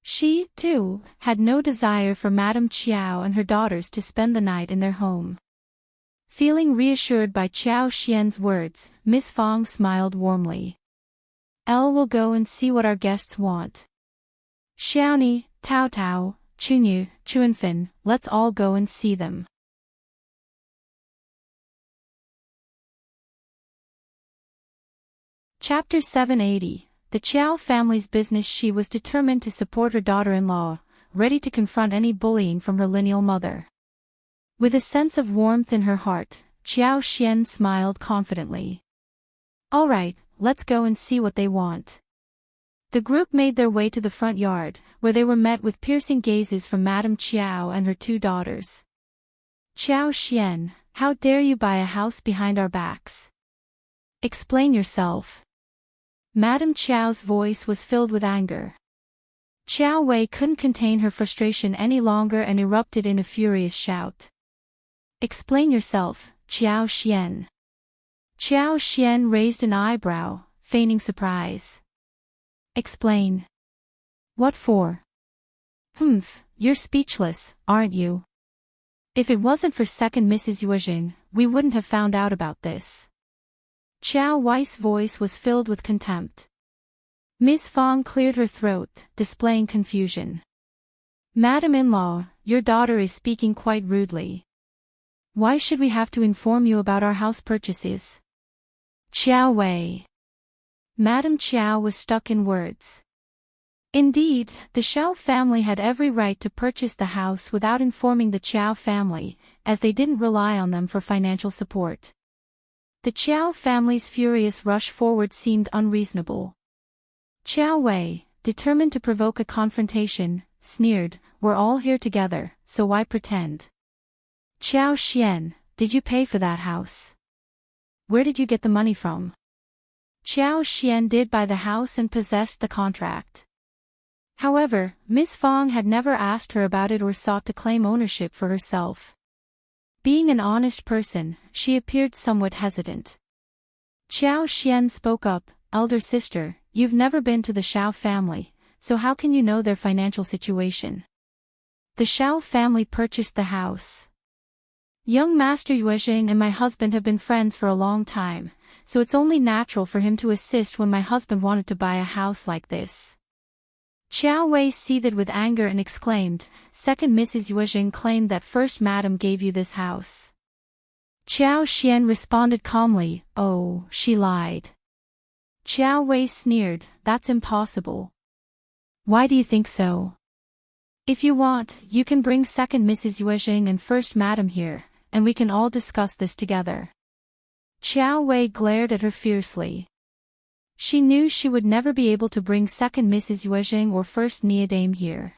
[SPEAKER 1] She, too, had no desire for Madam Qiao and her daughters to spend the night in their home. Feeling reassured by Qiao Xian's words, Miss Fang smiled warmly. "Elle will go and see what our guests want. Xiaoni, Tao Tao, Qiuyue, Chuanfin, let's all go and see them." Chapter 780, The Qiao family's business. She was determined to support her daughter-in-law, ready to confront any bullying from her lineal mother. With a sense of warmth in her heart, Qiao Xian smiled confidently. "All right, let's go and see what they want." The group made their way to the front yard, where they were met with piercing gazes from Madam Qiao and her two daughters. Qiao Xian, how dare you buy a house behind our backs? Explain yourself. Madame Qiao's voice was filled with anger. Qiuyue couldn't contain her frustration any longer and erupted in a furious shout. Explain yourself, Qiao Xian. Qiao Xian raised an eyebrow, feigning surprise. Explain. What for? You're speechless, aren't you? If it wasn't for second Mrs. Yuezheng, we wouldn't have found out about this. Qiuyue's voice was filled with contempt. Miss Fang cleared her throat, displaying confusion. Madam-in-law, your daughter is speaking quite rudely. Why should we have to inform you about our house purchases? Qiuyue. Madame Qiao was stuck in words. Indeed, the Shao family had every right to purchase the house without informing the Qiao family, as they didn't rely on them for financial support. The Qiao family's furious rush forward seemed unreasonable. Qiuyue, determined to provoke a confrontation, sneered, "We're all here together, so why pretend?" Qiao Xian, did you pay for that house? Where did you get the money from? Qiao Xian did buy the house and possessed the contract. However, Miss Fang had never asked her about it or sought to claim ownership for herself. Being an honest person, she appeared somewhat hesitant. Qiao Xian spoke up, "Elder sister, you've never been to the Shao family, so how can you know their financial situation?" The Shao family purchased the house. Young Master Yuezheng and my husband have been friends for a long time, so it's only natural for him to assist when my husband wanted to buy a house like this. Qiuyue seethed with anger and exclaimed, "Second Mrs. Yuezheng claimed that first madam gave you this house." Qiao Xian responded calmly, "Oh, she lied." Qiuyue sneered, "That's impossible." "Why do you think so?" "If you want, you can bring second Mrs. Yuezheng and first madam here, and we can all discuss this together." Qiuyue glared at her fiercely. She knew she would never be able to bring second Mrs. Yuezheng or first Niadame here.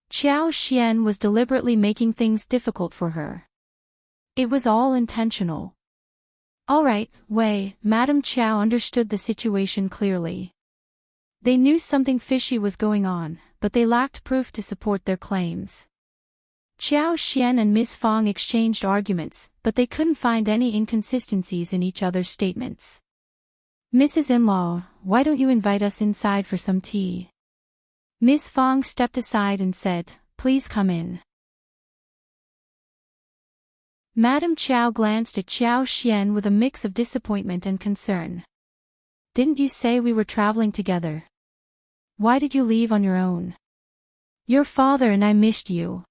[SPEAKER 1] Qiao Xian was deliberately making things difficult for her. It was all intentional. All right, Madame Qiao understood the situation clearly. They knew something fishy was going on, but they lacked proof to support their claims. Qiao Xian and Miss Fang exchanged arguments, but they couldn't find any inconsistencies in each other's statements. "Mrs. why don't you invite us inside for some tea?" Miss Fang stepped aside and said, "Please come in." Madame Qiao glanced at Qiao Xian with a mix of disappointment and concern. "Didn't you say we were traveling together? Why did you leave on your own?" "Your father and I missed you."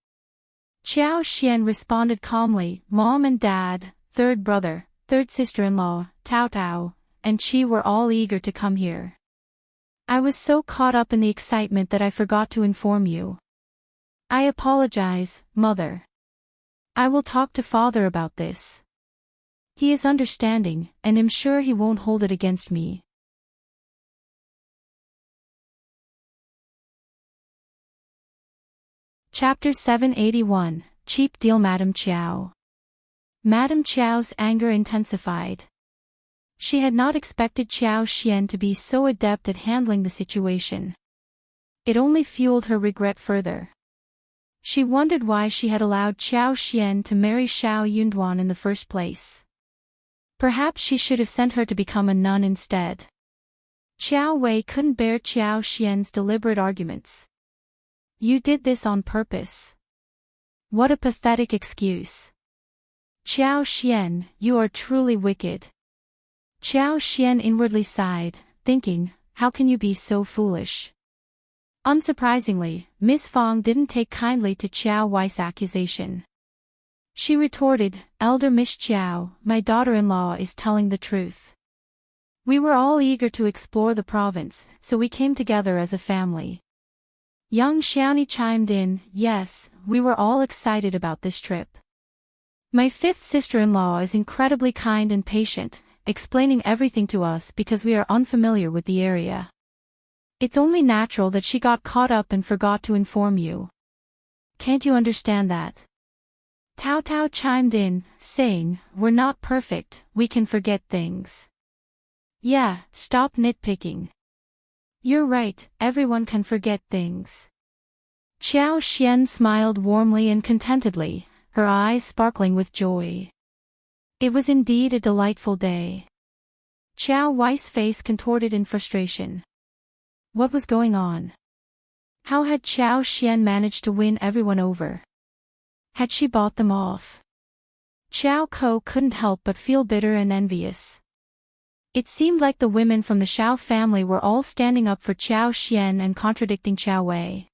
[SPEAKER 1] Qiao Xian responded calmly, "Mom and Dad, third brother, third sister-in-law, Tao, and Qi were all eager to come here. I was so caught up in the excitement that I forgot to inform you. I apologize, Mother. I will talk to Father about this. He is understanding, and I'm sure he won't hold it against me." Chapter 781, Cheap Deal. Madame Qiao. Madame Qiao's anger intensified. She had not expected Qiao Xian to be so adept at handling the situation. It only fueled her regret further. She wondered why she had allowed Qiao Xian to marry Shao Yunduan in the first place. Perhaps she should have sent her to become a nun instead. Qiuyue couldn't bear Qiao Xian's deliberate arguments. "You did this on purpose. What a pathetic excuse. Qiao Xian, you are truly wicked." Qiao Xian inwardly sighed, thinking, how can you be so foolish? Unsurprisingly, Miss Fang didn't take kindly to Qiuyue's accusation. She retorted, "Elder Miss Qiao, my daughter-in-law is telling the truth. We were all eager to explore the province, so we came together as a family." Young Xiaoni chimed in, "Yes, we were all excited about this trip. My fifth sister-in-law is incredibly kind and patient, explaining everything to us because we are unfamiliar with the area. It's only natural that she got caught up and forgot to inform you. Can't you understand that?" Tao Tao chimed in, saying, "We're not perfect, we can forget things." "Yeah, stop nitpicking. You're right, everyone can forget things." Qiao Xian smiled warmly and contentedly, her eyes sparkling with joy. It was indeed a delightful day. Qiao Wei's face contorted in frustration. What was going on? How had Qiao Xian managed to win everyone over? Had she bought them off? Qiao Ko couldn't help but feel bitter and envious. It seemed like the women from the Shao family were all standing up for Qiao Xian and contradicting Qiao Wei.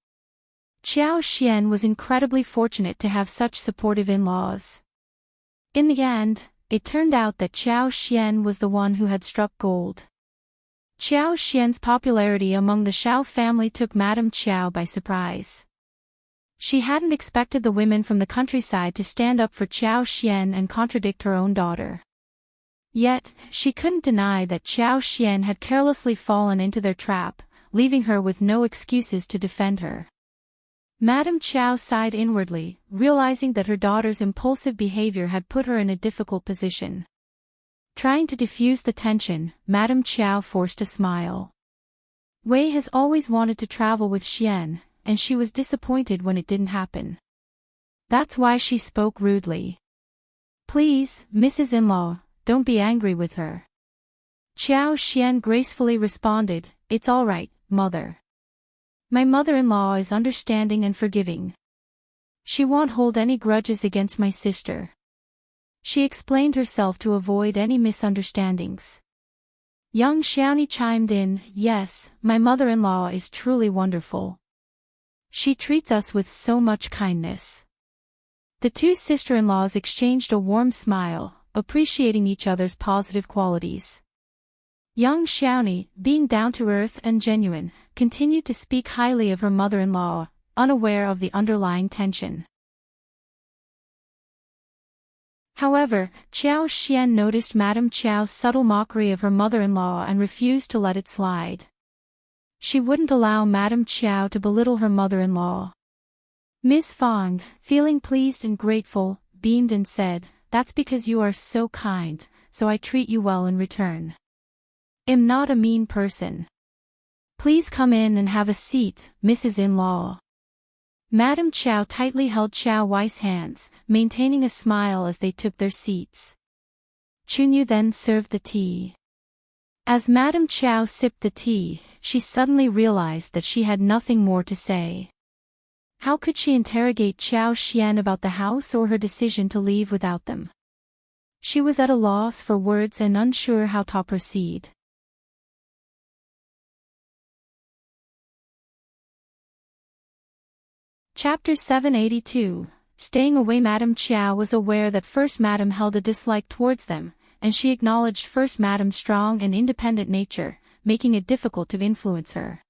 [SPEAKER 1] Qiao Xian was incredibly fortunate to have such supportive in-laws. In the end, it turned out that Qiao Xian was the one who had struck gold. Qiao Xian's popularity among the Shao family took Madame Qiao by surprise. She hadn't expected the women from the countryside to stand up for Qiao Xian and contradict her own daughter. Yet, she couldn't deny that Qiao Xian had carelessly fallen into their trap, leaving her with no excuses to defend her. Madame Qiao sighed inwardly, realizing that her daughter's impulsive behavior had put her in a difficult position. Trying to diffuse the tension, Madame Qiao forced a smile. Wei has always wanted to travel with Xian, and she was disappointed when it didn't happen. That's why she spoke rudely. "Please, Mrs. In-law, don't be angry with her." Qiao Xian gracefully responded, "It's all right, mother. My mother-in-law is understanding and forgiving. She won't hold any grudges against my sister." She explained herself to avoid any misunderstandings. Young Xiaoni chimed in, "Yes, my mother-in-law is truly wonderful. She treats us with so much kindness." The two sister-in-laws exchanged a warm smile, appreciating each other's positive qualities. Young Xiaoni, being down-to-earth and genuine, continued to speak highly of her mother-in-law, unaware of the underlying tension. However, Qiao Xian noticed Madame Qiao's subtle mockery of her mother-in-law and refused to let it slide. She wouldn't allow Madame Qiao to belittle her mother-in-law. Ms. Fang, feeling pleased and grateful, beamed and said, "That's because you are so kind, so I treat you well in return. I'm not a mean person. Please come in and have a seat, Mrs. In-law." Madame Qiao tightly held Qiao Wei's hands, maintaining a smile as they took their seats. Qiuyue then served the tea. As Madame Qiao sipped the tea, she suddenly realized that she had nothing more to say. How could she interrogate Qiao Xian about the house or her decision to leave without them? She was at a loss for words and unsure how to proceed. Chapter 782. Staying away. Madame Qiao was aware that First Madame held a dislike towards them, and she acknowledged First Madame's strong and independent nature, making it difficult to influence her.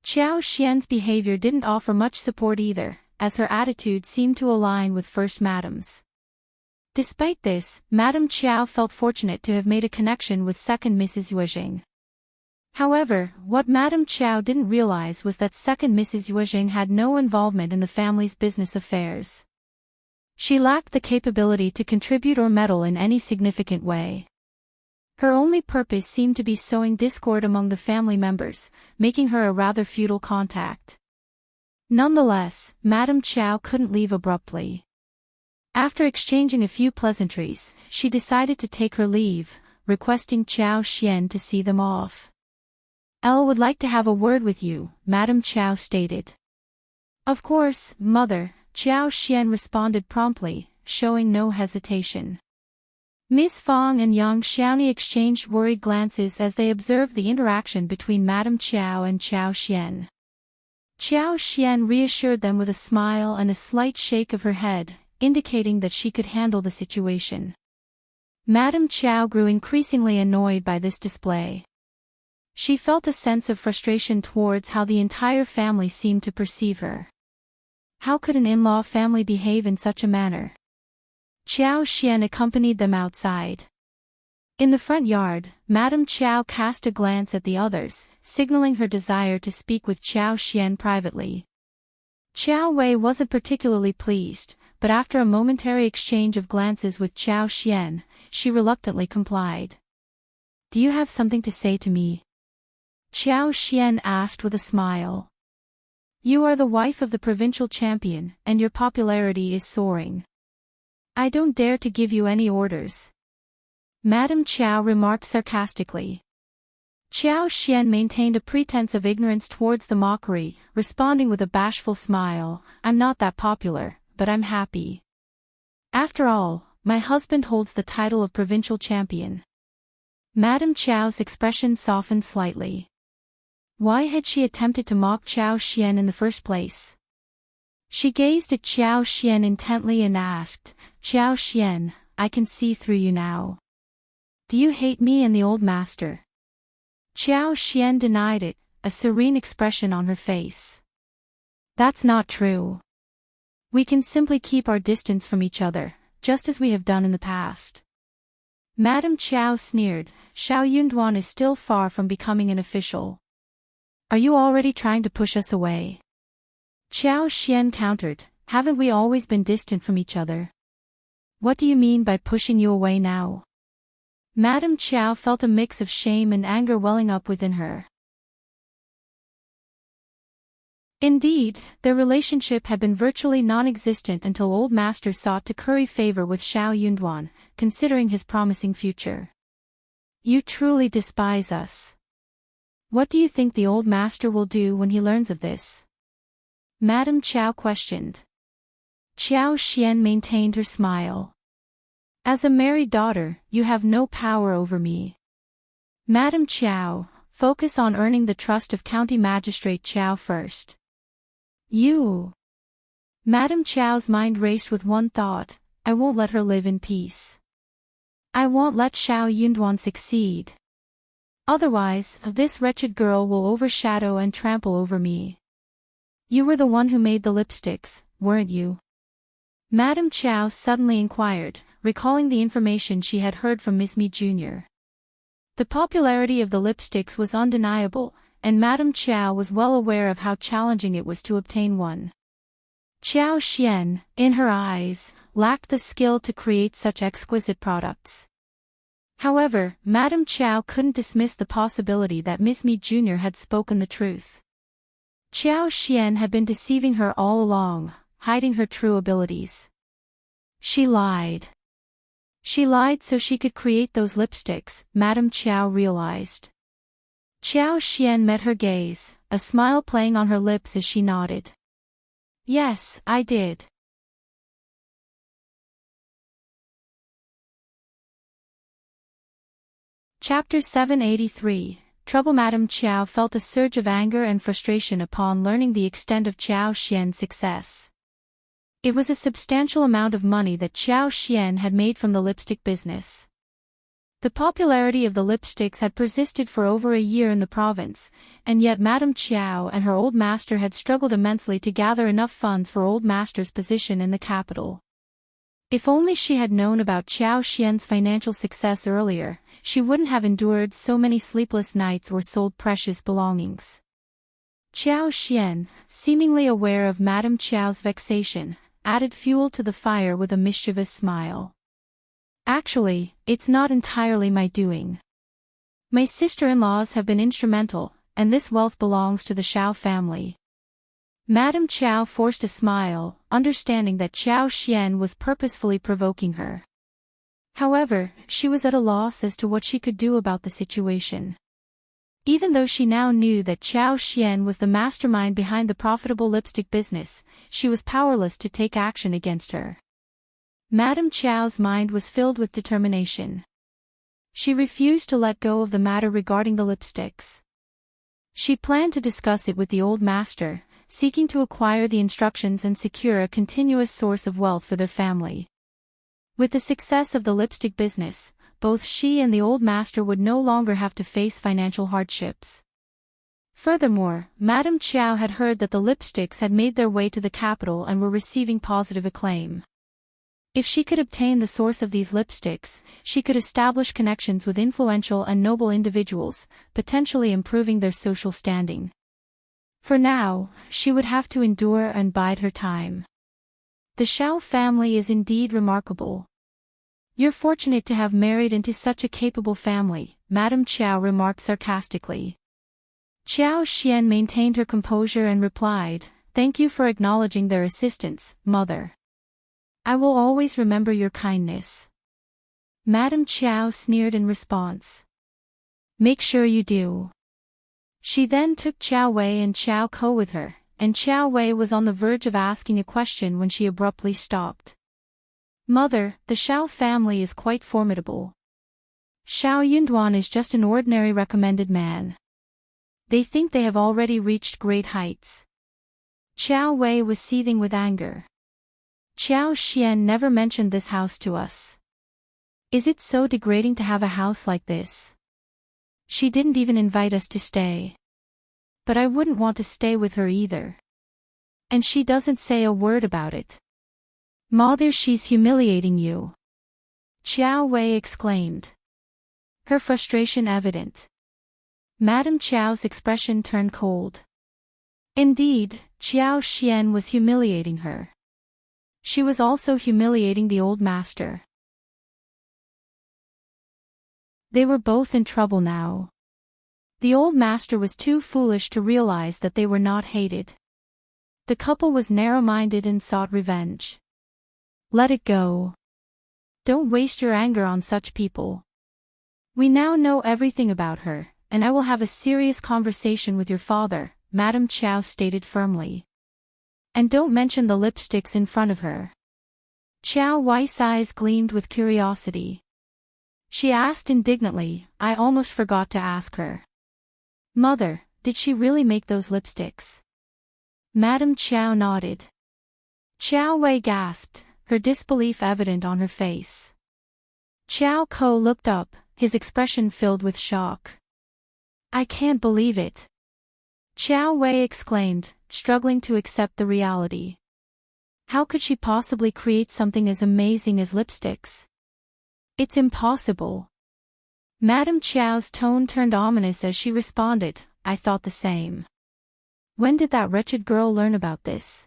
[SPEAKER 1] Qiao Xian's behavior didn't offer much support either, as her attitude seemed to align with First Madame's. Despite this, Madame Qiao felt fortunate to have made a connection with Second Mrs. Yuezheng. However, what Madame Qiao didn't realize was that Second Mrs. Yuezheng had no involvement in the family's business affairs. She lacked the capability to contribute or meddle in any significant way. Her only purpose seemed to be sowing discord among the family members, making her a rather futile contact. Nonetheless, Madame Qiao couldn't leave abruptly. After exchanging a few pleasantries, she decided to take her leave, requesting Qiao Xian to see them off. "Elle would like to have a word with you," Madame Qiao stated. "Of course, mother," Qiao Xian responded promptly, showing no hesitation. Ms. Fang and Yang Xiaoni exchanged worried glances as they observed the interaction between Madame Qiao and Qiao Xian. Qiao Xian reassured them with a smile and a slight shake of her head, indicating that she could handle the situation. Madame Qiao grew increasingly annoyed by this display. She felt a sense of frustration towards how the entire family seemed to perceive her. How could an in-law family behave in such a manner? Qiao Xian accompanied them outside. In the front yard, Madame Qiao cast a glance at the others, signaling her desire to speak with Qiao Xian privately. Qiao Wei wasn't particularly pleased, but after a momentary exchange of glances with Qiao Xian, she reluctantly complied. "Do you have something to say to me?" Qiao Xian asked with a smile. "You are the wife of the provincial champion, and your popularity is soaring. I don't dare to give you any orders," Madame Qiao remarked sarcastically. Qiao Xian maintained a pretense of ignorance towards the mockery, responding with a bashful smile, "I'm not that popular, but I'm happy. After all, my husband holds the title of provincial champion." Madame Qiao's expression softened slightly. Why had she attempted to mock Qiao Xian in the first place? She gazed at Qiao Xian intently and asked, "Qiao Xian, I can see through you now. Do you hate me and the old master?" Qiao Xian denied it, a serene expression on her face. "That's not true. We can simply keep our distance from each other, just as we have done in the past." Madame Qiao sneered, "Shao Yunduan is still far from becoming an official. Are you already trying to push us away?" Qiao Xian countered, "Haven't we always been distant from each other? What do you mean by pushing you away now?" Madame Qiao felt a mix of shame and anger welling up within her. Indeed, their relationship had been virtually non-existent until Old Master sought to curry favor with Shao Yunduan, considering his promising future. "You truly despise us. What do you think the Old Master will do when he learns of this?" Madame Qiao questioned. Qiao Xian maintained her smile. "As a married daughter, you have no power over me. Madame Qiao, focus on earning the trust of County Magistrate Qiao first." "You." Madame Qiao's mind raced with one thought, "I won't let her live in peace. I won't let Shao Yunduan succeed. Otherwise, this wretched girl will overshadow and trample over me." "You were the one who made the lipsticks, weren't you?" Madame Qiao suddenly inquired, recalling the information she had heard from Miss Mi Jr. The popularity of the lipsticks was undeniable, and Madame Qiao was well aware of how challenging it was to obtain one. Qiao Xian, in her eyes, lacked the skill to create such exquisite products. However, Madame Qiao couldn't dismiss the possibility that Miss Mi Jr. had spoken the truth. Qiao Xian had been deceiving her all along, hiding her true abilities. She lied. She lied so she could create those lipsticks, Madame Qiao realized. Qiao Xian met her gaze, a smile playing on her lips as she nodded. "Yes, I did." Chapter 783, Trouble. Madame Qiao felt a surge of anger and frustration upon learning the extent of Qiao Xian's success. It was a substantial amount of money that Qiao Xian had made from the lipstick business. The popularity of the lipsticks had persisted for over a year in the province, and yet Madame Qiao and her old master had struggled immensely to gather enough funds for old master's position in the capital. If only she had known about Qiao Xian's financial success earlier, she wouldn't have endured so many sleepless nights or sold precious belongings. Qiao Xian, seemingly aware of Madame Qiao's vexation, added fuel to the fire with a mischievous smile. "Actually, it's not entirely my doing. My sister-in-laws have been instrumental, and this wealth belongs to the Shao family." Madame Qiao forced a smile, understanding that Qiao Xian was purposefully provoking her. However, she was at a loss as to what she could do about the situation. Even though she now knew that Qiao Xian was the mastermind behind the profitable lipstick business, she was powerless to take action against her. Madame Qiao's mind was filled with determination. She refused to let go of the matter regarding the lipsticks. She planned to discuss it with the old master, seeking to acquire the instructions and secure a continuous source of wealth for their family. With the success of the lipstick business, both she and the old master would no longer have to face financial hardships. Furthermore, Madame Qiao had heard that the lipsticks had made their way to the capital and were receiving positive acclaim. If she could obtain the source of these lipsticks, she could establish connections with influential and noble individuals, potentially improving their social standing. For now, she would have to endure and bide her time. The Shao family is indeed remarkable. You're fortunate to have married into such a capable family, Madame Qiao remarked sarcastically. Qiao Xian maintained her composure and replied, "Thank you for acknowledging their assistance, mother. I will always remember your kindness." Madame Qiao sneered in response. "Make sure you do." She then took Qiuyue and Qiao Ko with her, and Qiuyue was on the verge of asking a question when she abruptly stopped. "Mother, the Shao family is quite formidable. Shao Yunduan is just an ordinary recommended man. They think they have already reached great heights." Qiuyue was seething with anger. "Qiao Xian never mentioned this house to us. Is it so degrading to have a house like this? She didn't even invite us to stay. But I wouldn't want to stay with her either. And she doesn't say a word about it. Mother, she's humiliating you," Qiuyue exclaimed. Her frustration evident. Madame Qiao's expression turned cold. Indeed, Qiao Xian was humiliating her. She was also humiliating the old master. They were both in trouble now. The old master was too foolish to realize that they were not hated. The couple was narrow-minded and sought revenge. Let it go. Don't waste your anger on such people. We now know everything about her, and I will have a serious conversation with your father, Madame Qiao stated firmly. And don't mention the lipsticks in front of her. Qiuyue's eyes gleamed with curiosity. She asked indignantly, "I almost forgot to ask her. Mother, did she really make those lipsticks?" Madame Qiao nodded. Qiuyue gasped, her disbelief evident on her face. Qiao Ko looked up, his expression filled with shock. "I can't believe it," Qiuyue exclaimed, struggling to accept the reality. How could she possibly create something as amazing as lipsticks? It's impossible. Madame Qiao's tone turned ominous as she responded, "I thought the same. When did that wretched girl learn about this?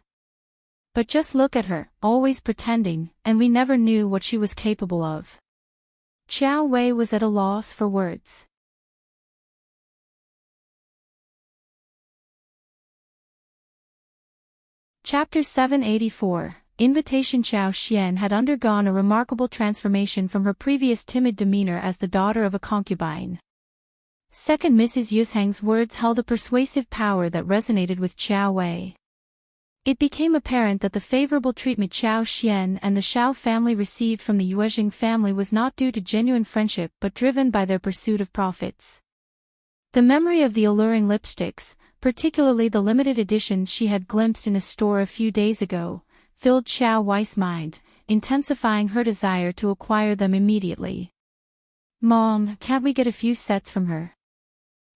[SPEAKER 1] But just look at her, always pretending, and we never knew what she was capable of." Qiuyue was at a loss for words. Chapter 784, Invitation. Qiao Xian had undergone a remarkable transformation from her previous timid demeanor as the daughter of a concubine. Second Mrs. Yuezheng's words held a persuasive power that resonated with Qiuyue. It became apparent that the favorable treatment Qiao Xian and the Shao family received from the Yuezheng family was not due to genuine friendship but driven by their pursuit of profits. The memory of the alluring lipsticks, particularly the limited editions she had glimpsed in a store a few days ago, filled Qiuyue's mind, intensifying her desire to acquire them immediately. "Mom, can't we get a few sets from her?"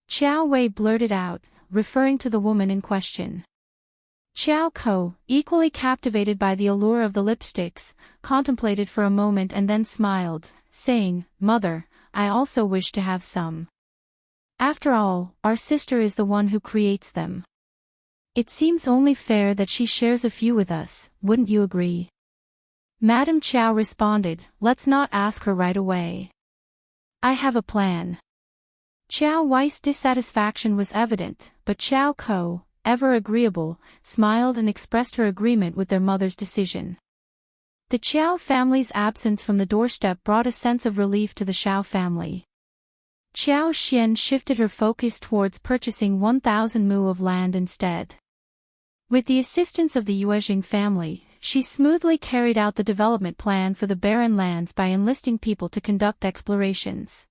[SPEAKER 1] Qiuyue blurted out, referring to the woman in question. Qiao Ko, equally captivated by the allure of the lipsticks, contemplated for a moment and then smiled, saying, "Mother, I also wish to have some. After all, our sister is the one who creates them. It seems only fair that she shares a few with us, wouldn't you agree?" Madame Qiao responded, "Let's not ask her right away. I have a plan." Qiuyue's dissatisfaction was evident, but Qiao Ko, ever agreeable, smiled and expressed her agreement with their mother's decision. The Qiao family's absence from the doorstep brought a sense of relief to the Shao family. Qiao Xian shifted her focus towards purchasing 1,000 mu of land instead. With the assistance of the Yuezheng family, she smoothly carried out the development plan for the barren lands by enlisting people to conduct explorations.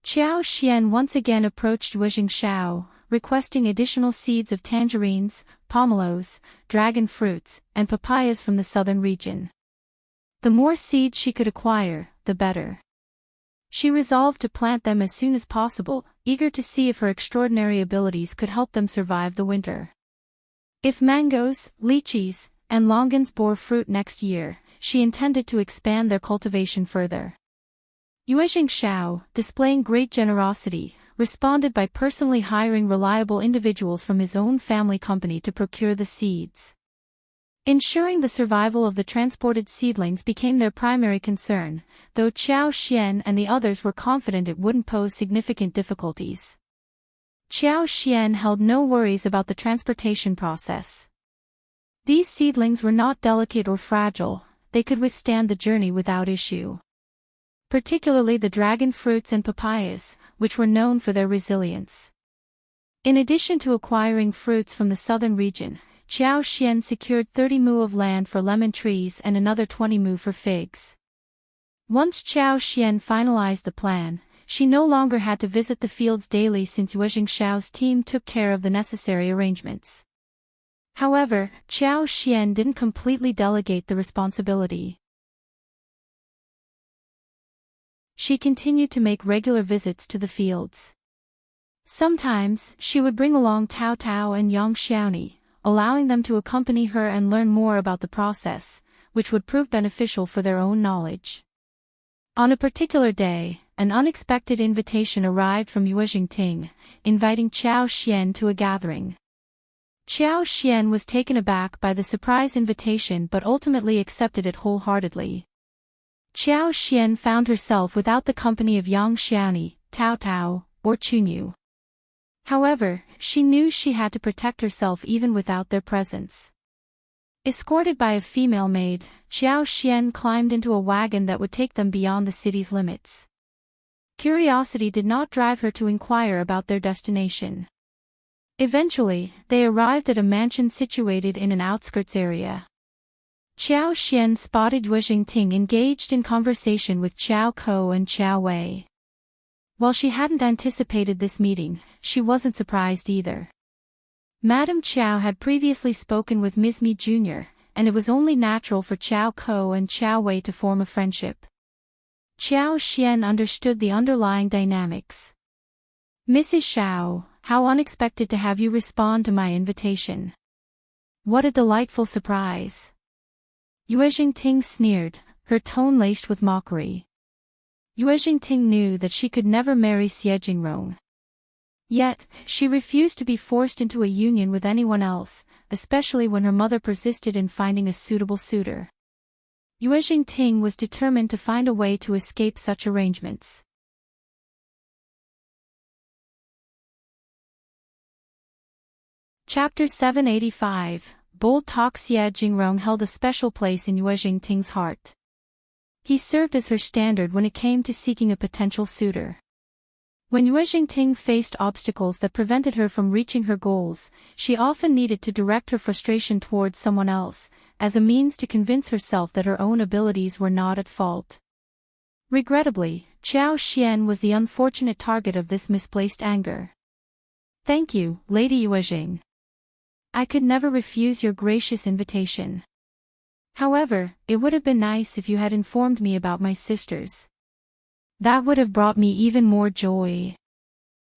[SPEAKER 1] Qiao Xian once again approached Yuezheng Shao, requesting additional seeds of tangerines, pomelos, dragon fruits, and papayas from the southern region. The more seeds she could acquire, the better. She resolved to plant them as soon as possible, eager to see if her extraordinary abilities could help them survive the winter. If mangoes, lychees, and longans bore fruit next year, she intended to expand their cultivation further. Yuezheng Shao, displaying great generosity, responded by personally hiring reliable individuals from his own family company to procure the seeds. Ensuring the survival of the transported seedlings became their primary concern, though Qiao Xian and the others were confident it wouldn't pose significant difficulties. Qiao Xian held no worries about the transportation process. These seedlings were not delicate or fragile, they could withstand the journey without issue. Particularly the dragon fruits and papayas, which were known for their resilience. In addition to acquiring fruits from the southern region, Qiao Xian secured 30 mu of land for lemon trees and another 20 mu for figs. Once Qiao Xian finalized the plan, she no longer had to visit the fields daily since Yuezheng Shao's team took care of the necessary arrangements. However, Qiao Xian didn't completely delegate the responsibility. She continued to make regular visits to the fields. Sometimes, she would bring along Tao Tao and Yang Xiaoni, allowing them to accompany her and learn more about the process, which would prove beneficial for their own knowledge. On a particular day, an unexpected invitation arrived from Yuezheng Ting, inviting Qiao Xian to a gathering. Qiao Xian was taken aback by the surprise invitation but ultimately accepted it wholeheartedly. Qiao Xian found herself without the company of Yang Xiaoni, Tao Tao, or Qiuyue. However, she knew she had to protect herself even without their presence. Escorted by a female maid, Qiao Xian climbed into a wagon that would take them beyond the city's limits. Curiosity did not drive her to inquire about their destination. Eventually, they arrived at a mansion situated in an outskirts area. Qiao Xian spotted Yuezheng Ting engaged in conversation with Qiao Ko and Qiuyue. While she hadn't anticipated this meeting, she wasn't surprised either. Madame Qiao had previously spoken with Ms. Mi Jr., and it was only natural for Qiao Ko and Qiuyue to form a friendship. Qiao Xian understood the underlying dynamics. "Mrs. Shao, how unexpected to have you respond to my invitation. What a delightful surprise." Yuezheng Ting sneered, her tone laced with mockery. Yuezheng Ting knew that she could never marry Xie Jingrong. Yet, she refused to be forced into a union with anyone else, especially when her mother persisted in finding a suitable suitor. Yuezheng Ting was determined to find a way to escape such arrangements. Chapter 785, Bold Talk. Xie Jingrong held a special place in Yuezheng Ting's heart. He served as her standard when it came to seeking a potential suitor. When Yuezheng Ting faced obstacles that prevented her from reaching her goals, she often needed to direct her frustration towards someone else, as a means to convince herself that her own abilities were not at fault. Regrettably, Qiao Xian was the unfortunate target of this misplaced anger. "Thank you, Lady Yuezheng. I could never refuse your gracious invitation. However, it would have been nice if you had informed me about my sisters. That would have brought me even more joy."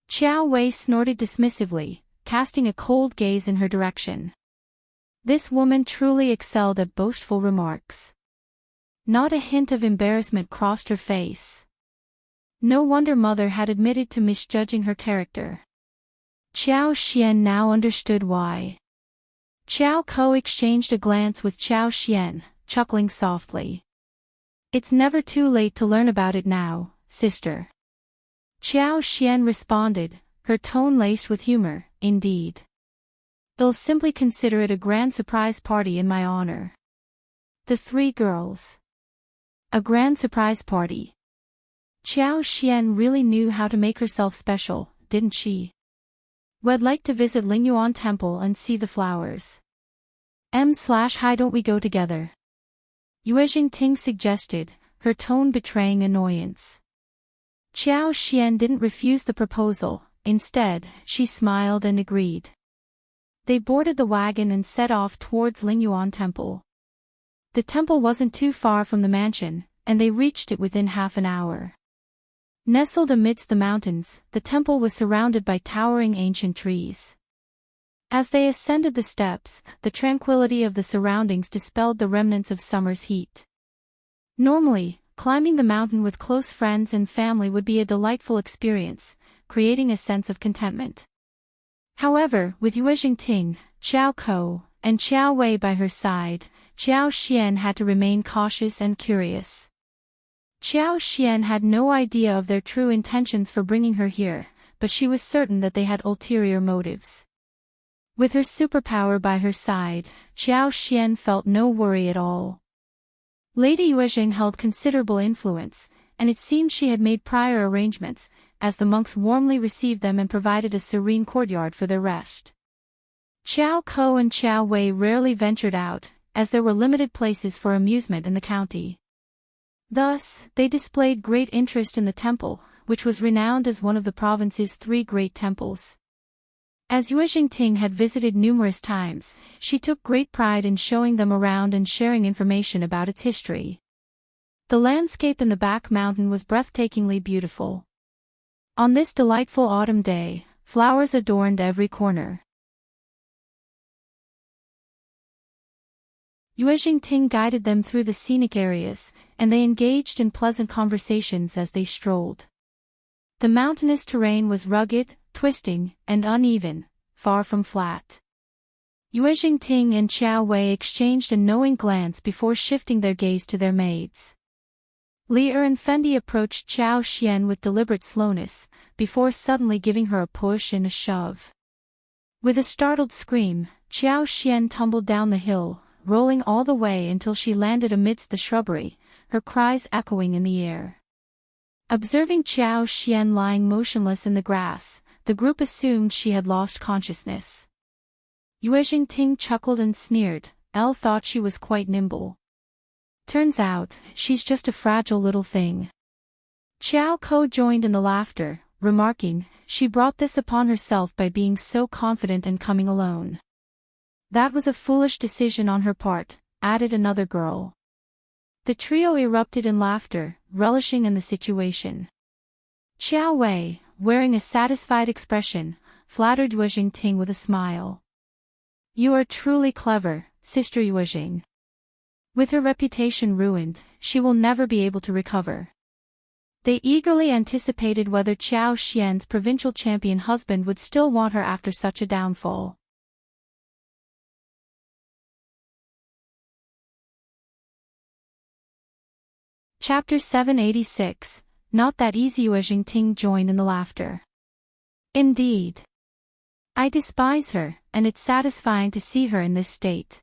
[SPEAKER 1] Qiuyue snorted dismissively, casting a cold gaze in her direction. This woman truly excelled at boastful remarks. Not a hint of embarrassment crossed her face. No wonder Mother had admitted to misjudging her character. Qiao Xian now understood why. Qiao Ko exchanged a glance with Qiao Xian, chuckling softly. "It's never too late to learn about it now, sister." Qiao Xian responded, her tone laced with humor, "Indeed. I'll simply consider it a grand surprise party in my honor." The three girls. A grand surprise party. Qiao Xian really knew how to make herself special, didn't she? "We'd like to visit Lingyuan Temple and see the flowers. Hi, don't we go together?" Yuezheng Ting suggested, her tone betraying annoyance. Qiao Xian didn't refuse the proposal, instead, she smiled and agreed. They boarded the wagon and set off towards Lingyuan Temple. The temple wasn't too far from the mansion, and they reached it within half an hour. Nestled amidst the mountains, the temple was surrounded by towering ancient trees. As they ascended the steps, the tranquility of the surroundings dispelled the remnants of summer's heat. Normally, climbing the mountain with close friends and family would be a delightful experience, creating a sense of contentment. However, with Yuezheng Ting, Qiao Ko, and Qiuyue by her side, Qiao Xian had to remain cautious and curious. Qiao Xian had no idea of their true intentions for bringing her here, but she was certain that they had ulterior motives. With her superpower by her side, Qiao Xian felt no worry at all. Lady Yuezheng held considerable influence, and it seemed she had made prior arrangements, as the monks warmly received them and provided a serene courtyard for their rest. Qiao Ko and Qiuyue rarely ventured out, as there were limited places for amusement in the county. Thus, they displayed great interest in the temple, which was renowned as one of the province's 3 great temples. As Yuezheng Ting had visited numerous times, she took great pride in showing them around and sharing information about its history. The landscape in the back mountain was breathtakingly beautiful. On this delightful autumn day, flowers adorned every corner. Yuezheng Ting guided them through the scenic areas, and they engaged in pleasant conversations as they strolled. The mountainous terrain was rugged, twisting, and uneven, far from flat. Yuezheng Ting and Qiuyue exchanged a knowing glance before shifting their gaze to their maids. Unfriendly approached Qiao Xian with deliberate slowness, before suddenly giving her a push and a shove. With a startled scream, Qiao Xian tumbled down the hill, rolling all the way until she landed amidst the shrubbery, her cries echoing in the air. Observing Qiao Xian lying motionless in the grass, the group assumed she had lost consciousness. Yuezheng Ting chuckled and sneered. Elle thought she was quite nimble. Turns out, she's just a fragile little thing. Qiao Ko joined in the laughter, remarking, she brought this upon herself by being so confident and coming alone. That was a foolish decision on her part, added another girl. The trio erupted in laughter, relishing in the situation. Qiuyue, wearing a satisfied expression, flattered Yuezheng Ting with a smile. You are truly clever, Sister Yuezheng. With her reputation ruined, she will never be able to recover. They eagerly anticipated whether Qiao Xian's provincial champion husband would still want her after such a downfall. Chapter 786, Not That Easy. Yuezheng Ting joined in the laughter. Indeed. I despise her, and it's satisfying to see her in this state.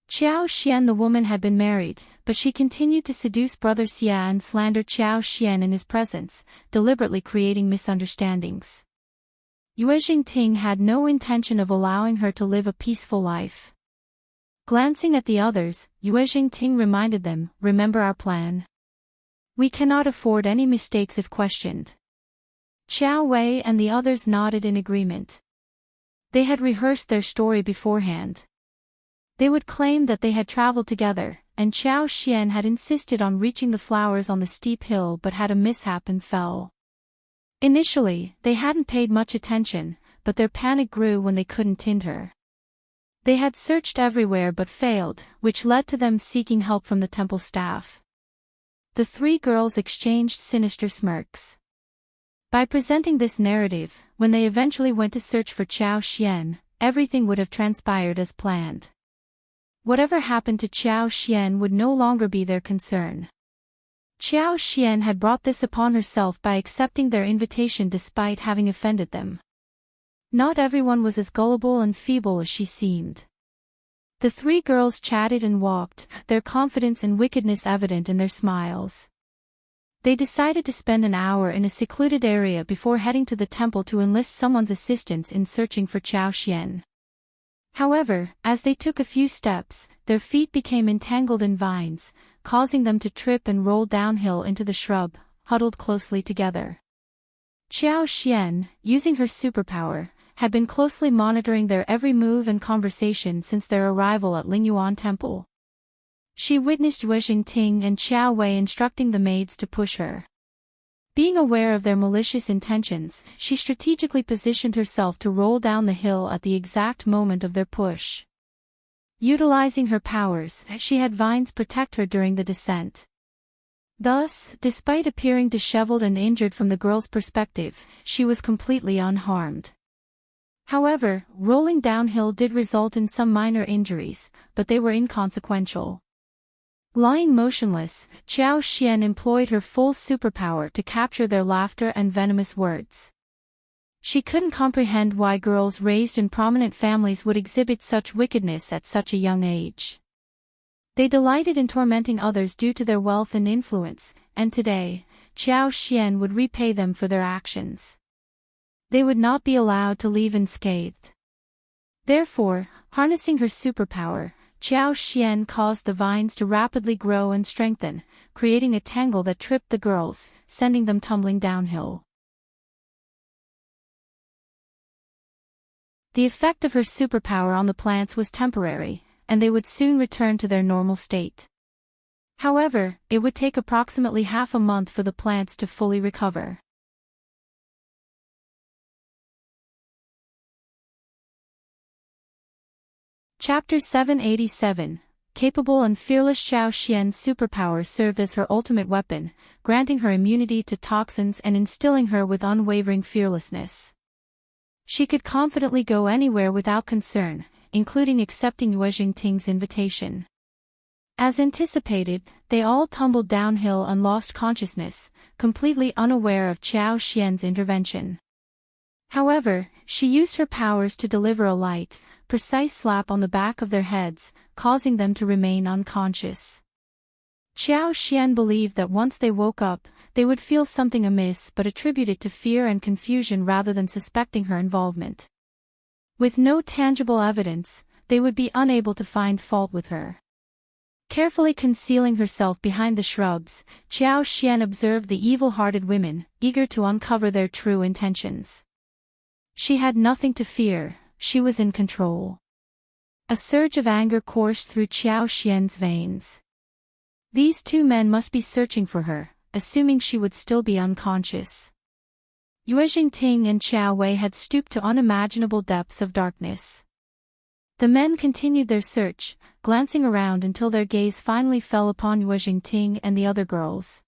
[SPEAKER 1] Qiao Xian, the woman, had been married, but she continued to seduce Brother Xia and slander Qiao Xian in his presence, deliberately creating misunderstandings. Yuezheng Ting had no intention of allowing her to live a peaceful life. Glancing at the others, Yuezheng Ting reminded them, remember our plan. We cannot afford any mistakes if questioned. Qiuyue and the others nodded in agreement. They had rehearsed their story beforehand. They would claim that they had traveled together, and Qiao Xian had insisted on reaching the flowers on the steep hill but had a mishap and fell. Initially, they hadn't paid much attention, but their panic grew when they couldn't find her. They had searched everywhere but failed, which led to them seeking help from the temple staff. The 3 girls exchanged sinister smirks. By presenting this narrative, when they eventually went to search for Qiao Xian, everything would have transpired as planned. Whatever happened to Qiao Xian would no longer be their concern. Qiao Xian had brought this upon herself by accepting their invitation despite having offended them. Not everyone was as gullible and feeble as she seemed. The 3 girls chatted and walked, their confidence and wickedness evident in their smiles. They decided to spend an hour in a secluded area before heading to the temple to enlist someone's assistance in searching for Qiao Xian. However, as they took a few steps, their feet became entangled in vines, causing them to trip and roll downhill into the shrub, huddled closely together. Qiao Xian, using her superpower, had been closely monitoring their every move and conversation since their arrival at Lingyuan Temple. She witnessed Yuezheng Ting and Qiuyue instructing the maids to push her. Being aware of their malicious intentions, she strategically positioned herself to roll down the hill at the exact moment of their push. Utilizing her powers, she had vines protect her during the descent. Thus, despite appearing disheveled and injured from the girl's perspective, she was completely unharmed. However, rolling downhill did result in some minor injuries, but they were inconsequential. Lying motionless, Qiao Xian employed her full superpower to capture their laughter and venomous words. She couldn't comprehend why girls raised in prominent families would exhibit such wickedness at such a young age. They delighted in tormenting others due to their wealth and influence, and today, Qiao Xian would repay them for their actions. They would not be allowed to leave unscathed. Therefore, harnessing her superpower, Qiao Xian caused the vines to rapidly grow and strengthen, creating a tangle that tripped the girls, sending them tumbling downhill. The effect of her superpower on the plants was temporary, and they would soon return to their normal state. However, it would take approximately half a month for the plants to fully recover. Chapter 787. Capable and fearless Qiao Xian's superpower served as her ultimate weapon, granting her immunity to toxins and instilling her with unwavering fearlessness. She could confidently go anywhere without concern, including accepting Yuezheng Ting's invitation. As anticipated, they all tumbled downhill and lost consciousness, completely unaware of Qiao Xian's intervention. However, she used her powers to deliver a light, precise slap on the back of their heads, causing them to remain unconscious. Qiao Xian believed that once they woke up, they would feel something amiss but attribute it to fear and confusion rather than suspecting her involvement. With no tangible evidence, they would be unable to find fault with her. Carefully concealing herself behind the shrubs, Qiao Xian observed the evil-hearted women, eager to uncover their true intentions. She had nothing to fear, she was in control. A surge of anger coursed through Qiao Xian's veins. These two men must be searching for her, assuming she would still be unconscious. Yuezheng Ting and Qiuyue had stooped to unimaginable depths of darkness. The men continued their search, glancing around until their gaze finally fell upon Yuezheng Ting and the other girls.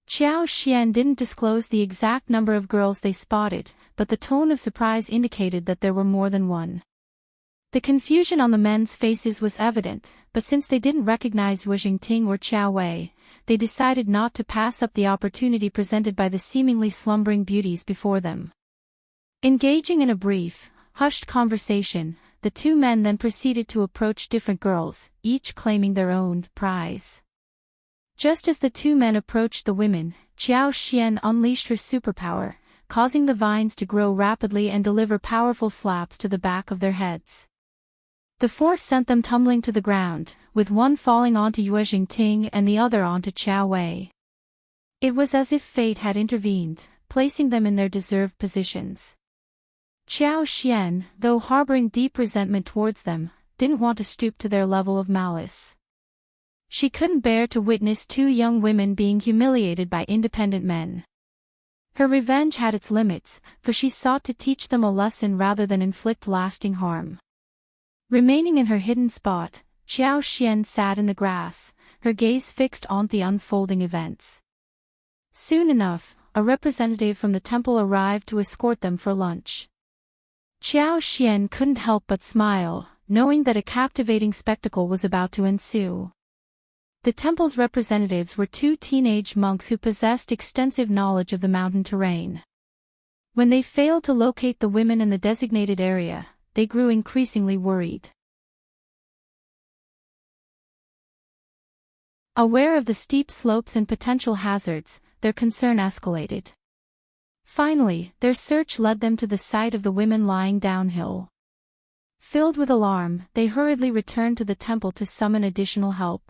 [SPEAKER 1] Qiao Xian didn't disclose the exact number of girls they spotted, but the tone of surprise indicated that there were more than one. The confusion on the men's faces was evident, but since they didn't recognize Yuezheng Ting or Qiuyue, they decided not to pass up the opportunity presented by the seemingly slumbering beauties before them. Engaging in a brief, hushed conversation, the two men then proceeded to approach different girls, each claiming their own prize. Just as the two men approached the women, Qiao Xian unleashed her superpower, causing the vines to grow rapidly and deliver powerful slaps to the back of their heads. The force sent them tumbling to the ground, with one falling onto Yuezheng Ting and the other onto Qiuyue. It was as if fate had intervened, placing them in their deserved positions. Qiao Xian, though harboring deep resentment towards them, didn't want to stoop to their level of malice. She couldn't bear to witness two young women being humiliated by independent men. Her revenge had its limits, for she sought to teach them a lesson rather than inflict lasting harm. Remaining in her hidden spot, Qiao Xian sat in the grass, her gaze fixed on the unfolding events. Soon enough, a representative from the temple arrived to escort them for lunch. Qiao Xian couldn't help but smile, knowing that a captivating spectacle was about to ensue. The temple's representatives were two teenage monks who possessed extensive knowledge of the mountain terrain. When they failed to locate the women in the designated area, they grew increasingly worried. Aware of the steep slopes and potential hazards, their concern escalated. Finally, their search led them to the site of the women lying downhill. Filled with alarm, they hurriedly returned to the temple to summon additional help.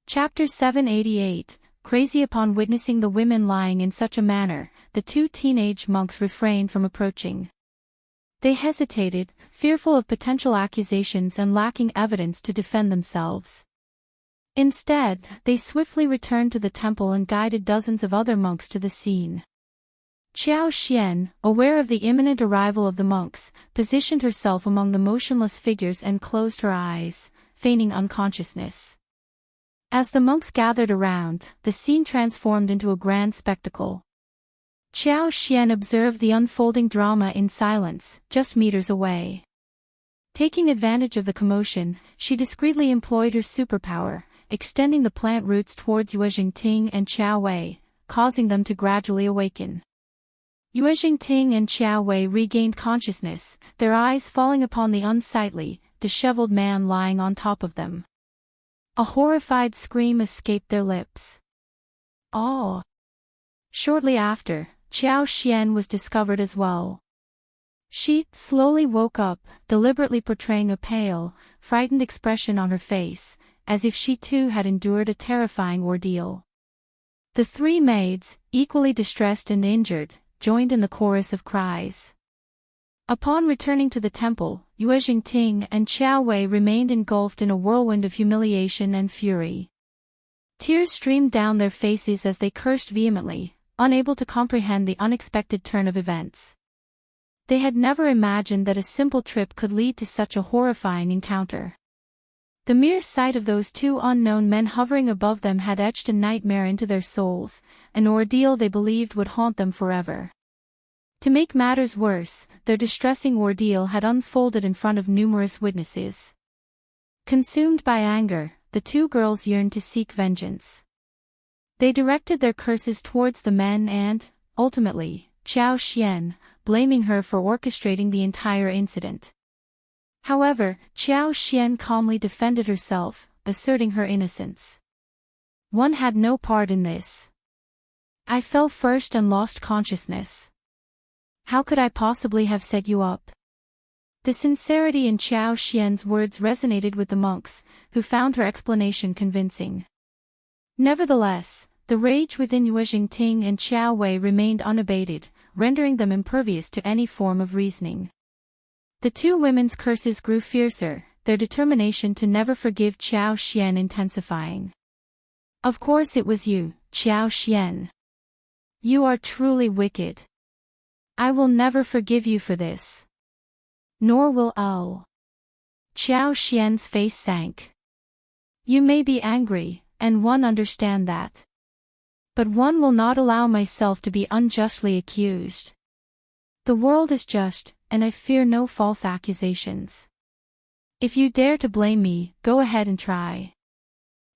[SPEAKER 1] Chapter 788. Crazy. Upon witnessing the women lying in such a manner, the two teenage monks refrained from approaching. They hesitated, fearful of potential accusations and lacking evidence to defend themselves. Instead, they swiftly returned to the temple and guided dozens of other monks to the scene. Qiao Xian, aware of the imminent arrival of the monks, positioned herself among the motionless figures and closed her eyes, feigning unconsciousness. As the monks gathered around, the scene transformed into a grand spectacle. Qiao Xian observed the unfolding drama in silence, just meters away. Taking advantage of the commotion, she discreetly employed her superpower, extending the plant roots towards Yuezheng, Ting and Qiuyue, causing them to gradually awaken. Yuezheng, Ting and Qiuyue regained consciousness, their eyes falling upon the unsightly, disheveled man lying on top of them. A horrified scream escaped their lips. Oh! Shortly after, Qiao Xian was discovered as well. She slowly woke up, deliberately portraying a pale, frightened expression on her face, as if she too had endured a terrifying ordeal. The three maids, equally distressed and injured, joined in the chorus of cries. Upon returning to the temple, Yuezheng, Ting and Qiuyue remained engulfed in a whirlwind of humiliation and fury. Tears streamed down their faces as they cursed vehemently, unable to comprehend the unexpected turn of events. They had never imagined that a simple trip could lead to such a horrifying encounter. The mere sight of those two unknown men hovering above them had etched a nightmare into their souls, an ordeal they believed would haunt them forever. To make matters worse, their distressing ordeal had unfolded in front of numerous witnesses. Consumed by anger, the two girls yearned to seek vengeance. They directed their curses towards the men and, ultimately, Qiao Xian, blaming her for orchestrating the entire incident. However, Qiao Xian calmly defended herself, asserting her innocence. One had no part in this. I fell first and lost consciousness. How could I possibly have set you up? The sincerity in Qiao Xian's words resonated with the monks, who found her explanation convincing. Nevertheless, the rage within Yuezheng, Ting and Qiuyue remained unabated, rendering them impervious to any form of reasoning. The two women's curses grew fiercer, their determination to never forgive Qiao Xian intensifying. Of course it was you, Qiao Xian. You are truly wicked. I will never forgive you for this. Nor will I. Qiao Xian's face sank. You may be angry, and one understand that. But one will not allow myself to be unjustly accused. The world is just, and I fear no false accusations. If you dare to blame me, go ahead and try.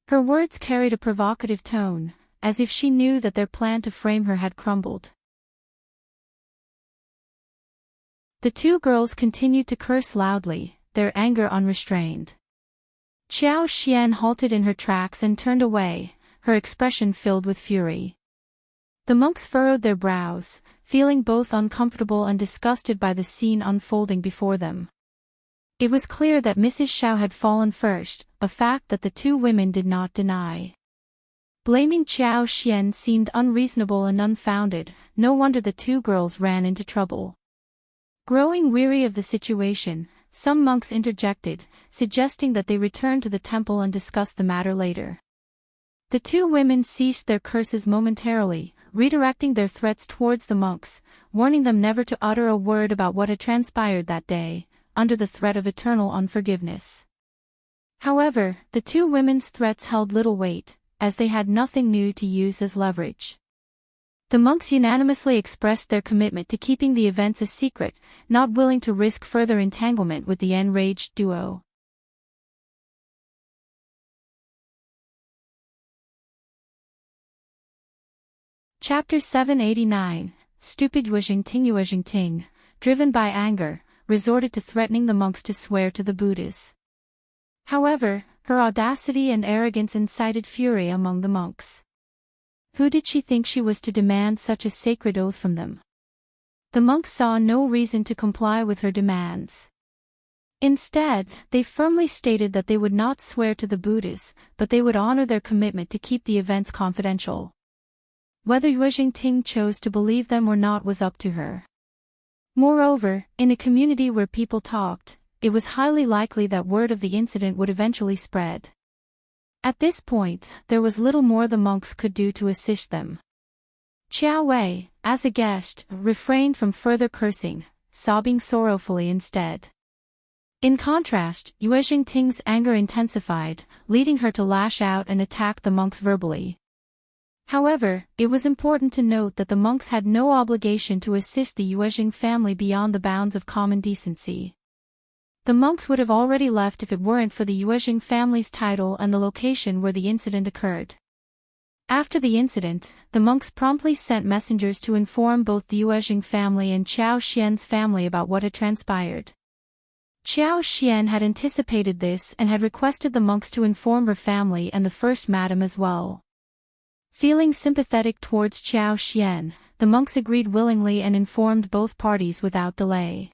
[SPEAKER 1] Her words carried a provocative tone, as if she knew that their plan to frame her had crumbled. The two girls continued to curse loudly, their anger unrestrained. Qiao Xian halted in her tracks and turned away, her expression filled with fury. The monks furrowed their brows, feeling both uncomfortable and disgusted by the scene unfolding before them. It was clear that Mrs. Shao had fallen first, a fact that the two women did not deny. Blaming Qiao Xian seemed unreasonable and unfounded, no wonder the two girls ran into trouble. Growing weary of the situation, some monks interjected, suggesting that they return to the temple and discuss the matter later. The two women ceased their curses momentarily, redirecting their threats towards the monks, warning them never to utter a word about what had transpired that day, under the threat of eternal unforgiveness. However, the two women's threats held little weight, as they had nothing new to use as leverage. The monks unanimously expressed their commitment to keeping the events a secret, not willing to risk further entanglement with the enraged duo. Chapter 789, Stupid Yuezheng Ting, driven by anger, resorted to threatening the monks to swear to the Buddhas. However, her audacity and arrogance incited fury among the monks. Who did she think she was to demand such a sacred oath from them? The monks saw no reason to comply with her demands. Instead, they firmly stated that they would not swear to the Buddhas, but they would honor their commitment to keep the events confidential. Whether Yuezheng Ting chose to believe them or not was up to her. Moreover, in a community where people talked, it was highly likely that word of the incident would eventually spread. At this point, there was little more the monks could do to assist them. Qiuyue, as a guest, refrained from further cursing, sobbing sorrowfully instead. In contrast, Yuezheng Ting's anger intensified, leading her to lash out and attack the monks verbally. However, it was important to note that the monks had no obligation to assist the Yuezheng family beyond the bounds of common decency. The monks would have already left if it weren't for the Yuezheng family's title and the location where the incident occurred. After the incident, the monks promptly sent messengers to inform both the Yuezheng family and Qiao Xian's family about what had transpired. Qiao Xian had anticipated this and had requested the monks to inform her family and the First Madam as well. Feeling sympathetic towards Qiao Xian, the monks agreed willingly and informed both parties without delay.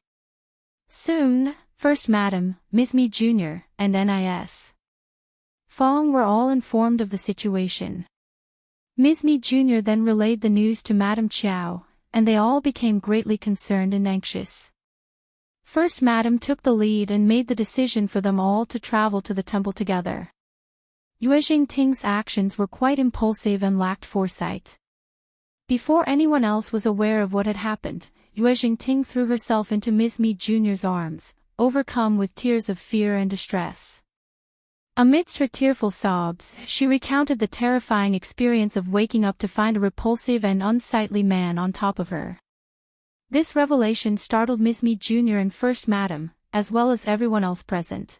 [SPEAKER 1] Soon, First Madam, Ms. Mi Jr., and Nis. Fong were all informed of the situation. Ms. Mi Jr. then relayed the news to Madame Qiao, and they all became greatly concerned and anxious. First Madam took the lead and made the decision for them all to travel to the temple together. Yuezheng Ting's actions were quite impulsive and lacked foresight. Before anyone else was aware of what had happened, Yuezheng Ting threw herself into Ms. Mi Jr.'s arms, overcome with tears of fear and distress. Amidst her tearful sobs, she recounted the terrifying experience of waking up to find a repulsive and unsightly man on top of her. This revelation startled Ms. Mi Jr. and First Madam, as well as everyone else present.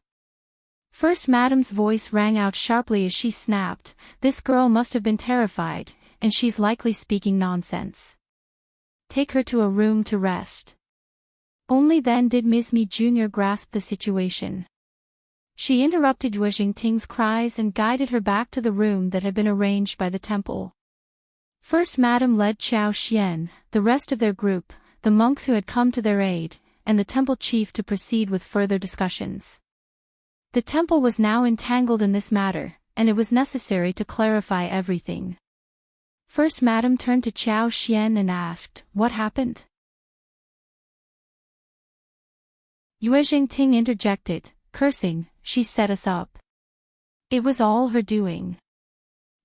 [SPEAKER 1] First Madam's voice rang out sharply as she snapped, "This girl must have been terrified, and she's likely speaking nonsense. Take her to a room to rest." Only then did Ms. Mi Jr. grasp the situation. She interrupted Yuezheng Ting's cries and guided her back to the room that had been arranged by the temple. First Madam led Qiao Xian, the rest of their group, the monks who had come to their aid, and the temple chief to proceed with further discussions. The temple was now entangled in this matter, and it was necessary to clarify everything. First Madam turned to Qiao Xian and asked, "What happened?" Yuezheng Ting interjected, cursing, "She set us up. It was all her doing."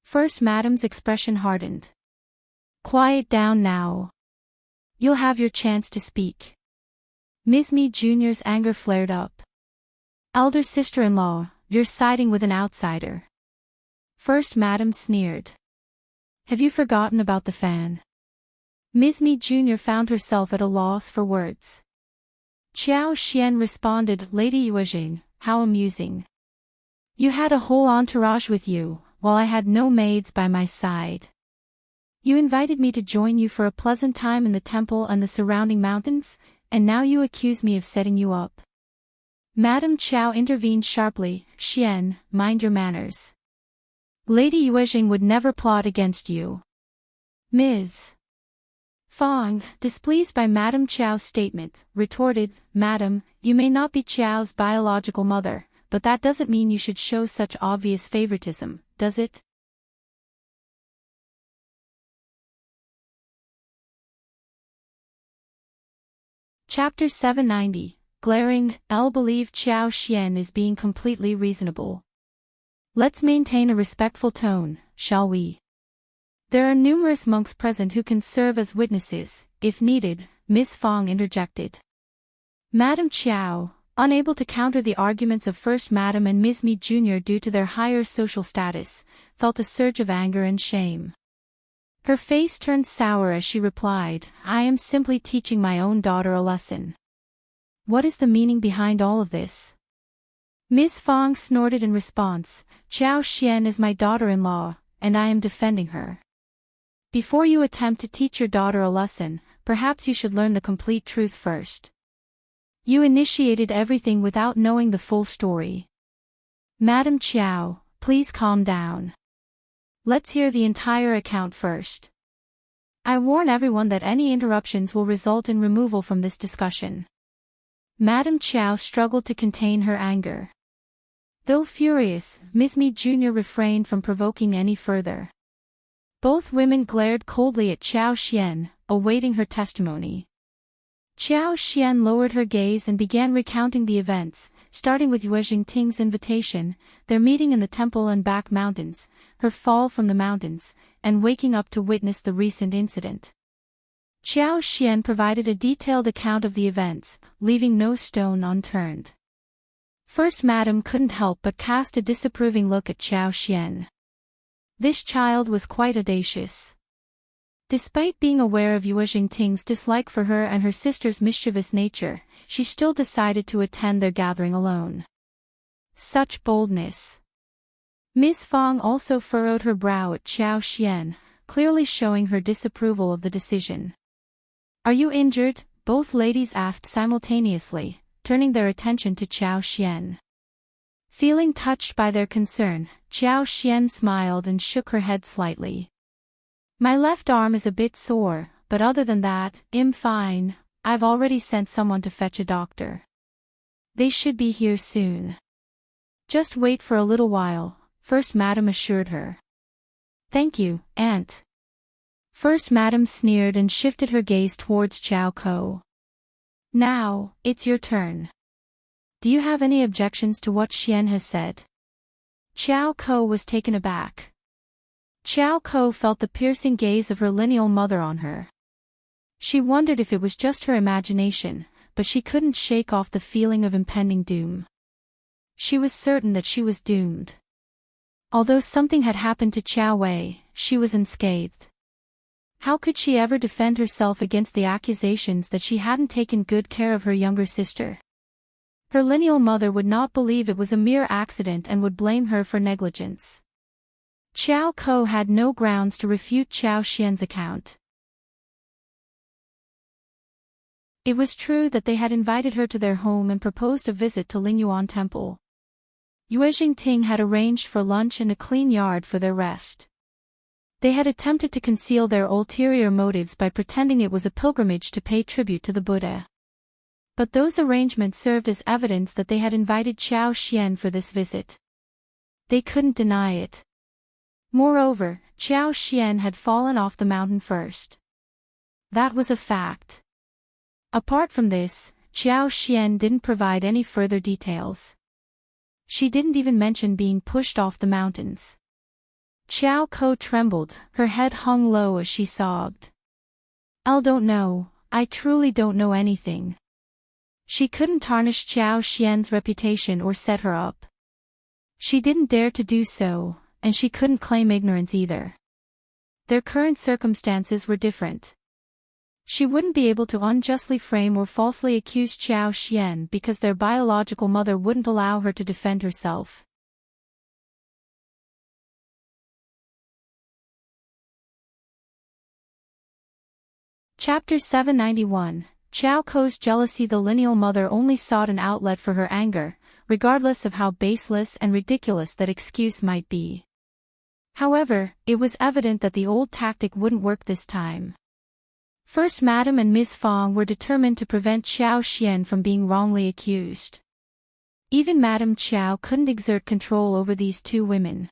[SPEAKER 1] First Madam's expression hardened. "Quiet down now. You'll have your chance to speak." Ms. Mi Jr.'s anger flared up. "Elder sister-in-law, you're siding with an outsider." First Madam sneered. "Have you forgotten about the fan?" Ms. Mi Jr. found herself at a loss for words. Qiao Xian responded, "Lady Yuezheng, how amusing. You had a whole entourage with you, while I had no maids by my side. You invited me to join you for a pleasant time in the temple and the surrounding mountains, and now you accuse me of setting you up." Madame Qiao intervened sharply, "Xian, mind your manners. Lady Yuezheng would never plot against you." Ms. Fong, displeased by Madame Qiao's statement, retorted, "Madam, you may not be Qiao's biological mother, but that doesn't mean you should show such obvious favoritism, does it?" Chapter 790, Glaring, "I'll believe Qiao Xian is being completely reasonable. Let's maintain a respectful tone, shall we? There are numerous monks present who can serve as witnesses, if needed," Ms. Fong interjected. Madame Qiao, unable to counter the arguments of First Madam and Ms. Mi Jr. due to their higher social status, felt a surge of anger and shame. Her face turned sour as she replied, "I am simply teaching my own daughter a lesson. What is the meaning behind all of this?" Ms. Fong snorted in response, "Qiao Xian is my daughter-in-law, and I am defending her. Before you attempt to teach your daughter a lesson, perhaps you should learn the complete truth first. You initiated everything without knowing the full story. Madame Qiao, please calm down. Let's hear the entire account first. I warn everyone that any interruptions will result in removal from this discussion." Madame Qiao struggled to contain her anger. Though furious, Ms. Mi Jr. refrained from provoking any further. Both women glared coldly at Qiao Xian, awaiting her testimony. Qiao Xian lowered her gaze and began recounting the events, starting with Yuezheng Ting's invitation, their meeting in the temple and back mountains, her fall from the mountains, and waking up to witness the recent incident. Qiao Xian provided a detailed account of the events, leaving no stone unturned. First Madam couldn't help but cast a disapproving look at Qiao Xian. This child was quite audacious. Despite being aware of Yuezheng Ting's dislike for her and her sister's mischievous nature, she still decided to attend their gathering alone. Such boldness. Ms. Fang also furrowed her brow at Qiao Xian, clearly showing her disapproval of the decision. "Are you injured?" both ladies asked simultaneously, turning their attention to Qiao Xian. Feeling touched by their concern, Qiao Xian smiled and shook her head slightly. "My left arm is a bit sore, but other than that, I'm fine. I've already sent someone to fetch a doctor. They should be here soon." "Just wait for a little while," First Madam assured her. "Thank you, Aunt." First Madam sneered and shifted her gaze towards Qiao Ko. "Now, it's your turn. Do you have any objections to what Xian has said?" Qiao Ko was taken aback. Qiao Ko felt the piercing gaze of her lineal mother on her. She wondered if it was just her imagination, but she couldn't shake off the feeling of impending doom. She was certain that she was doomed. Although something had happened to Qiuyue, she was unscathed. How could she ever defend herself against the accusations that she hadn't taken good care of her younger sister? Her lineal mother would not believe it was a mere accident and would blame her for negligence. Qiao Ko had no grounds to refute Qiao Xian's account. It was true that they had invited her to their home and proposed a visit to Lingyuan Temple. Yuezheng Ting had arranged for lunch and a clean yard for their rest. They had attempted to conceal their ulterior motives by pretending it was a pilgrimage to pay tribute to the Buddha. But those arrangements served as evidence that they had invited Qiao Xian for this visit. They couldn't deny it. Moreover, Qiao Xian had fallen off the mountain first. That was a fact. Apart from this, Qiao Xian didn't provide any further details. She didn't even mention being pushed off the mountains. Qiao Ko trembled, her head hung low as she sobbed. "I don't know, I truly don't know anything." She couldn't tarnish Qiao Xian's reputation or set her up. She didn't dare to do so, and she couldn't claim ignorance either. Their current circumstances were different. She wouldn't be able to unjustly frame or falsely accuse Qiao Xian because their biological mother wouldn't allow her to defend herself. Chapter 791, Qiao Ko's jealousy. The lineal mother only sought an outlet for her anger, regardless of how baseless and ridiculous that excuse might be. However, it was evident that the old tactic wouldn't work this time. First Madam and Ms. Fang were determined to prevent Qiao Xian from being wrongly accused. Even Madame Qiao couldn't exert control over these two women.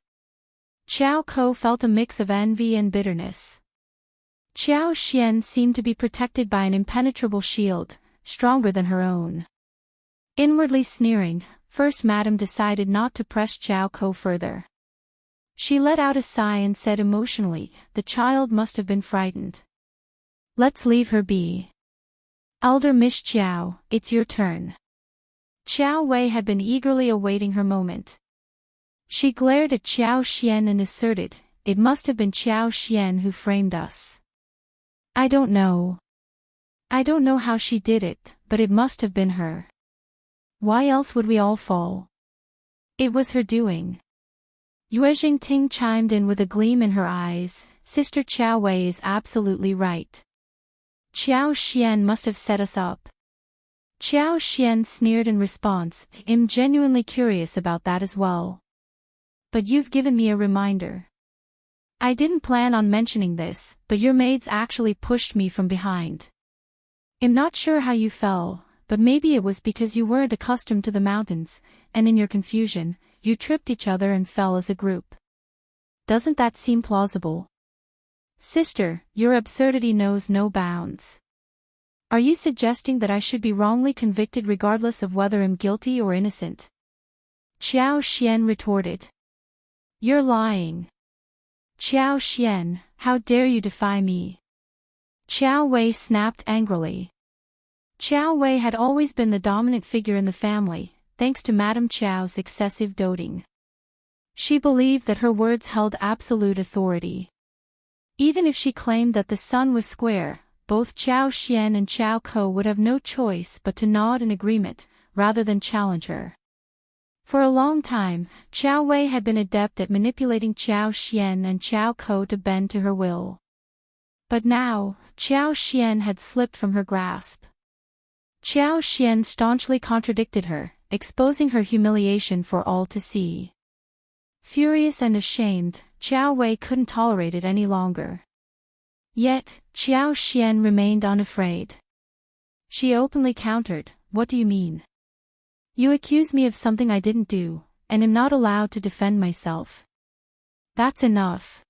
[SPEAKER 1] Qiao Ko felt a mix of envy and bitterness. Qiao Xian seemed to be protected by an impenetrable shield, stronger than her own. Inwardly sneering, First Madam decided not to press Qiao Ko further. She let out a sigh and said emotionally, "The child must have been frightened. Let's leave her be. Elder Miss Qiao, it's your turn." Qiuyue had been eagerly awaiting her moment. She glared at Qiao Xian and asserted, "It must have been Qiao Xian who framed us. I don't know. I don't know how she did it, but it must have been her. Why else would we all fall? It was her doing." Yuezheng Ting chimed in with a gleam in her eyes, "Sister Qiuyue is absolutely right. Qiao Xian must have set us up." Qiao Xian sneered in response, "I'm genuinely curious about that as well. But you've given me a reminder. I didn't plan on mentioning this, but your maids actually pushed me from behind. I'm not sure how you fell, but maybe it was because you weren't accustomed to the mountains, and in your confusion, you tripped each other and fell as a group. Doesn't that seem plausible? Sister, your absurdity knows no bounds. Are you suggesting that I should be wrongly convicted regardless of whether I'm guilty or innocent?" Qiao Xian retorted. "You're lying. Qiao Xian, how dare you defy me?" Qiuyue snapped angrily. Qiuyue had always been the dominant figure in the family, thanks to Madame Qiao's excessive doting. She believed that her words held absolute authority. Even if she claimed that the sun was square, both Qiao Xian and Qiao Ko would have no choice but to nod in agreement, rather than challenge her. For a long time, Qiuyue had been adept at manipulating Qiao Xian and Qiao Ko to bend to her will. But now, Qiao Xian had slipped from her grasp. Qiao Xian staunchly contradicted her, exposing her humiliation for all to see. Furious and ashamed, Qiuyue couldn't tolerate it any longer. Yet, Qiao Xian remained unafraid. She openly countered, "What do you mean? You accuse me of something I didn't do, and am not allowed to defend myself. That's enough."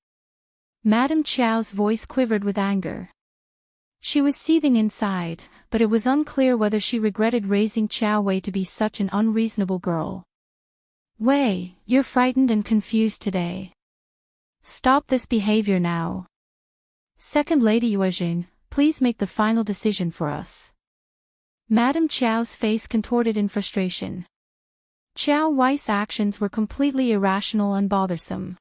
[SPEAKER 1] Madame Qiao's voice quivered with anger. She was seething inside, but it was unclear whether she regretted raising Qiuyue to be such an unreasonable girl. "Wei, you're frightened and confused today. Stop this behavior now. Second Lady Yuezheng, please make the final decision for us." Madame Qiao's face contorted in frustration. Qiuye's actions were completely irrational and bothersome.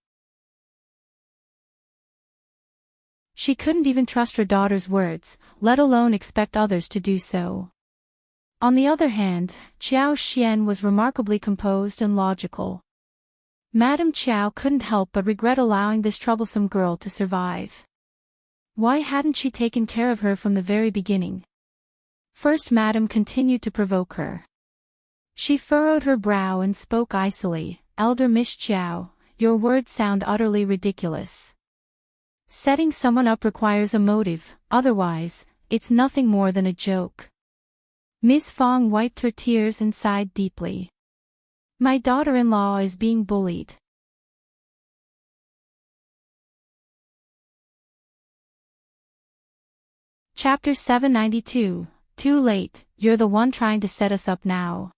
[SPEAKER 1] She couldn't even trust her daughter's words, let alone expect others to do so. On the other hand, Qiao Xian was remarkably composed and logical. Madame Qiao couldn't help but regret allowing this troublesome girl to survive. Why hadn't she taken care of her from the very beginning? First Madame continued to provoke her. She furrowed her brow and spoke icily, "Elder Miss Qiao, your words sound utterly ridiculous. Setting someone up requires a motive, otherwise, it's nothing more than a joke." Miss Fong wiped her tears and sighed deeply. "My daughter-in-law is being bullied." Chapter 792, Too late, you're the one trying to set us up now.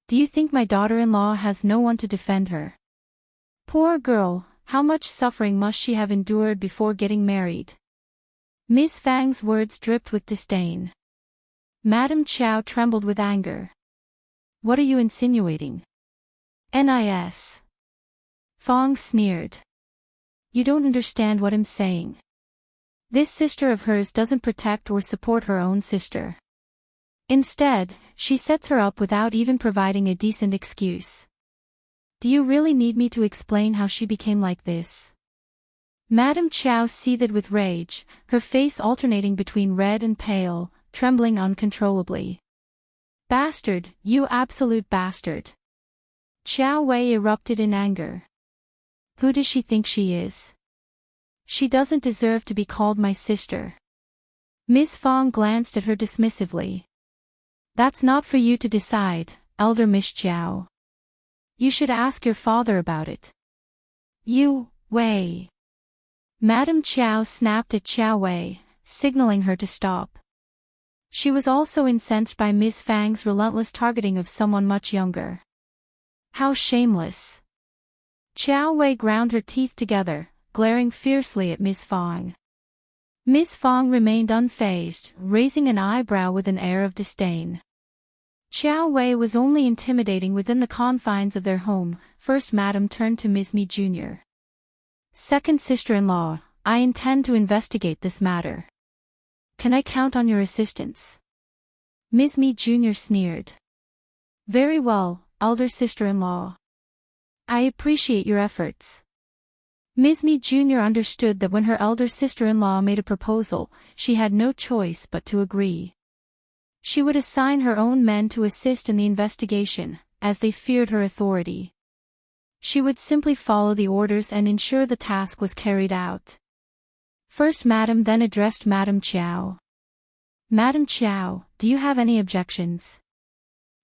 [SPEAKER 1] Do you think my daughter-in-law has no one to defend her? Poor girl, how much suffering must she have endured before getting married? Miss Fang's words dripped with disdain. Madame Qiao trembled with anger. "What are you insinuating?" "Nis." Fong sneered. "You don't understand what I'm saying. This sister of hers doesn't protect or support her own sister. Instead, she sets her up without even providing a decent excuse. Do you really need me to explain how she became like this?" Madame Qiao seethed with rage, her face alternating between red and pale, trembling uncontrollably. "Bastard, you absolute bastard!" Qiuyue erupted in anger. "Who does she think she is? She doesn't deserve to be called my sister." Miss Fong glanced at her dismissively. "That's not for you to decide, Elder Miss Qiao. You should ask your father about it." "You, Wei." Madame Qiao snapped at Qiuyue, signaling her to stop. She was also incensed by Miss Fang's relentless targeting of someone much younger. How shameless! Qiuyue ground her teeth together, glaring fiercely at Miss Fang. Miss Fang remained unfazed, raising an eyebrow with an air of disdain. Qiuyue was only intimidating within the confines of their home. First Madame turned to Ms. Mi Jr. "Second sister-in-law, I intend to investigate this matter. Can I count on your assistance?" Ms. Mi Jr. sneered. "Very well, elder sister-in-law. I appreciate your efforts." Ms. Mi Jr. understood that when her elder sister-in-law made a proposal, she had no choice but to agree. She would assign her own men to assist in the investigation, as they feared her authority. She would simply follow the orders and ensure the task was carried out. First Madame then addressed Madame Qiao. "Madame Qiao, do you have any objections?"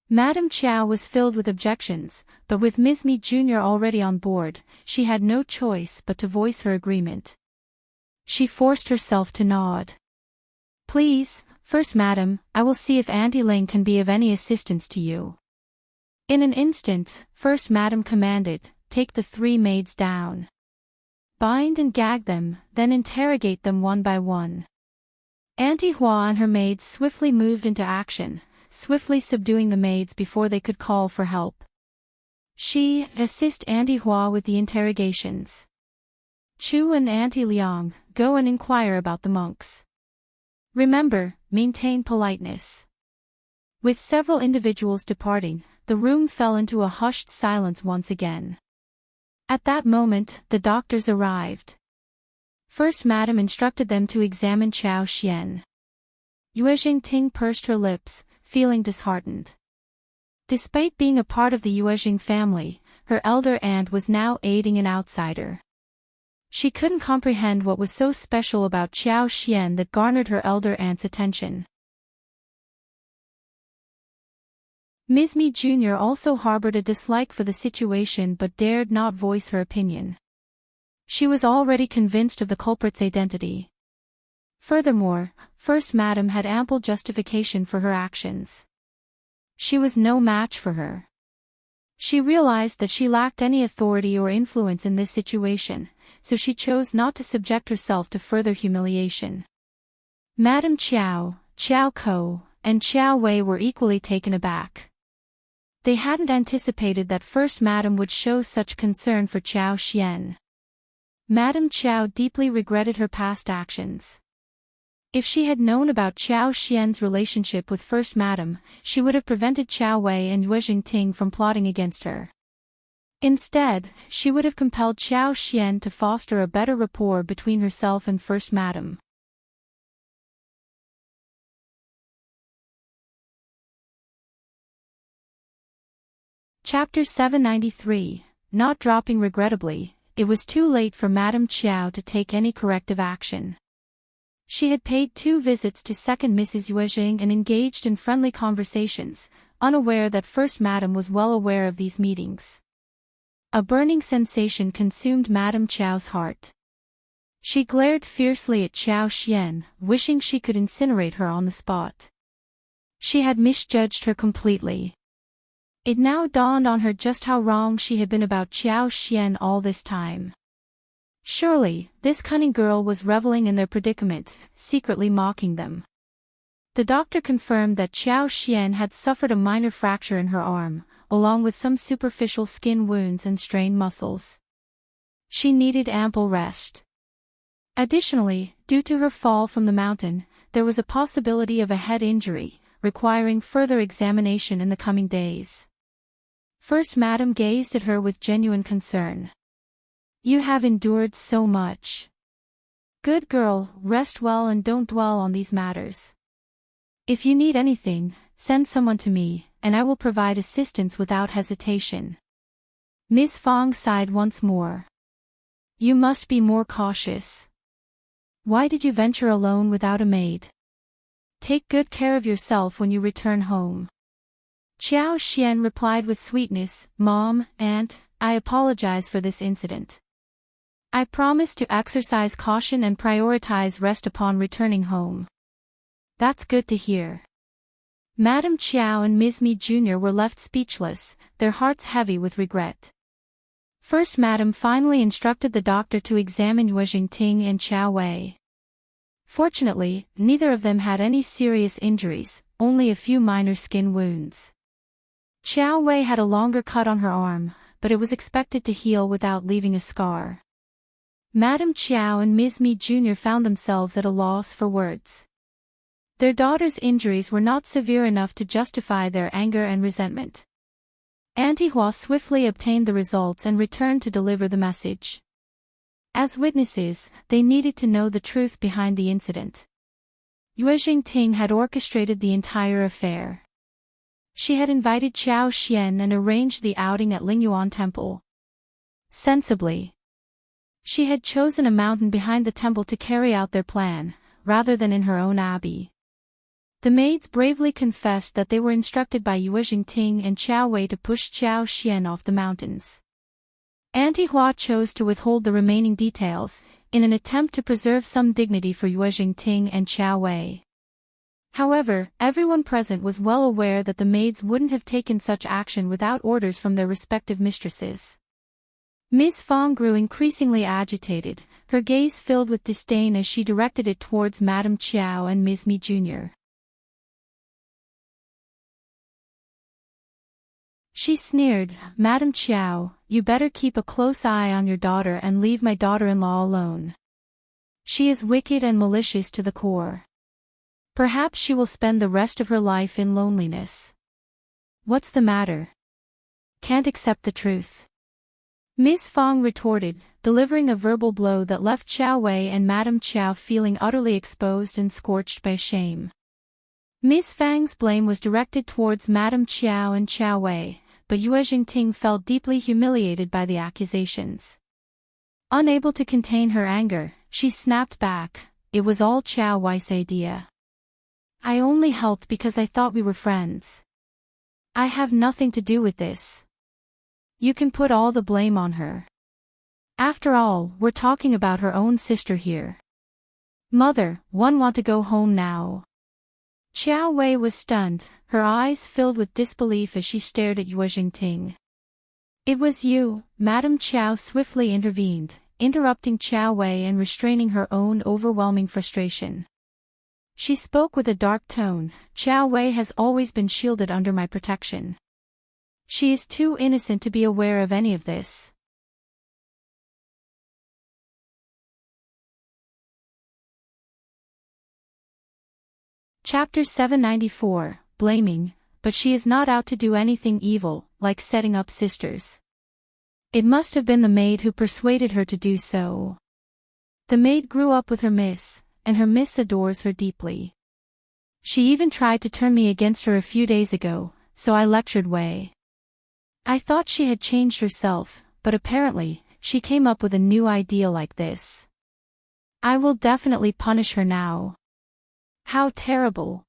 [SPEAKER 1] Madame Qiao was filled with objections, but with Ms. Mi Jr. already on board, she had no choice but to voice her agreement. She forced herself to nod. "Please, First Madame, I will see if Auntie Ling can be of any assistance to you." In an instant, First Madame commanded, "Take the 3 maids down. Bind and gag them, then interrogate them one by one." Auntie Hua and her maids swiftly moved into action, swiftly subduing the maids before they could call for help. She, assist Auntie Hua with the interrogations. Chu and Auntie Liang, go and inquire about the monks. Remember, maintain politeness. With several individuals departing, the room fell into a hushed silence once again. At that moment, the doctors arrived. First Madame instructed them to examine Qiao Xian. Yuezheng Ting pursed her lips, feeling disheartened. Despite being a part of the Yuezheng family, her elder aunt was now aiding an outsider. She couldn't comprehend what was so special about Qiao Xian that garnered her elder aunt's attention. Ms. Mi Jr. also harbored a dislike for the situation but dared not voice her opinion. She was already convinced of the culprit's identity. Furthermore, First Madame had ample justification for her actions. She was no match for her. She realized that she lacked any authority or influence in this situation, so she chose not to subject herself to further humiliation. Madame Qiao, Qiao Ko, and Qiao Wei were equally taken aback. They hadn't anticipated that First Madame would show such concern for Qiao Xian. Madame Qiao deeply regretted her past actions. If she had known about Qiao Xian's relationship with First Madame, she would have prevented Qiao Wei and Yuezheng Ting from plotting against her. Instead, she would have compelled Qiao Xian to foster a better rapport between herself and First Madame. Chapter 793. Not dropping regrettably, it was too late for Madame Qiao to take any corrective action. She had paid 2 visits to second Mrs. Yuezheng and engaged in friendly conversations, unaware that First Madame was well aware of these meetings. A burning sensation consumed Madame Qiao's heart. She glared fiercely at Qiao Xian, wishing she could incinerate her on the spot. She had misjudged her completely. It now dawned on her just how wrong she had been about Qiao Xian all this time. Surely, this cunning girl was reveling in their predicament, secretly mocking them. The doctor confirmed that Qiao Xian had suffered a minor fracture in her arm, along with some superficial skin wounds and strained muscles. She needed ample rest. Additionally, due to her fall from the mountain, there was a possibility of a head injury, requiring further examination in the coming days. First Madame gazed at her with genuine concern. You have endured so much. Good girl, rest well and don't dwell on these matters. If you need anything, send someone to me, and I will provide assistance without hesitation. Ms. Fong sighed once more. You must be more cautious. Why did you venture alone without a maid? Take good care of yourself when you return home. Qiao Xian replied with sweetness, Mom, Aunt, I apologize for this incident. I promise to exercise caution and prioritize rest upon returning home. That's good to hear. Madame Qiao and Ms. Mi Jr. were left speechless, their hearts heavy with regret. First Madame finally instructed the doctor to examine Yuezheng Ting and Qiao Wei. Fortunately, neither of them had any serious injuries, only a few minor skin wounds. Qiao Wei had a longer cut on her arm, but it was expected to heal without leaving a scar. Madame Qiao and Ms. Mi Jr. found themselves at a loss for words. Their daughter's injuries were not severe enough to justify their anger and resentment. Auntie Hua swiftly obtained the results and returned to deliver the message. As witnesses, they needed to know the truth behind the incident. Yuezheng Ting had orchestrated the entire affair. She had invited Qiao Xian and arranged the outing at Lingyuan Temple. Sensibly. She had chosen a mountain behind the temple to carry out their plan, rather than in her own abbey. The maids bravely confessed that they were instructed by Yuezheng Ting and Qiao Wei to push Qiao Xian off the mountains. Auntie Hua chose to withhold the remaining details, in an attempt to preserve some dignity for Yuezheng Ting and Qiao Wei. However, everyone present was well aware that the maids wouldn't have taken such action without orders from their respective mistresses. Ms. Fong grew increasingly agitated, her gaze filled with disdain as she directed it towards Madame Qiao and Ms. Mi Jr. She sneered, "Madam Qiao, you better keep a close eye on your daughter and leave my daughter-in-law alone. She is wicked and malicious to the core. Perhaps she will spend the rest of her life in loneliness." "What's the matter? Can't accept the truth?" Ms. Fang retorted, delivering a verbal blow that left Qiuyue and Madame Qiao feeling utterly exposed and scorched by shame. Ms. Fang's blame was directed towards Madame Qiao and Qiuyue, but Yuezheng Ting felt deeply humiliated by the accusations. Unable to contain her anger, she snapped back, "It was all Qiuyue's idea. I only helped because I thought we were friends. I have nothing to do with this. You can put all the blame on her. After all, we're talking about her own sister here. Mother, one want to go home now." Qiuyue was stunned, her eyes filled with disbelief as she stared at Yuezheng Ting. "It was you," Madame Qiao swiftly intervened, interrupting Qiuyue and restraining her own overwhelming frustration. She spoke with a dark tone, "Qiuyue has always been shielded under my protection. She is too innocent to be aware of any of this." Chapter 794, Blaming, but she is not out to do anything evil, like setting up sisters. It must have been the maid who persuaded her to do so. The maid grew up with her miss, and her miss adores her deeply. She even tried to turn me against her a few days ago, so I lectured Wei. I thought she had changed herself, but apparently, she came up with a new idea like this. I will definitely punish her now. How terrible.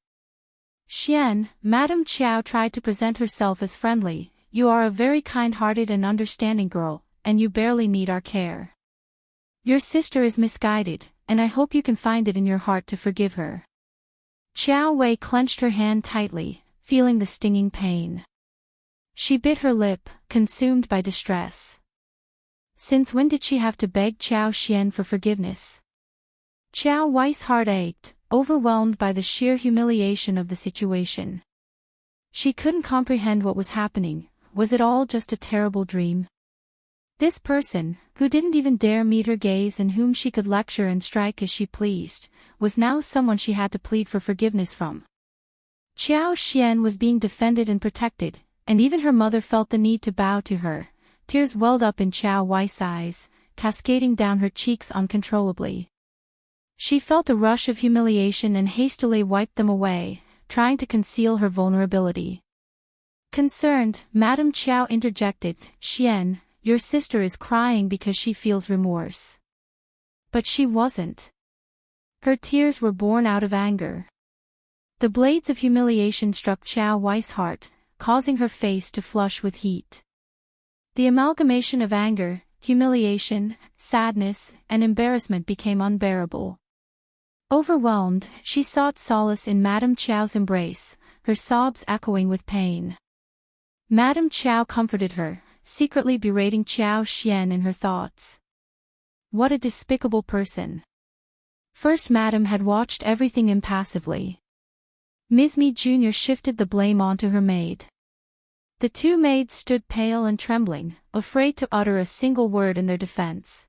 [SPEAKER 1] Xian, Madame Qiao tried to present herself as friendly. "You are a very kind-hearted and understanding girl, and you barely need our care. Your sister is misguided, and I hope you can find it in your heart to forgive her." Qiuyue clenched her hand tightly, feeling the stinging pain. She bit her lip, consumed by distress. Since when did she have to beg Qiao Xian for forgiveness? Qiuyue's heart ached, overwhelmed by the sheer humiliation of the situation. She couldn't comprehend what was happening. Was it all just a terrible dream? This person, who didn't even dare meet her gaze and whom she could lecture and strike as she pleased, was now someone she had to plead for forgiveness from. Qiao Xian was being defended and protected, and even her mother felt the need to bow to her. Tears welled up in Qiuyue's eyes, cascading down her cheeks uncontrollably. She felt a rush of humiliation and hastily wiped them away, trying to conceal her vulnerability. Concerned, Madame Qiao interjected, "Xian, your sister is crying because she feels remorse." But she wasn't. Her tears were born out of anger. The blades of humiliation struck Qiuyue's heart, causing her face to flush with heat. The amalgamation of anger, humiliation, sadness, and embarrassment became unbearable. Overwhelmed, she sought solace in Madame Qiao's embrace, her sobs echoing with pain. Madame Qiao comforted her, secretly berating Qiao Xian in her thoughts. What a despicable person. First Madame had watched everything impassively. Ms. Mi Jr. shifted the blame onto her maid. The two maids stood pale and trembling, afraid to utter a single word in their defense.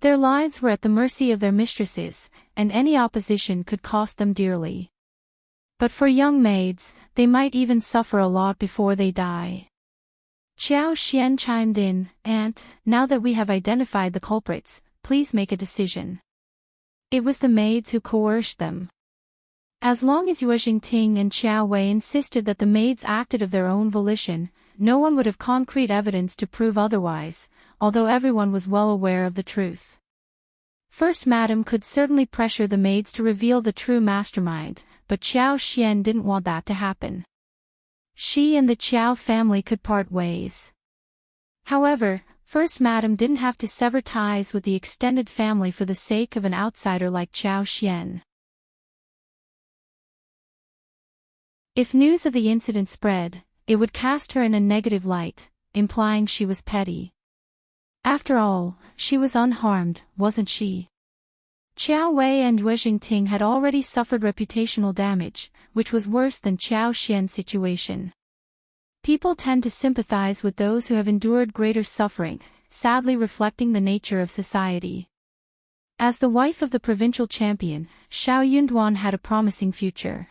[SPEAKER 1] Their lives were at the mercy of their mistresses, and any opposition could cost them dearly. But for young maids, they might even suffer a lot before they die. Qiao Xian chimed in, "Aunt, now that we have identified the culprits, please make a decision." It was the maids who coerced them. As long as Yuezheng Ting and Qiuyue insisted that the maids acted of their own volition, no one would have concrete evidence to prove otherwise, although everyone was well aware of the truth. First Madame could certainly pressure the maids to reveal the true mastermind, but Qiao Xian didn't want that to happen. She and the Qiao family could part ways. However, First Madame didn't have to sever ties with the extended family for the sake of an outsider like Qiao Xian. If news of the incident spread, it would cast her in a negative light, implying she was petty. After all, she was unharmed, wasn't she? Qiuyue and Yuezheng Ting had already suffered reputational damage, which was worse than Qiao Xian's situation. People tend to sympathize with those who have endured greater suffering, sadly reflecting the nature of society. As the wife of the provincial champion, Shao Yunduan had a promising future.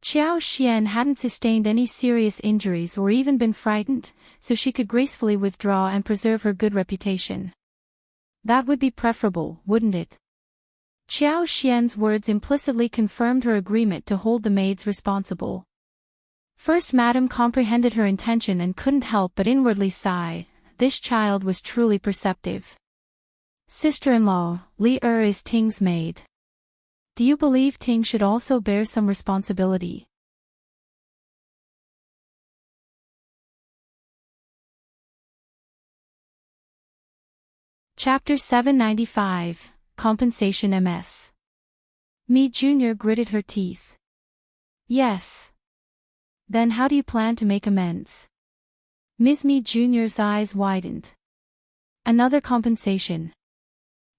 [SPEAKER 1] Qiao Xian hadn't sustained any serious injuries or even been frightened, so she could gracefully withdraw and preserve her good reputation. That would be preferable, wouldn't it? Qiao Xian's words implicitly confirmed her agreement to hold the maids responsible. First Madam comprehended her intention and couldn't help but inwardly sigh. This child was truly perceptive. Sister-in-law, Li is Ting's maid. Do you believe Ting should also bear some responsibility? Chapter 795, Compensation MS. Mi Jr. gritted her teeth. Yes. Then how do you plan to make amends? Ms. Mi Jr.'s eyes widened. Another compensation.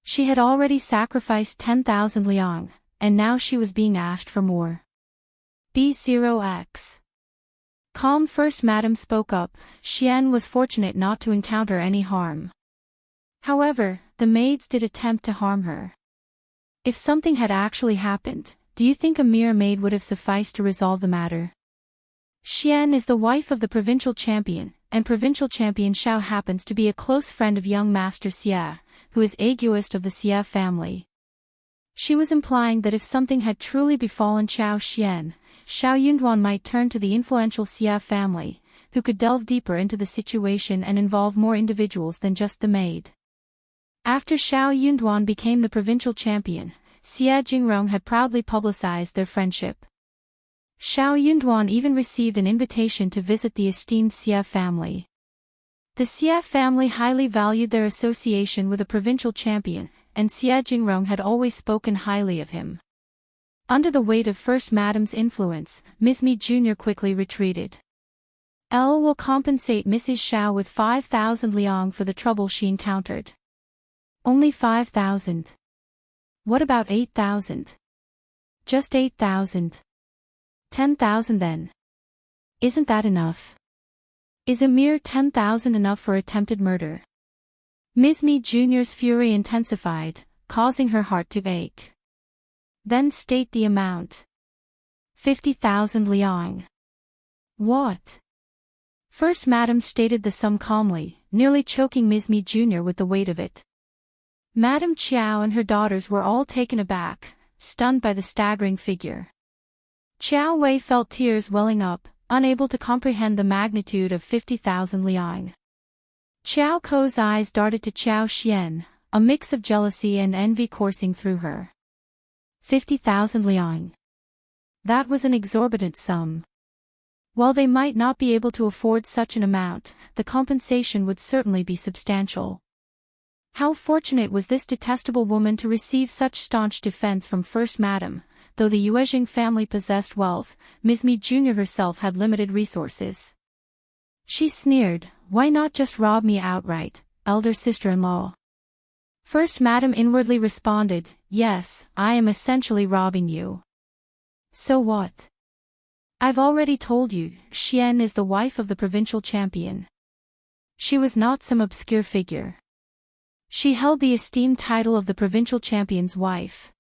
[SPEAKER 1] She had already sacrificed 10,000 liang, and now she was being asked for more. B0x. Calm First Madam spoke up. Xian was fortunate not to encounter any harm. However, the maids did attempt to harm her. If something had actually happened, do you think a mere maid would have sufficed to resolve the matter? Xian is the wife of the provincial champion, and provincial champion Shao happens to be a close friend of young Master Xia, who is egoist of the Xia family. She was implying that if something had truly befallen Qiao Xian, Shao Yunduan might turn to the influential Xia family, who could delve deeper into the situation and involve more individuals than just the maid. After Shao Yunduan became the provincial champion, Xia Jingrong had proudly publicized their friendship. Shao Yunduan even received an invitation to visit the esteemed Xia family. The Xia family highly valued their association with a provincial champion, and Xia Jingrong had always spoken highly of him. Under the weight of First Madam's influence, Ms. Mi Jr. quickly retreated. Elle will compensate Mrs. Shao with 5,000 liang for the trouble she encountered. Only 5,000. What about 8,000? Just 8,000. 10,000 then. Isn't that enough? Is a mere 10,000 enough for attempted murder? Ms. Mi Jr.'s fury intensified, causing her heart to ache. Then state the amount. 50,000 liang. What? First Madam stated the sum calmly, nearly choking Ms. Mi Jr. with the weight of it. Madam Qiao and her daughters were all taken aback, stunned by the staggering figure. Qiao Wei felt tears welling up, unable to comprehend the magnitude of 50,000 liang. Qiao Ko's eyes darted to Qiao Xian, a mix of jealousy and envy coursing through her. 50,000 liang. That was an exorbitant sum. While they might not be able to afford such an amount, the compensation would certainly be substantial. How fortunate was this detestable woman to receive such staunch defense from First Madam. Though the Yuezheng family possessed wealth, Ms. Mi Jr. herself had limited resources. She sneered, "Why not just rob me outright, elder sister-in-law?" First Madam inwardly responded, "Yes, I am essentially robbing you." So what? I've already told you, Xian is the wife of the provincial champion. She was not some obscure figure. She held the esteemed title of the provincial champion's wife.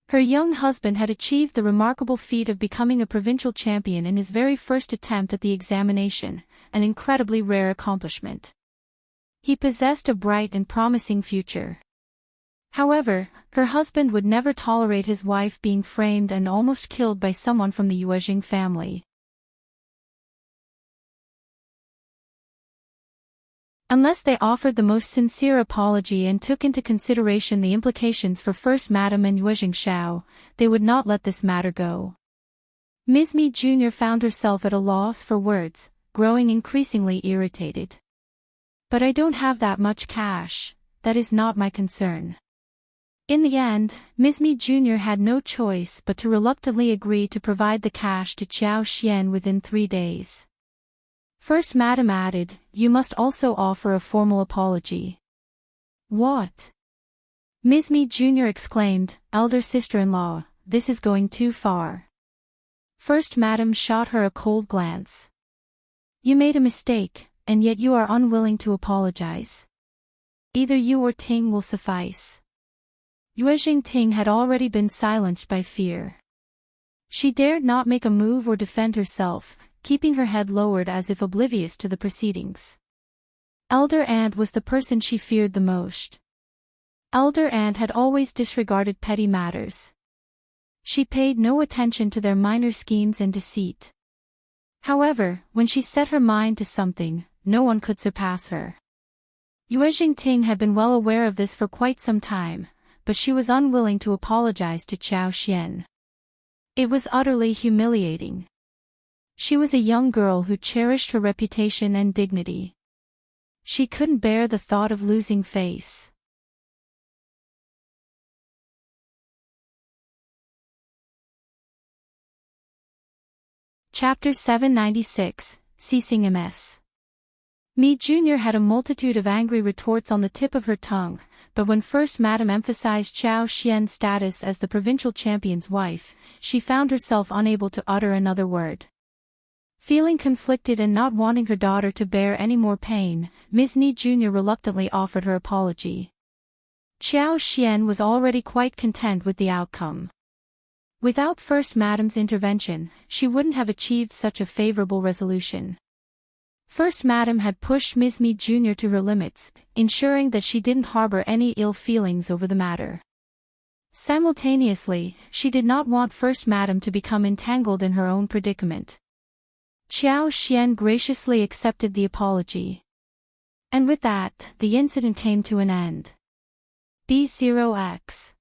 [SPEAKER 1] Her young husband had achieved the remarkable feat of becoming a provincial champion in his very first attempt at the examination, an incredibly rare accomplishment. He possessed a bright and promising future. However, her husband would never tolerate his wife being framed and almost killed by someone from the Yuezheng family. Unless they offered the most sincere apology and took into consideration the implications for First Madam and Yuezheng Shao, they would not let this matter go. Ms. Mi Jr. found herself at a loss for words, growing increasingly irritated. But I don't have that much cash, that is not my concern. In the end, Ms. Mi Jr. had no choice but to reluctantly agree to provide the cash to Qiao Xian within 3 days. First Madam added, "You must also offer a formal apology." What? Ms. Mi Jr. exclaimed, "Elder sister-in-law, this is going too far." First Madam shot her a cold glance. You made a mistake, and yet you are unwilling to apologize. Either you or Ting will suffice. Yuezheng Ting had already been silenced by fear. She dared not make a move or defend herself, keeping her head lowered as if oblivious to the proceedings. Elder Aunt was the person she feared the most. Elder Aunt had always disregarded petty matters. She paid no attention to their minor schemes and deceit. However, when she set her mind to something, no one could surpass her. Yuezheng Ting had been well aware of this for quite some time, but she was unwilling to apologize to Qiao Xian. It was utterly humiliating. She was a young girl who cherished her reputation and dignity. She couldn't bear the thought of losing face. Chapter 796, Ceasing MS. Mi Jr. had a multitude of angry retorts on the tip of her tongue, but when First Madam emphasized Qiao Xian's status as the provincial champion's wife, she found herself unable to utter another word. Feeling conflicted and not wanting her daughter to bear any more pain, Ms. Ni Jr. reluctantly offered her apology. Qiao Xian was already quite content with the outcome. Without First Madam's intervention, she wouldn't have achieved such a favorable resolution. First Madam had pushed Ms. Mi Jr. to her limits, ensuring that she didn't harbor any ill feelings over the matter. Simultaneously, she did not want First Madam to become entangled in her own predicament. Qiao Xian graciously accepted the apology. And with that, the incident came to an end. B0X.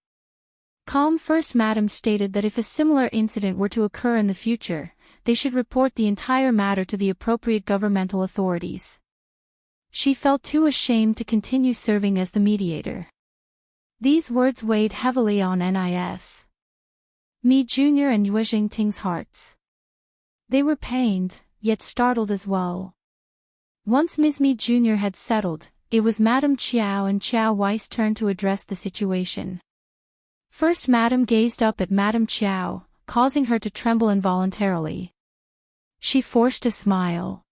[SPEAKER 1] Calm First Madam stated that if a similar incident were to occur in the future, they should report the entire matter to the appropriate governmental authorities. She felt too ashamed to continue serving as the mediator. These words weighed heavily on NIS. Mi Jr. and Yuezheng Ting's hearts. They were pained, yet startled as well. Once Ms. Mi Jr. had settled, it was Madame Qiao and Qiao Wei's turn to address the situation. First Madam gazed up at Madame Qiao, causing her to tremble involuntarily. She forced a smile.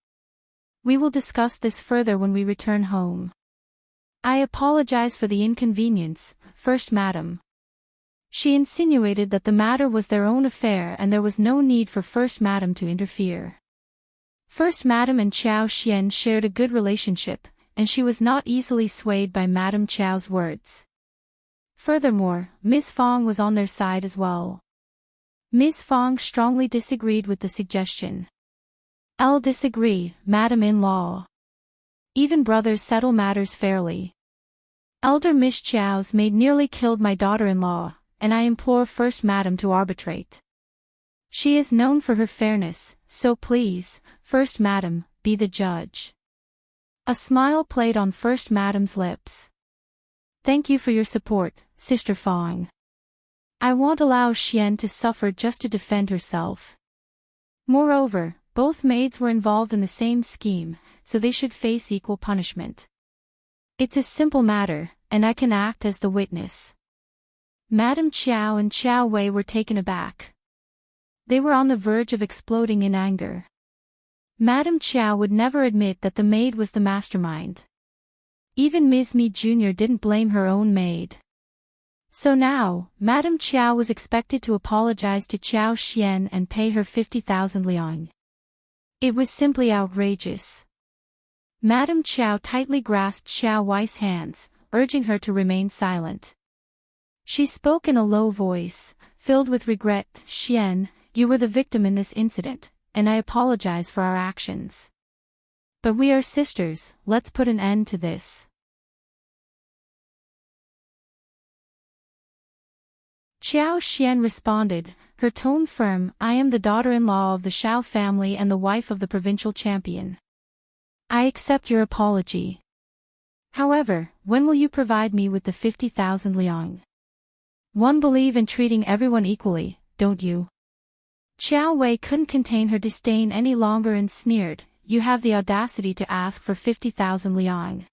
[SPEAKER 1] We will discuss this further when we return home. I apologize for the inconvenience, First Madam. She insinuated that the matter was their own affair and there was no need for First Madam to interfere. First Madam and Qiao Xian shared a good relationship, and she was not easily swayed by Madame Qiao's words. Furthermore, Ms. Fong was on their side as well. Ms. Fong strongly disagreed with the suggestion. I'll disagree, Madam-in-law. Even brothers settle matters fairly. Elder Miss Qiao's maid nearly killed my daughter-in-law, and I implore First Madam to arbitrate. She is known for her fairness, so please, First Madam, be the judge. A smile played on First Madam's lips. Thank you for your support, Sister Fong. I won't allow Xian to suffer just to defend herself. Moreover, both maids were involved in the same scheme, so they should face equal punishment. It's a simple matter, and I can act as the witness. Madame Qiao and Qiao Wei were taken aback. They were on the verge of exploding in anger. Madame Qiao would never admit that the maid was the mastermind. Even Ms. Mi Jr. didn't blame her own maid. So now, Madame Qiao was expected to apologize to Qiao Xian and pay her 50,000 liang. It was simply outrageous. Madame Qiao tightly grasped Qiao Wei's hands, urging her to remain silent. She spoke in a low voice, filled with regret. Xian, you were the victim in this incident, and I apologize for our actions. But we are sisters, let's put an end to this. Qiao Xian responded, her tone firm, I am the daughter-in-law of the Shao family and the wife of the provincial champion. I accept your apology. However, when will you provide me with the 50,000 liang? One believe in treating everyone equally, don't you? Qiao Wei couldn't contain her disdain any longer and sneered, you have the audacity to ask for 50,000 liang.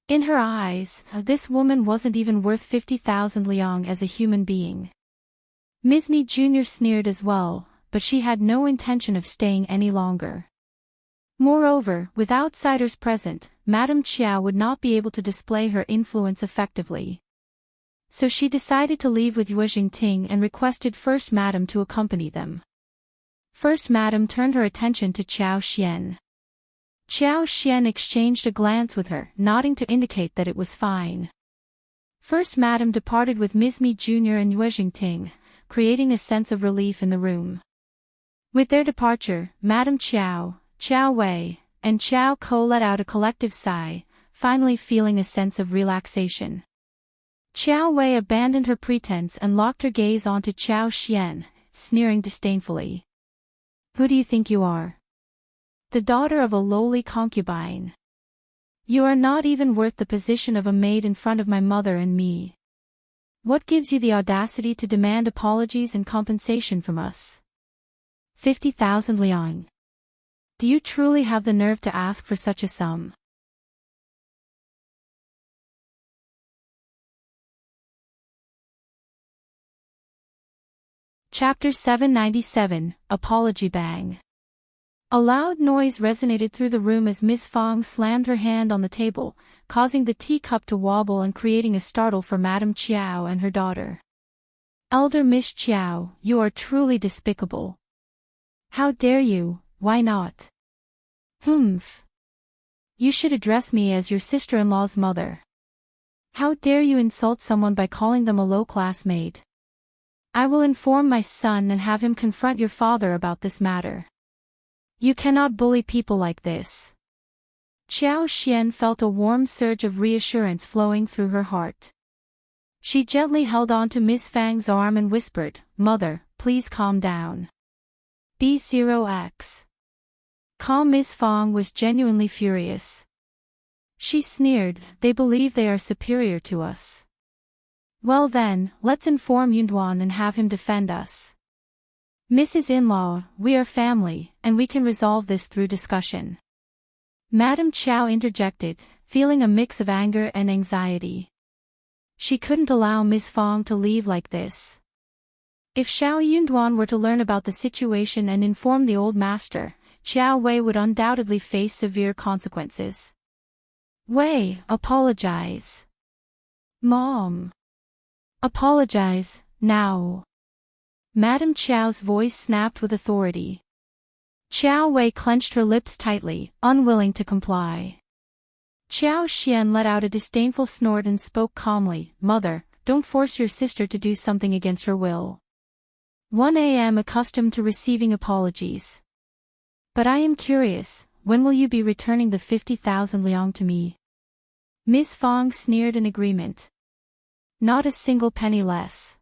[SPEAKER 1] In her eyes, this woman wasn't even worth 50,000 liang as a human being. Ms. Mi Jr. sneered as well, but she had no intention of staying any longer. Moreover, with outsiders present, Madame Qiao would not be able to display her influence effectively. So she decided to leave with Yuezheng Ting and requested First Madame to accompany them. First Madame turned her attention to Qiao Xian. Qiao Xian exchanged a glance with her, nodding to indicate that it was fine. First Madame departed with Ms. Mi Jr. and Yuezheng Ting, creating a sense of relief in the room. With their departure, Madame Qiao, Qiuyue, and Qiao Ko let out a collective sigh, finally feeling a sense of relaxation. Qiuyue abandoned her pretense and locked her gaze onto Qiao Xian, sneering disdainfully. Who do you think you are? The daughter of a lowly concubine. You are not even worth the position of a maid in front of my mother and me. What gives you the audacity to demand apologies and compensation from us? 50,000 liang. Do you truly have the nerve to ask for such a sum? Chapter 797, Apology Bang. A loud noise resonated through the room as Miss Fong slammed her hand on the table, causing the teacup to wobble and creating a startle for Madame Qiao and her daughter. Elder Miss Qiao, you are truly despicable. How dare you, why not? Humph. You should address me as your sister-in-law's mother. How dare you insult someone by calling them a low-class maid? I will inform my son and have him confront your father about this matter. You cannot bully people like this. Qiao Xian felt a warm surge of reassurance flowing through her heart. She gently held on to Miss Fang's arm and whispered, Mother, please calm down. B0X. Calm. Miss Fang was genuinely furious. She sneered, they believe they are superior to us. Well then, let's inform Yuezheng and have him defend us. Mrs. In-law, we are family, and we can resolve this through discussion. Madame Qiao interjected, feeling a mix of anger and anxiety. She couldn't allow Miss Fang to leave like this. If Shao Yuezheng were to learn about the situation and inform the old master, Qiuyue would undoubtedly face severe consequences. Wei, apologize. Mom. Apologize, now. Madame Qiao's voice snapped with authority. Qiuyue clenched her lips tightly, unwilling to comply. Qiao Xian let out a disdainful snort and spoke calmly, Mother, don't force your sister to do something against her will. 1 am accustomed to receiving apologies. But I am curious, when will you be returning the 50,000 liang to me? Miss Fang sneered in agreement. Not a single penny less.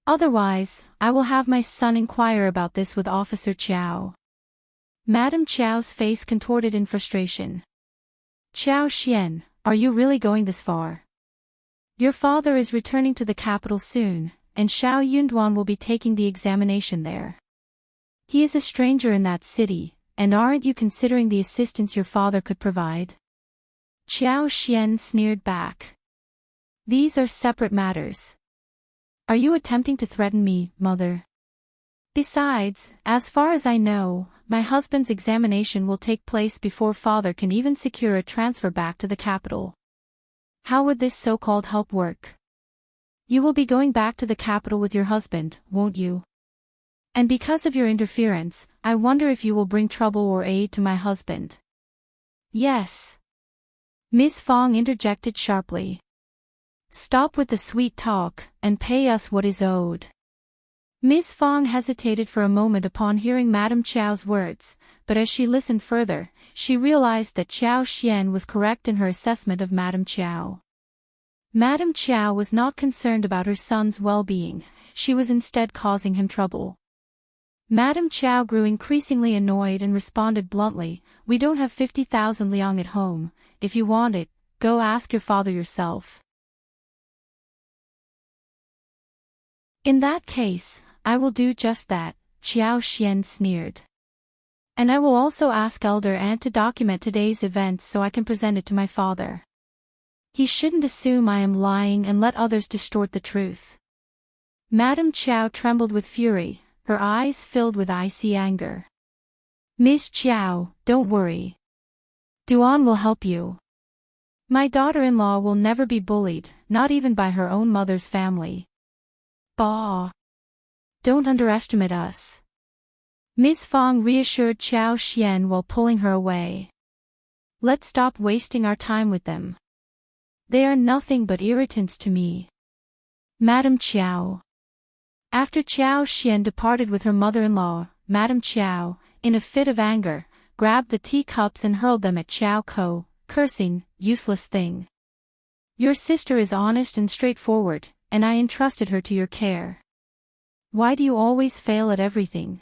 [SPEAKER 1] Otherwise, I will have my son inquire about this with Officer Qiao. Madame Qiao's face contorted in frustration. Qiao Xian, are you really going this far? Your father is returning to the capital soon, and Shao Yuezheng will be taking the examination there. He is a stranger in that city, and aren't you considering the assistance your father could provide? Qiao Xian sneered back. These are separate matters. Are you attempting to threaten me, Mother? Besides, as far as I know, my husband's examination will take place before Father can even secure a transfer back to the capital. How would this so-called help work? You will be going back to the capital with your husband, won't you? And because of your interference, I wonder if you will bring trouble or aid to my husband. Yes. Miss Fang interjected sharply. Stop with the sweet talk, and pay us what is owed. Miss Fang hesitated for a moment upon hearing Madame Qiao's words, but as she listened further, she realized that Qiao Xian was correct in her assessment of Madame Qiao. Madame Qiao was not concerned about her son's well-being, she was instead causing him trouble. Madame Qiao grew increasingly annoyed and responded bluntly, We don't have 50,000 liang at home, if you want it, go ask your father yourself. In that case, I will do just that, Qiao Xian sneered. And I will also ask Elder Aunt to document today's events so I can present it to my father. He shouldn't assume I am lying and let others distort the truth. Madame Qiao trembled with fury, her eyes filled with icy anger. Miss Qiao, don't worry. Duan will help you. My daughter-in-law will never be bullied, not even by her own mother's family. Bah! Don't underestimate us. Miss Fang reassured Qiao Xian while pulling her away. Let's stop wasting our time with them. They are nothing but irritants to me. Madam Qiao. After Qiao Xian departed with her mother-in-law, Madam Qiao, in a fit of anger, grabbed the teacups and hurled them at Qiao Ko, cursing, useless thing. Your sister is honest and straightforward, and I entrusted her to your care. Why do you always fail at everything?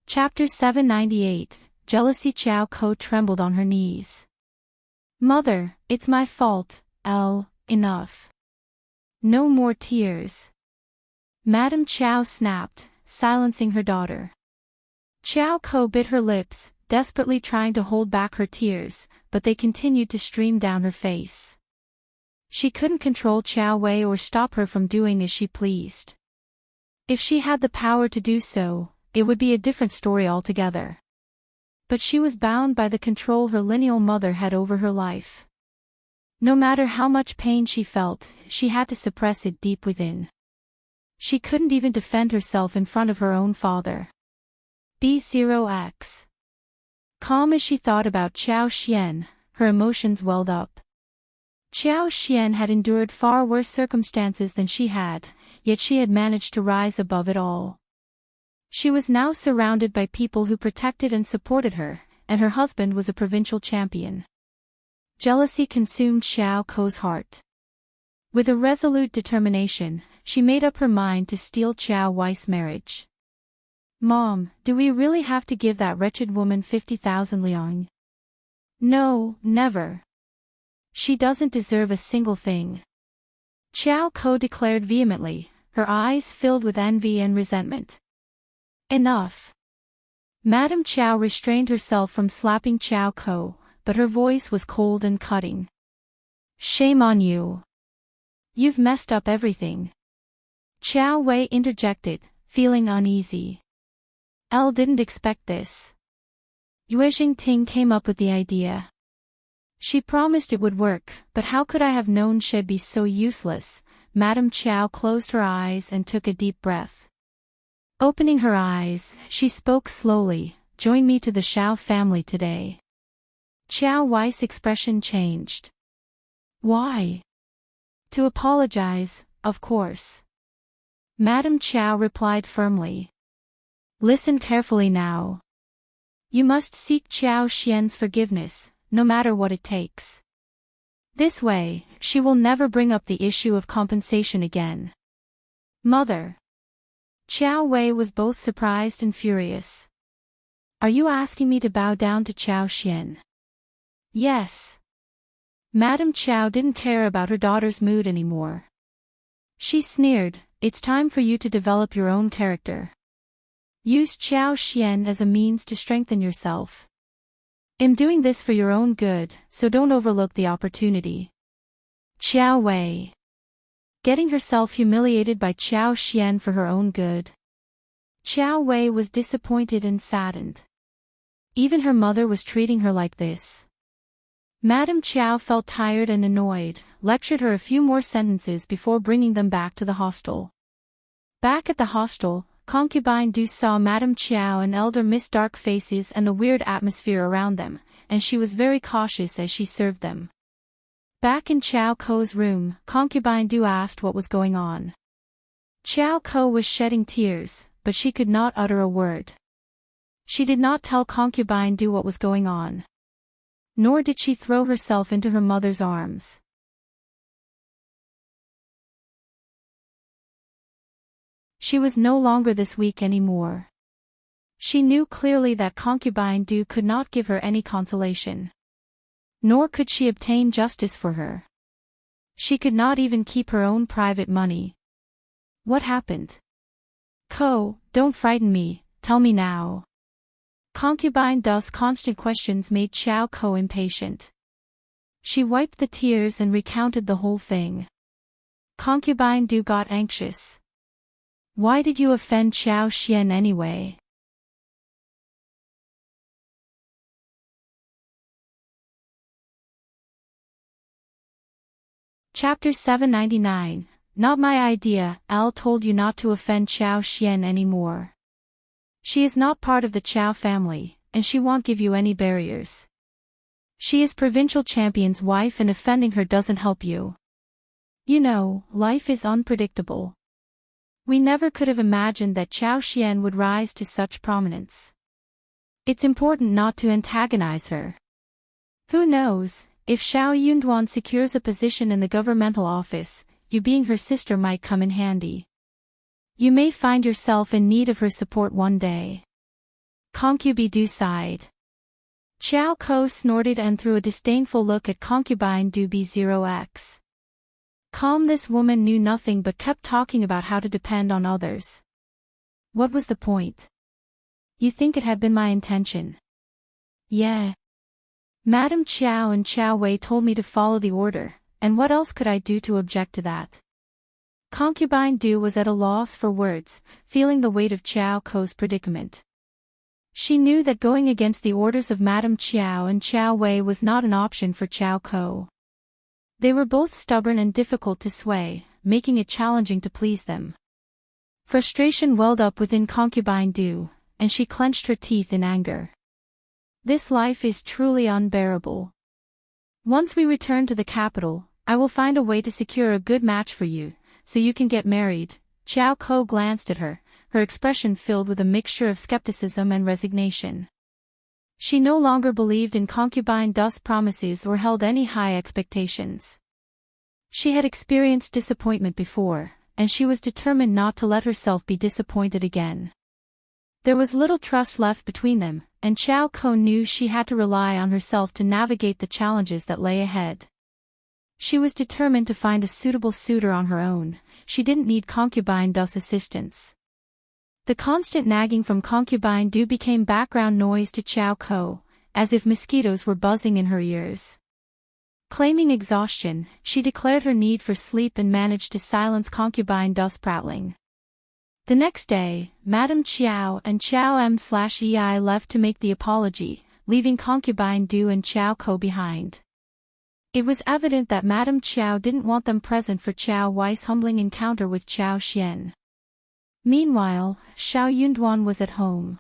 [SPEAKER 1] Chapter 798, Jealousy. Qiao Ko trembled on her knees. Mother, it's my fault, enough. No more tears. Madam Qiao snapped, silencing her daughter. Qiao Ko bit her lips, desperately trying to hold back her tears, but they continued to stream down her face. She couldn't control Qiuyue or stop her from doing as she pleased. If she had the power to do so, it would be a different story altogether. But she was bound by the control her lineal mother had over her life. No matter how much pain she felt, she had to suppress it deep within. She couldn't even defend herself in front of her own father. B0X. Calm as she thought about Qiao Xian, her emotions welled up. Qiao Xian had endured far worse circumstances than she had, yet she had managed to rise above it all. She was now surrounded by people who protected and supported her, and her husband was a provincial champion. Jealousy consumed Qiao Ko's heart. With a resolute determination, she made up her mind to steal Qiuyue's marriage. Mom, do we really have to give that wretched woman 50,000 liang? No, never. She doesn't deserve a single thing. Qiao Ko declared vehemently, her eyes filled with envy and resentment. Enough. Madam Qiao restrained herself from slapping Qiao Ko, but her voice was cold and cutting. Shame on you. You've messed up everything. Qiuyue interjected, feeling uneasy. Elle didn't expect this. Yuezheng Ting came up with the idea. She promised it would work, but how could I have known she'd be so useless? Madam Qiao closed her eyes and took a deep breath. Opening her eyes, she spoke slowly, join me to the Shao family today. Qiuyue's expression changed. Why? To apologize, of course. Madam Qiao replied firmly. Listen carefully now. You must seek Qiao Xian's forgiveness, no matter what it takes. This way, she will never bring up the issue of compensation again. Mother. Qiuyue was both surprised and furious. Are you asking me to bow down to Qiao Xian? Yes. Madam Qiao didn't care about her daughter's mood anymore. She sneered, it's time for you to develop your own character. Use Qiao Xian as a means to strengthen yourself. I'm doing this for your own good, so don't overlook the opportunity. Qiuyue. Getting herself humiliated by Qiao Xian for her own good. Qiuyue was disappointed and saddened. Even her mother was treating her like this. Madam Qiao felt tired and annoyed, lectured her a few more sentences before bringing them back to the hostel. Back at the hostel, Concubine Du saw Madam Qiao and Elder Miss Dark faces and the weird atmosphere around them, and she was very cautious as she served them. Back in Qiao Ko's room, Concubine Du asked what was going on. Qiao Ko was shedding tears, but she could not utter a word. She did not tell Concubine Du what was going on. Nor did she throw herself into her mother's arms. She was no longer this weak anymore. She knew clearly that Concubine Du could not give her any consolation. Nor could she obtain justice for her. She could not even keep her own private money. What happened? Ko, don't frighten me, tell me now. Concubine Du's constant questions made Qiao Ko impatient. She wiped the tears and recounted the whole thing. Concubine Du got anxious. Why did you offend Qiao Xian anyway? Chapter 799. Not my idea. Al told you not to offend Qiao Xian anymore. She is not part of the Qiao family, and she won't give you any barriers. She is provincial champion's wife and offending her doesn't help you. You know, life is unpredictable. We never could have imagined that Qiao Xian would rise to such prominence. It's important not to antagonize her. Who knows? If Shao Yunduan secures a position in the governmental office, you being her sister might come in handy. You may find yourself in need of her support one day. Concubine Du sighed. Qiao Ko snorted and threw a disdainful look at Concubine Du B0X. Calm, this woman knew nothing but kept talking about how to depend on others. What was the point? You think it had been my intention? Yeah. Madame Qiao and Qiao Wei told me to follow the order, and what else could I do to object to that? Concubine Du was at a loss for words, feeling the weight of Qiao Ko's predicament. She knew that going against the orders of Madame Qiao and Qiao Wei was not an option for Qiao Ko. They were both stubborn and difficult to sway, making it challenging to please them. Frustration welled up within Concubine Du, and she clenched her teeth in anger. This life is truly unbearable. Once we return to the capital, I will find a way to secure a good match for you, so you can get married. Qiao Ko glanced at her, her expression filled with a mixture of skepticism and resignation. She no longer believed in Concubine Du's promises or held any high expectations. She had experienced disappointment before, and she was determined not to let herself be disappointed again. There was little trust left between them, and Qiao Ko knew she had to rely on herself to navigate the challenges that lay ahead. She was determined to find a suitable suitor on her own. She didn't need Concubine Du's assistance. The constant nagging from Concubine Du became background noise to Qiao Ko, as if mosquitoes were buzzing in her ears. Claiming exhaustion, she declared her need for sleep and managed to silence Concubine Du's prattling. The next day, Madame Qiao and Qiao M/EI left to make the apology, leaving Concubine Du and Qiao Ko behind. It was evident that Madame Qiao didn't want them present for Qiao Wei's humbling encounter with Qiao Xian. Meanwhile, Shao Yunduan was at home.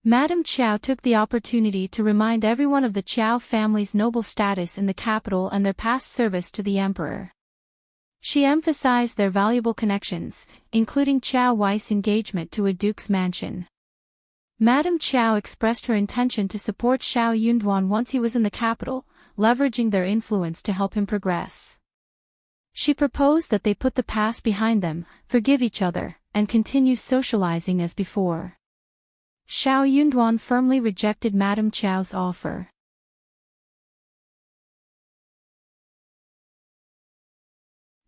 [SPEAKER 1] Madame Qiao took the opportunity to remind everyone of the Qiao family's noble status in the capital and their past service to the emperor. She emphasized their valuable connections, including Qiao Wei's engagement to a duke's mansion. Madame Qiao expressed her intention to support Shao Yunduan once he was in the capital, leveraging their influence to help him progress. She proposed that they put the past behind them, forgive each other, and continue socializing as before. Shao Yunduan firmly rejected Madame Qiao's offer.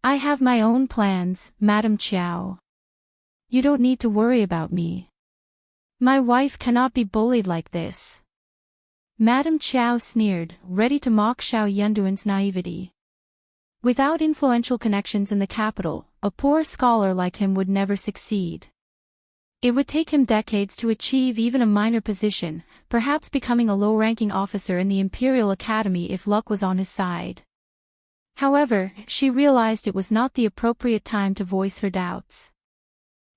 [SPEAKER 1] I have my own plans, Madame Qiao. You don't need to worry about me. My wife cannot be bullied like this. Madame Qiao sneered, ready to mock Shao Yunduan's naivety. Without influential connections in the capital, a poor scholar like him would never succeed. It would take him decades to achieve even a minor position, perhaps becoming a low-ranking officer in the Imperial Academy if luck was on his side. However, she realized it was not the appropriate time to voice her doubts.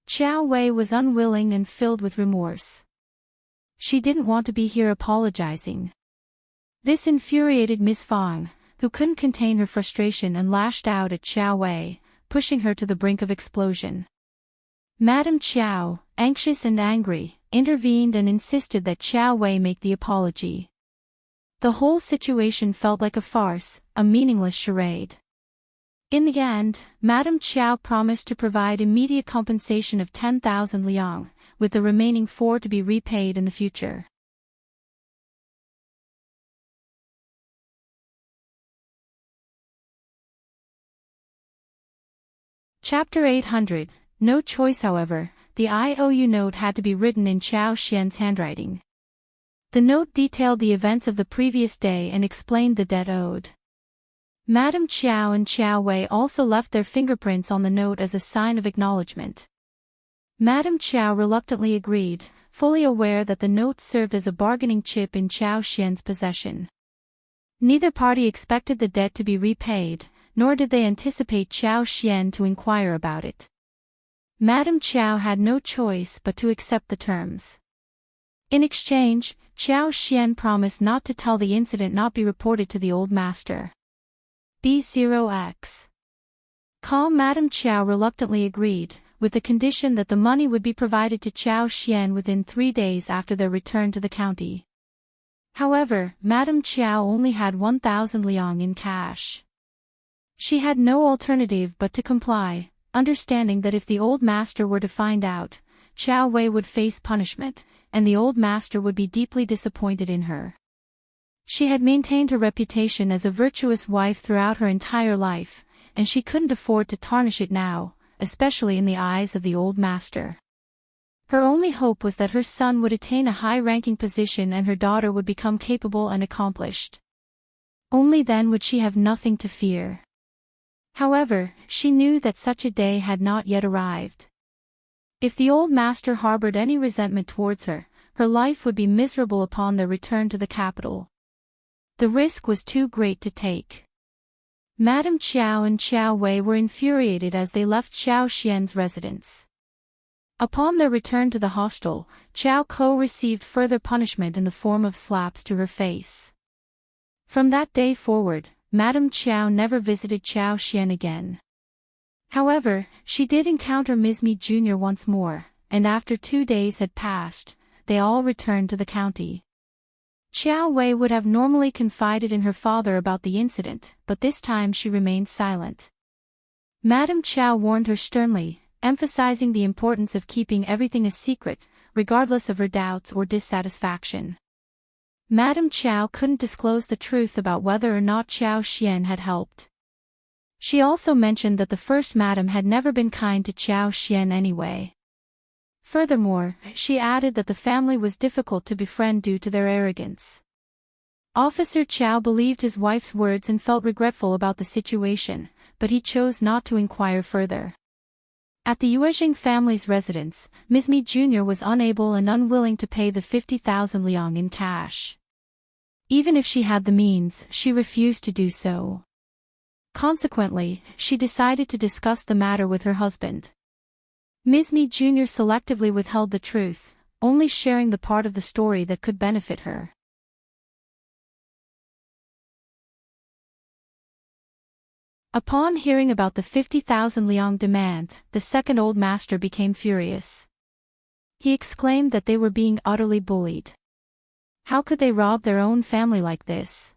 [SPEAKER 1] Qiao Wei was unwilling and filled with remorse. She didn't want to be here apologizing. This infuriated Miss Fang, who couldn't contain her frustration and lashed out at Qiao Wei, pushing her to the brink of explosion. Madame Qiao, anxious and angry, intervened and insisted that Qiao Wei make the apology. The whole situation felt like a farce, a meaningless charade. In the end, Madame Qiao promised to provide immediate compensation of 10,000 liang, with the remaining 4 to be repaid in the future. Chapter 800. No choice, however, the IOU note had to be written in Qiao Xian's handwriting. The note detailed the events of the previous day and explained the debt owed. Madame Qiao and Qiuyue also left their fingerprints on the note as a sign of acknowledgement. Madame Qiao reluctantly agreed, fully aware that the note served as a bargaining chip in Qiao Xian's possession. Neither party expected the debt to be repaid, nor did they anticipate Qiao Xian to inquire about it. Madame Qiao had no choice but to accept the terms. In exchange, Qiao Xian promised not to tell the incident not be reported to the old master. B0x. Calm Madame Qiao reluctantly agreed, with the condition that the money would be provided to Qiao Xian within 3 days after their return to the county. However, Madame Qiao only had 1,000 liang in cash. She had no alternative but to comply, understanding that if the old master were to find out, Qiuyue would face punishment, and the old master would be deeply disappointed in her. She had maintained her reputation as a virtuous wife throughout her entire life, and she couldn't afford to tarnish it now, especially in the eyes of the old master. Her only hope was that her son would attain a high-ranking position and her daughter would become capable and accomplished. Only then would she have nothing to fear. However, she knew that such a day had not yet arrived. If the old master harbored any resentment towards her, her life would be miserable upon their return to the capital. The risk was too great to take. Madame Qiao and Qiuyue were infuriated as they left Qiao Xian's residence. Upon their return to the hostel, Qiao Ko received further punishment in the form of slaps to her face. From that day forward, Madame Qiao never visited Qiao Xian again. However, she did encounter Ms. Mi Jr. once more, and after 2 days had passed, they all returned to the county. Qiuyue would have normally confided in her father about the incident, but this time she remained silent. Madame Qiao warned her sternly, emphasizing the importance of keeping everything a secret, regardless of her doubts or dissatisfaction. Madame Qiao couldn't disclose the truth about whether or not Qiao Xian had helped. She also mentioned that the first madam had never been kind to Qiao Xian anyway. Furthermore, she added that the family was difficult to befriend due to their arrogance. Officer Qiao believed his wife's words and felt regretful about the situation, but he chose not to inquire further. At the Yuezheng family's residence, Ms. Mi Jr. was unable and unwilling to pay the 50,000 liang in cash. Even if she had the means, she refused to do so. Consequently, she decided to discuss the matter with her husband. Ms. Mi Jr. selectively withheld the truth, only sharing the part of the story that could benefit her. Upon hearing about the 50,000 liang demand, the second old master became furious. He exclaimed that they were being utterly bullied. How could they rob their own family like this?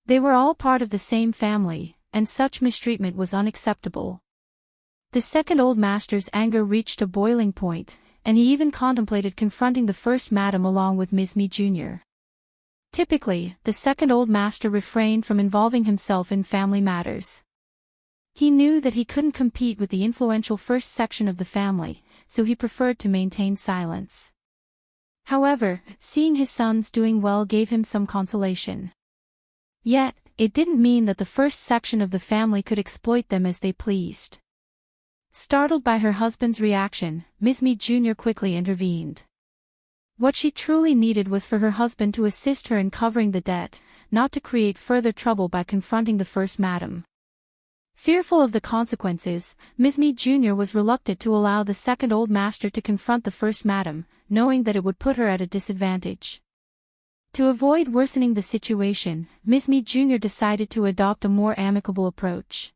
[SPEAKER 1] They were all part of the same family, and such mistreatment was unacceptable. The second old master's anger reached a boiling point, and he even contemplated confronting the first madam along with Ms. Mi Jr. Typically, the second old master refrained from involving himself in family matters. He knew that he couldn't compete with the influential first section of the family, so he preferred to maintain silence. However, seeing his sons doing well gave him some consolation. Yet, it didn't mean that the first section of the family could exploit them as they pleased. Startled by her husband's reaction, Ms. Mi Jr. quickly intervened. What she truly needed was for her husband to assist her in covering the debt, not to create further trouble by confronting the first madam. Fearful of the consequences, Ms. Mi Jr. was reluctant to allow the second old master to confront the first madam, knowing that it would put her at a disadvantage. To avoid worsening the situation, Ms. Mi Jr. decided to adopt a more amicable approach.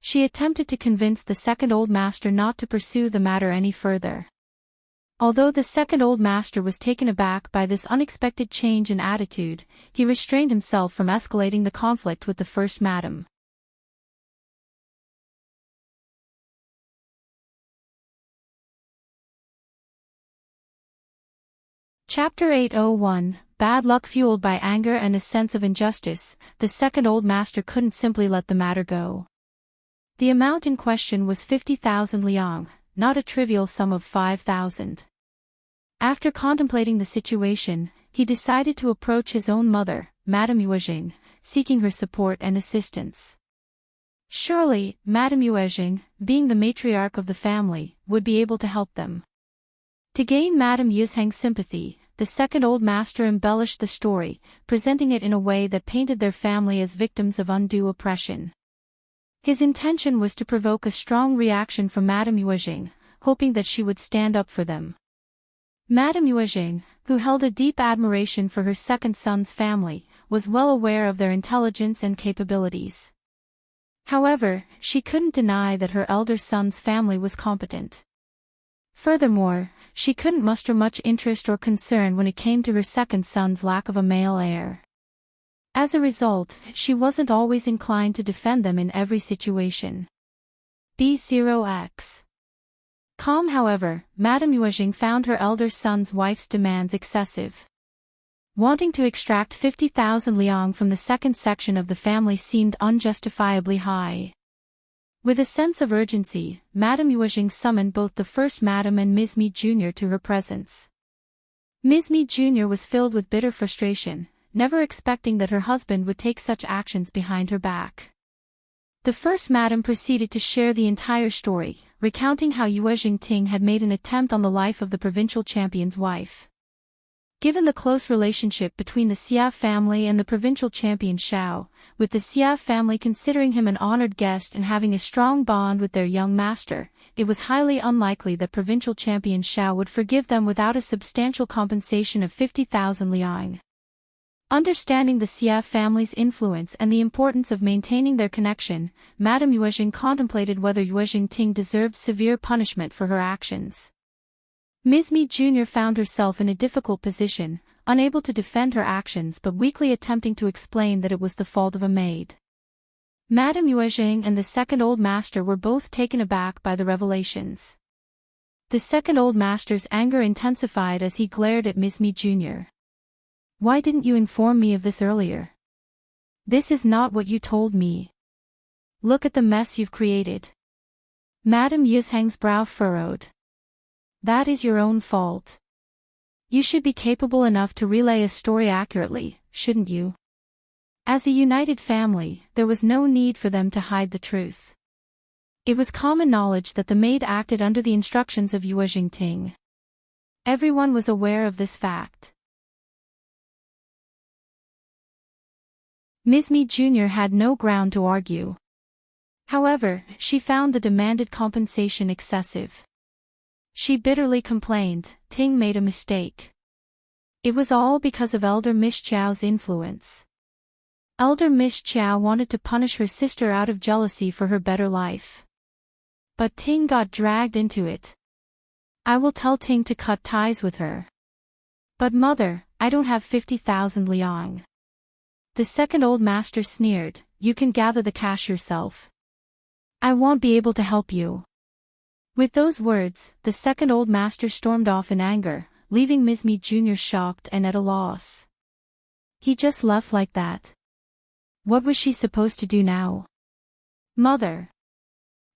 [SPEAKER 1] She attempted to convince the second old master not to pursue the matter any further. Although the second old master was taken aback by this unexpected change in attitude, he restrained himself from escalating the conflict with the first madam. Chapter 801, Bad Luck. Fueled by anger and a sense of injustice, the second old master couldn't simply let the matter go. The amount in question was 50,000 liang, not a trivial sum of 5,000. After contemplating the situation, he decided to approach his own mother, Madame Yuezheng, seeking her support and assistance. Surely, Madame Yuezheng, being the matriarch of the family, would be able to help them. To gain Madame Yuezheng's sympathy, the second old master embellished the story, presenting it in a way that painted their family as victims of undue oppression. His intention was to provoke a strong reaction from Madame Yuezheng, hoping that she would stand up for them. Madame Yuezheng, who held a deep admiration for her second son's family, was well aware of their intelligence and capabilities. However, she couldn't deny that her elder son's family was competent. Furthermore, she couldn't muster much interest or concern when it came to her second son's lack of a male heir. As a result, she wasn't always inclined to defend them in every situation. B0x. Calm, however, Madame Yuezheng found her elder son's wife's demands excessive. Wanting to extract 50,000 liang from the second section of the family seemed unjustifiably high. With a sense of urgency, Madame Yuezheng summoned both the first madam and Ms. Mi Jr. to her presence. Ms. Mi Jr. was filled with bitter frustration, never expecting that her husband would take such actions behind her back. The first madam proceeded to share the entire story, recounting how Yuezheng Ting had made an attempt on the life of the provincial champion's wife. Given the close relationship between the Xia family and the provincial champion Shao, with the Xia family considering him an honored guest and having a strong bond with their young master, it was highly unlikely that provincial champion Shao would forgive them without a substantial compensation of 50,000 liang. Understanding the Xia family's influence and the importance of maintaining their connection, Madame Yuezheng contemplated whether Yuezheng Ting deserved severe punishment for her actions. Ms. Mi Jr. found herself in a difficult position, unable to defend her actions but weakly attempting to explain that it was the fault of a maid. Madame Yuezheng and the second old master were both taken aback by the revelations. The second old master's anger intensified as he glared at Ms. Mi Jr. "Why didn't you inform me of this earlier? This is not what you told me. Look at the mess you've created." Madame Yuezheng's brow furrowed. "That is your own fault. You should be capable enough to relay a story accurately, shouldn't you? As a united family, there was no need for them to hide the truth. It was common knowledge that the maid acted under the instructions of Yuezheng Ting. Everyone was aware of this fact." Ms. Mi Jr. had no ground to argue. However, she found the demanded compensation excessive. She bitterly complained, Ting made a mistake. It was all because of Elder Miss Qiao's influence. Elder Miss Qiao wanted to punish her sister out of jealousy for her better life. But Ting got dragged into it. I will tell Ting to cut ties with her. But mother, I don't have 50,000 liang. The second old master sneered, you can gather the cash yourself. I won't be able to help you. With those words, the second old master stormed off in anger, leaving Ms. Mi Jr. shocked and at a loss. He just left like that. What was she supposed to do now? Mother.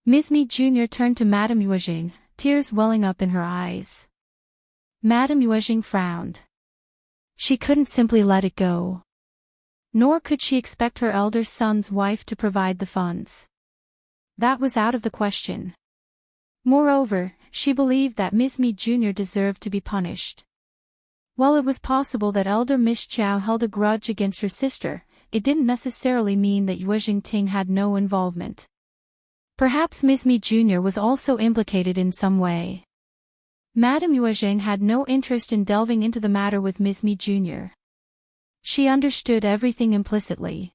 [SPEAKER 1] Ms. Mi Jr. turned to Madame Yuezheng, tears welling up in her eyes. Madame Yuezheng frowned. She couldn't simply let it go. Nor could she expect her elder son's wife to provide the funds. That was out of the question. Moreover, she believed that Ms. Mi Jr. deserved to be punished. While it was possible that Elder Miss Qiao held a grudge against her sister, it didn't necessarily mean that Yuezheng Ting had no involvement. Perhaps Ms. Mi Jr. was also implicated in some way. Madame Yuezheng had no interest in delving into the matter with Ms. Mi Jr. She understood everything implicitly.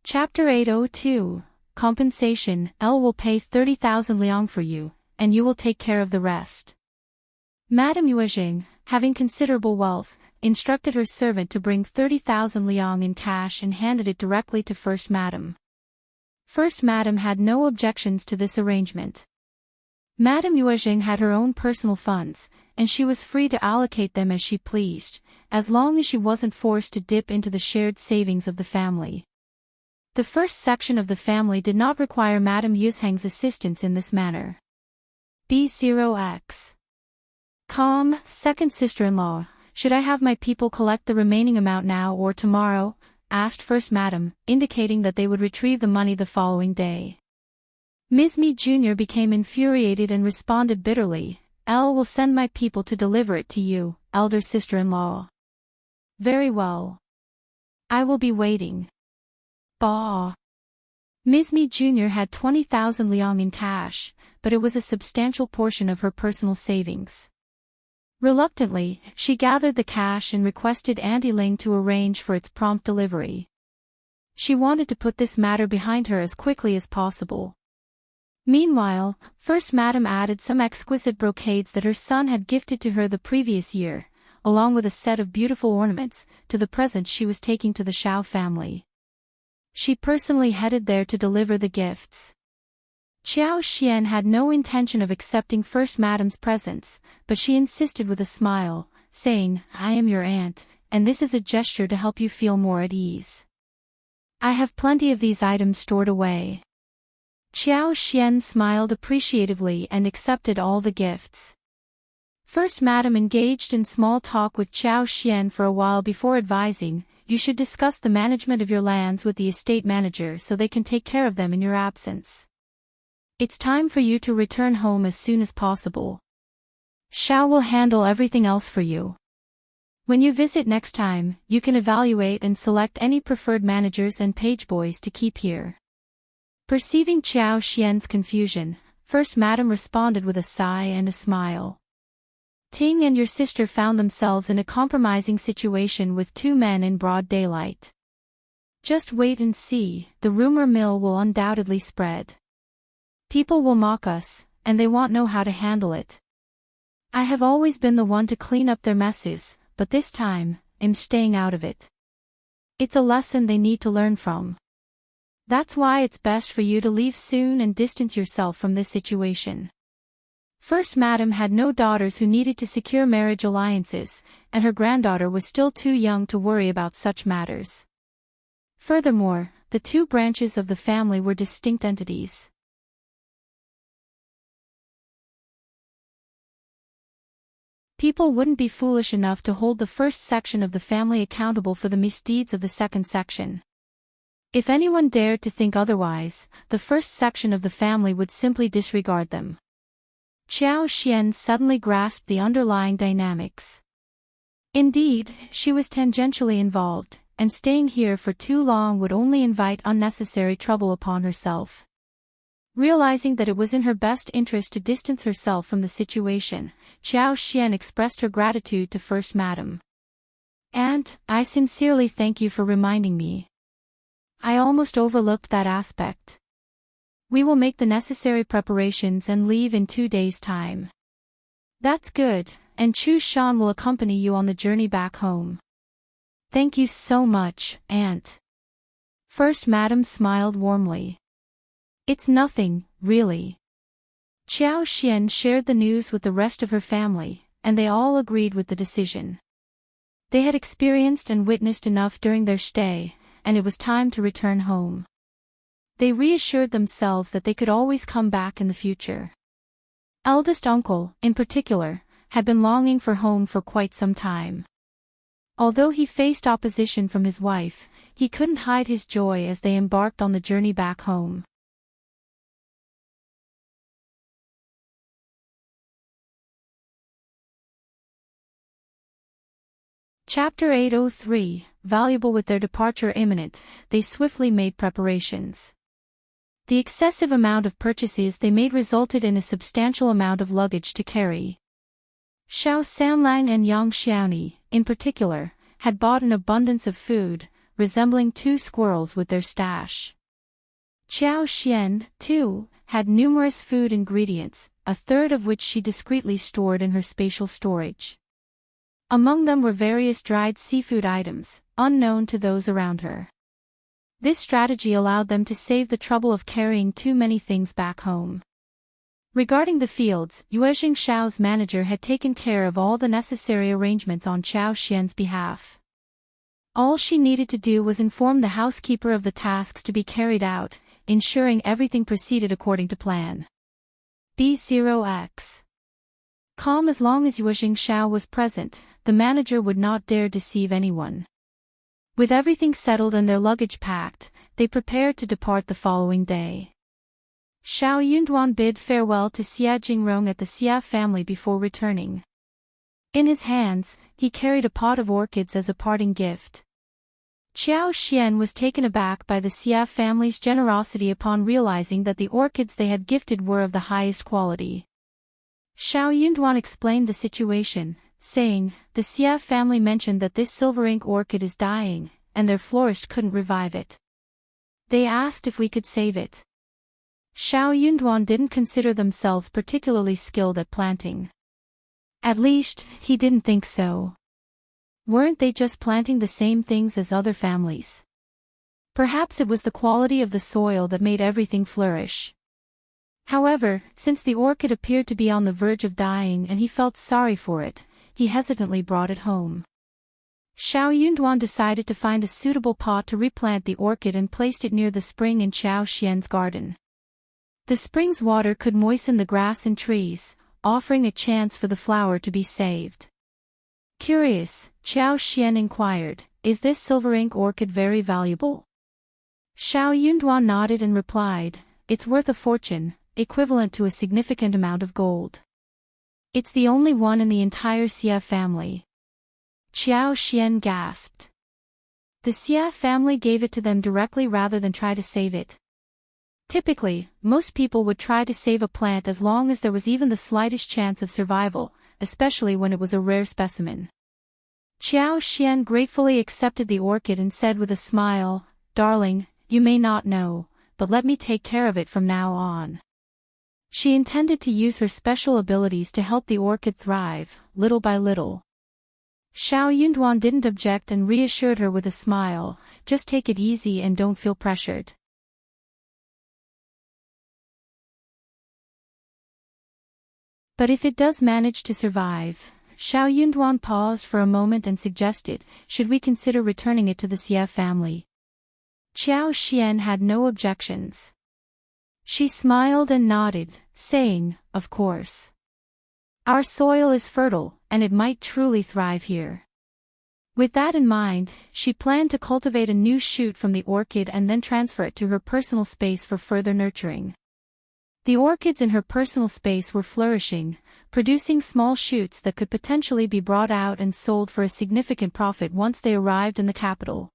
[SPEAKER 1] Chapter 802, Compensation. L will pay 30,000 liang for you, and you will take care of the rest. Madame Yuezheng, having considerable wealth, instructed her servant to bring 30,000 liang in cash and handed it directly to First Madam. First Madam had no objections to this arrangement. Madame Yuezheng had her own personal funds, and she was free to allocate them as she pleased, as long as she wasn't forced to dip into the shared savings of the family. The first section of the family did not require Madame Yuezheng's assistance in this manner. B0X. Calm, second sister-in-law, should I have my people collect the remaining amount now or tomorrow? Asked First Madam, indicating that they would retrieve the money the following day. Ms. Mi Jr. became infuriated and responded bitterly, "L will send my people to deliver it to you, elder sister-in-law." "Very well. I will be waiting." Bah. Ms. Mi Jr. had 20,000 liang in cash, but it was a substantial portion of her personal savings. Reluctantly, she gathered the cash and requested Auntie Ling to arrange for its prompt delivery. She wanted to put this matter behind her as quickly as possible. Meanwhile, First Madam added some exquisite brocades that her son had gifted to her the previous year, along with a set of beautiful ornaments, to the presents she was taking to the Shao family. She personally headed there to deliver the gifts. Qiao Xian had no intention of accepting First Madam's presents, but she insisted with a smile, saying, "I am your aunt, and this is a gesture to help you feel more at ease. I have plenty of these items stored away." Qiao Xian smiled appreciatively and accepted all the gifts. First Madam engaged in small talk with Qiao Xian for a while before advising, "You should discuss the management of your lands with the estate manager so they can take care of them in your absence. It's time for you to return home as soon as possible. Shao will handle everything else for you. When you visit next time, you can evaluate and select any preferred managers and page boys to keep here." Perceiving Qiao Xian's confusion, First Madam responded with a sigh and a smile. "Ting and your sister found themselves in a compromising situation with two men in broad daylight. Just wait and see, the rumor mill will undoubtedly spread. People will mock us, and they won't know how to handle it. I have always been the one to clean up their messes, but this time, I'm staying out of it. It's a lesson they need to learn from. That's why it's best for you to leave soon and distance yourself from this situation." First Madam had no daughters who needed to secure marriage alliances, and her granddaughter was still too young to worry about such matters. Furthermore, the two branches of the family were distinct entities. People wouldn't be foolish enough to hold the first section of the family accountable for the misdeeds of the second section. If anyone dared to think otherwise, the first section of the family would simply disregard them. Qiao Xian suddenly grasped the underlying dynamics. Indeed, she was tangentially involved, and staying here for too long would only invite unnecessary trouble upon herself. Realizing that it was in her best interest to distance herself from the situation, Qiao Xian expressed her gratitude to First Madam. "Aunt, I sincerely thank you for reminding me. I almost overlooked that aspect. We will make the necessary preparations and leave in 2 days' time." "That's good, and Chu Shan will accompany you on the journey back home." "Thank you so much, Aunt." First Madam smiled warmly. "It's nothing, really." Qiao Xian shared the news with the rest of her family, and they all agreed with the decision. They had experienced and witnessed enough during their stay, and it was time to return home. They reassured themselves that they could always come back in the future. Eldest uncle, in particular, had been longing for home for quite some time. Although he faced opposition from his wife, he couldn't hide his joy as they embarked on the journey back home. Chapter 803, valuable with their departure imminent, they swiftly made preparations. The excessive amount of purchases they made resulted in a substantial amount of luggage to carry. Shao Sanlang and Yang Xiaoni, in particular, had bought an abundance of food, resembling two squirrels with their stash. Qiao Xian, too, had numerous food ingredients, a third of which she discreetly stored in her spatial storage. Among them were various dried seafood items, unknown to those around her. This strategy allowed them to save the trouble of carrying too many things back home. Regarding the fields, Yuezheng Shao's manager had taken care of all the necessary arrangements on Qiao Xian's behalf. All she needed to do was inform the housekeeper of the tasks to be carried out, ensuring everything proceeded according to plan. B0X. Calm. As long as Yuezheng Shao was present, the manager would not dare deceive anyone. With everything settled and their luggage packed, they prepared to depart the following day. Shao Yunduan bid farewell to Xia Jingrong at the Xia family before returning. In his hands, he carried a pot of orchids as a parting gift. Qiao Xian was taken aback by the Xia family's generosity upon realizing that the orchids they had gifted were of the highest quality. Shao Yunduan explained the situation, saying, "The Xia family mentioned that this silver ink orchid is dying, and their florist couldn't revive it. They asked if we could save it." Shao Yunduan didn't consider themselves particularly skilled at planting. At least, he didn't think so. Weren't they just planting the same things as other families? Perhaps it was the quality of the soil that made everything flourish. However, since the orchid appeared to be on the verge of dying and he felt sorry for it, he hesitantly brought it home. Shao Yunduan decided to find a suitable pot to replant the orchid and placed it near the spring in Qiao Xian's garden. The spring's water could moisten the grass and trees, offering a chance for the flower to be saved. Curious, Qiao Xian inquired, "Is this silver ink orchid very valuable?" Shao Yunduan nodded and replied, "It's worth a fortune, equivalent to a significant amount of gold. It's the only one in the entire Xia family." Qiao Xian gasped. The Xia family gave it to them directly rather than try to save it. Typically, most people would try to save a plant as long as there was even the slightest chance of survival, especially when it was a rare specimen. Qiao Xian gratefully accepted the orchid and said with a smile, "Darling, you may not know, but let me take care of it from now on." She intended to use her special abilities to help the orchid thrive, little by little. Shao Yunduan didn't object and reassured her with a smile, "Just take it easy and don't feel pressured." But if it does manage to survive, Shao Yunduan paused for a moment and suggested, "Should we consider returning it to the Xia family?" Qiao Xian had no objections. She smiled and nodded, saying, "Of course. Our soil is fertile, and it might truly thrive here." With that in mind, she planned to cultivate a new shoot from the orchid and then transfer it to her personal space for further nurturing. The orchids in her personal space were flourishing, producing small shoots that could potentially be brought out and sold for a significant profit once they arrived in the capital.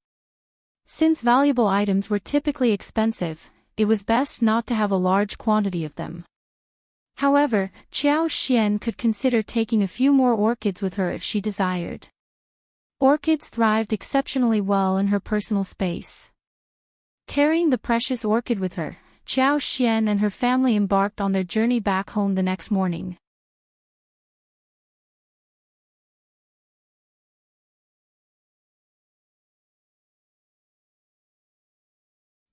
[SPEAKER 1] Since valuable items were typically expensive, it was best not to have a large quantity of them. However, Qiao Xian could consider taking a few more orchids with her if she desired. Orchids thrived exceptionally well in her personal space. Carrying the precious orchid with her, Qiao Xian and her family embarked on their journey back home the next morning.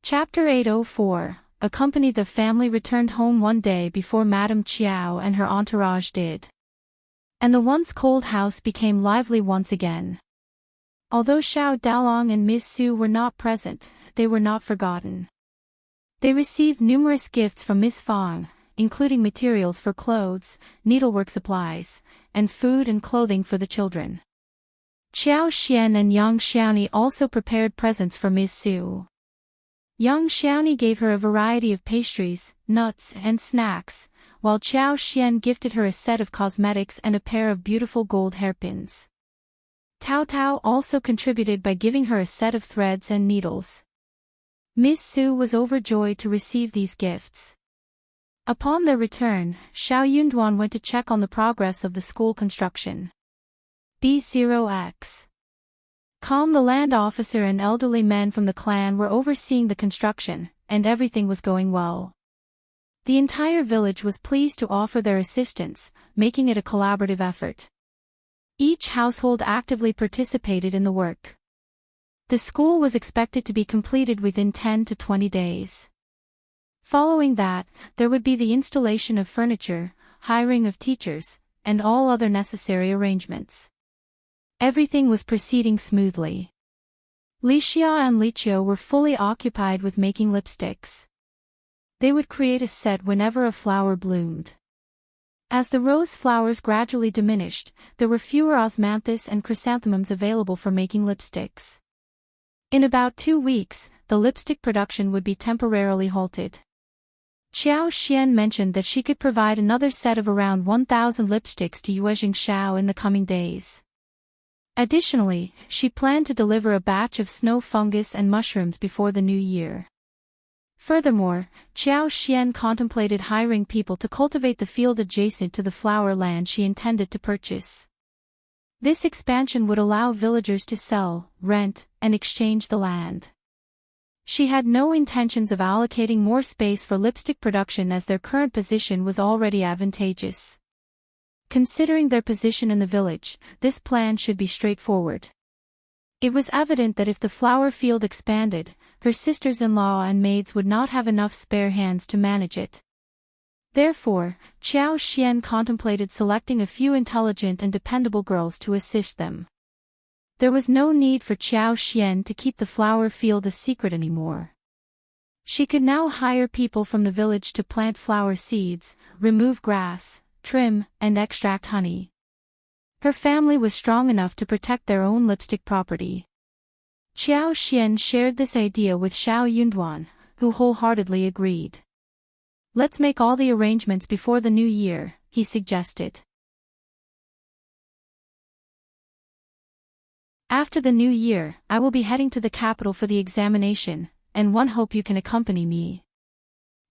[SPEAKER 1] Chapter 804. Accompany. The family returned home one day before Madame Qiao and her entourage did. And the once cold house became lively once again. Although Xiao Daolong and Miss Su were not present, they were not forgotten. They received numerous gifts from Miss Fang, including materials for clothes, needlework supplies, and food and clothing for the children. Qiao Xian and Yang Xiaoni also prepared presents for Miss Su. Yang Xiaoni gave her a variety of pastries, nuts, and snacks, while Qiao Xian gifted her a set of cosmetics and a pair of beautiful gold hairpins. Tao Tao also contributed by giving her a set of threads and needles. Miss Su was overjoyed to receive these gifts. Upon their return, Shao Yunduan went to check on the progress of the school construction. B0X. Calm. The land officer and elderly men from the clan were overseeing the construction, and everything was going well. The entire village was pleased to offer their assistance, making it a collaborative effort. Each household actively participated in the work. The school was expected to be completed within 10 to 20 days. Following that, there would be the installation of furniture, hiring of teachers, and all other necessary arrangements. Everything was proceeding smoothly. Li Xia and Li Qiuyue were fully occupied with making lipsticks. They would create a set whenever a flower bloomed. As the rose flowers gradually diminished, there were fewer osmanthus and chrysanthemums available for making lipsticks. In about 2 weeks, the lipstick production would be temporarily halted. Qiao Xian mentioned that she could provide another set of around 1,000 lipsticks to Yuezheng Shao in the coming days. Additionally, she planned to deliver a batch of snow fungus and mushrooms before the new year. Furthermore, Qiao Xian contemplated hiring people to cultivate the field adjacent to the flower land she intended to purchase. This expansion would allow villagers to sell, rent, and exchange the land. She had no intentions of allocating more space for lipstick production as their current position was already advantageous. Considering their position in the village, this plan should be straightforward. It was evident that if the flower field expanded, her sisters-in-law and maids would not have enough spare hands to manage it. Therefore, Qiao Xian contemplated selecting a few intelligent and dependable girls to assist them. There was no need for Qiao Xian to keep the flower field a secret anymore. She could now hire people from the village to plant flower seeds, remove grass, trim, and extract honey. Her family was strong enough to protect their own lipstick property. Qiao Xian shared this idea with Shao Yunduan, who wholeheartedly agreed. "Let's make all the arrangements before the new year," he suggested. "After the new year, I will be heading to the capital for the examination, and hope you can accompany me."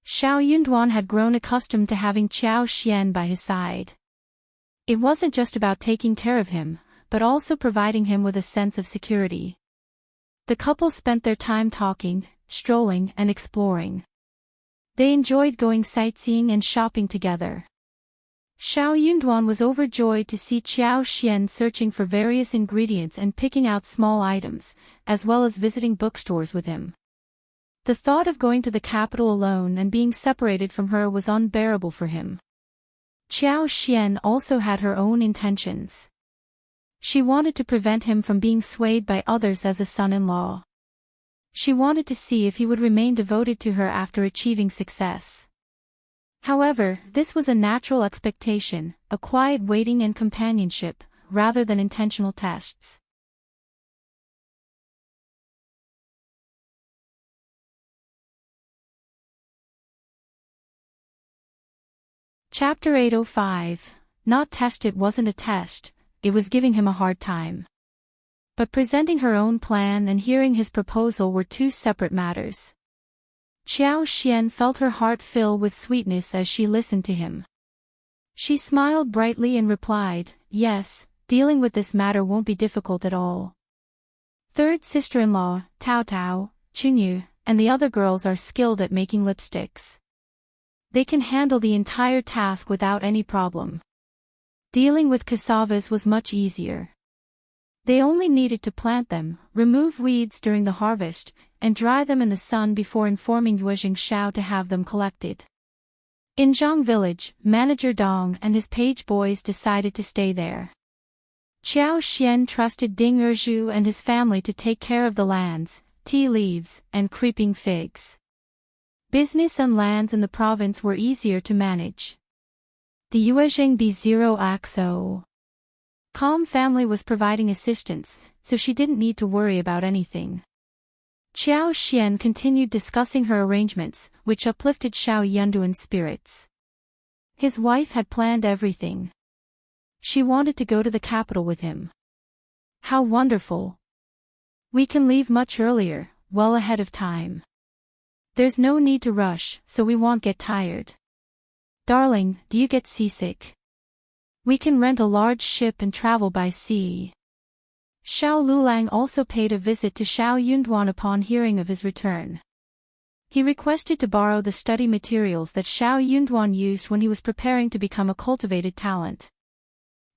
[SPEAKER 1] Shao Yunduan had grown accustomed to having Qiao Xian by his side. It wasn't just about taking care of him, but also providing him with a sense of security. The couple spent their time talking, strolling, and exploring. They enjoyed going sightseeing and shopping together. Shao Yunduan was overjoyed to see Qiao Xian searching for various ingredients and picking out small items, as well as visiting bookstores with him. The thought of going to the capital alone and being separated from her was unbearable for him. Qiao Xian also had her own intentions. She wanted to prevent him from being swayed by others as a son-in-law. She wanted to see if he would remain devoted to her after achieving success. However, this was a natural expectation, a quiet waiting and companionship, rather than intentional tests. Chapter 805. Not tested wasn't a test, it was giving him a hard time. But presenting her own plan and hearing his proposal were two separate matters. Qiao Xian felt her heart fill with sweetness as she listened to him. She smiled brightly and replied, "Yes, dealing with this matter won't be difficult at all. Third sister-in-law, Tao, Qiuyue, and the other girls are skilled at making lipsticks. They can handle the entire task without any problem. Dealing with cassavas was much easier. They only needed to plant them, remove weeds during the harvest, and dry them in the sun before informing Yuezheng Shao to have them collected." In Zhang village, Manager Dong and his page boys decided to stay there. Qiao Xian trusted Ding Erju and his family to take care of the lands, tea leaves, and creeping figs. Business and lands in the province were easier to manage. The Yuezheng B0XO Calm family was providing assistance, so she didn't need to worry about anything. Qiao Xian continued discussing her arrangements, which uplifted Shao Yunduan's spirits. His wife had planned everything. She wanted to go to the capital with him. How wonderful! We can leave much earlier, well ahead of time. There's no need to rush, so we won't get tired. Darling, do you get seasick? We can rent a large ship and travel by sea. Shao Liulang also paid a visit to Shao Yunduan upon hearing of his return. He requested to borrow the study materials that Shao Yunduan used when he was preparing to become a cultivated talent.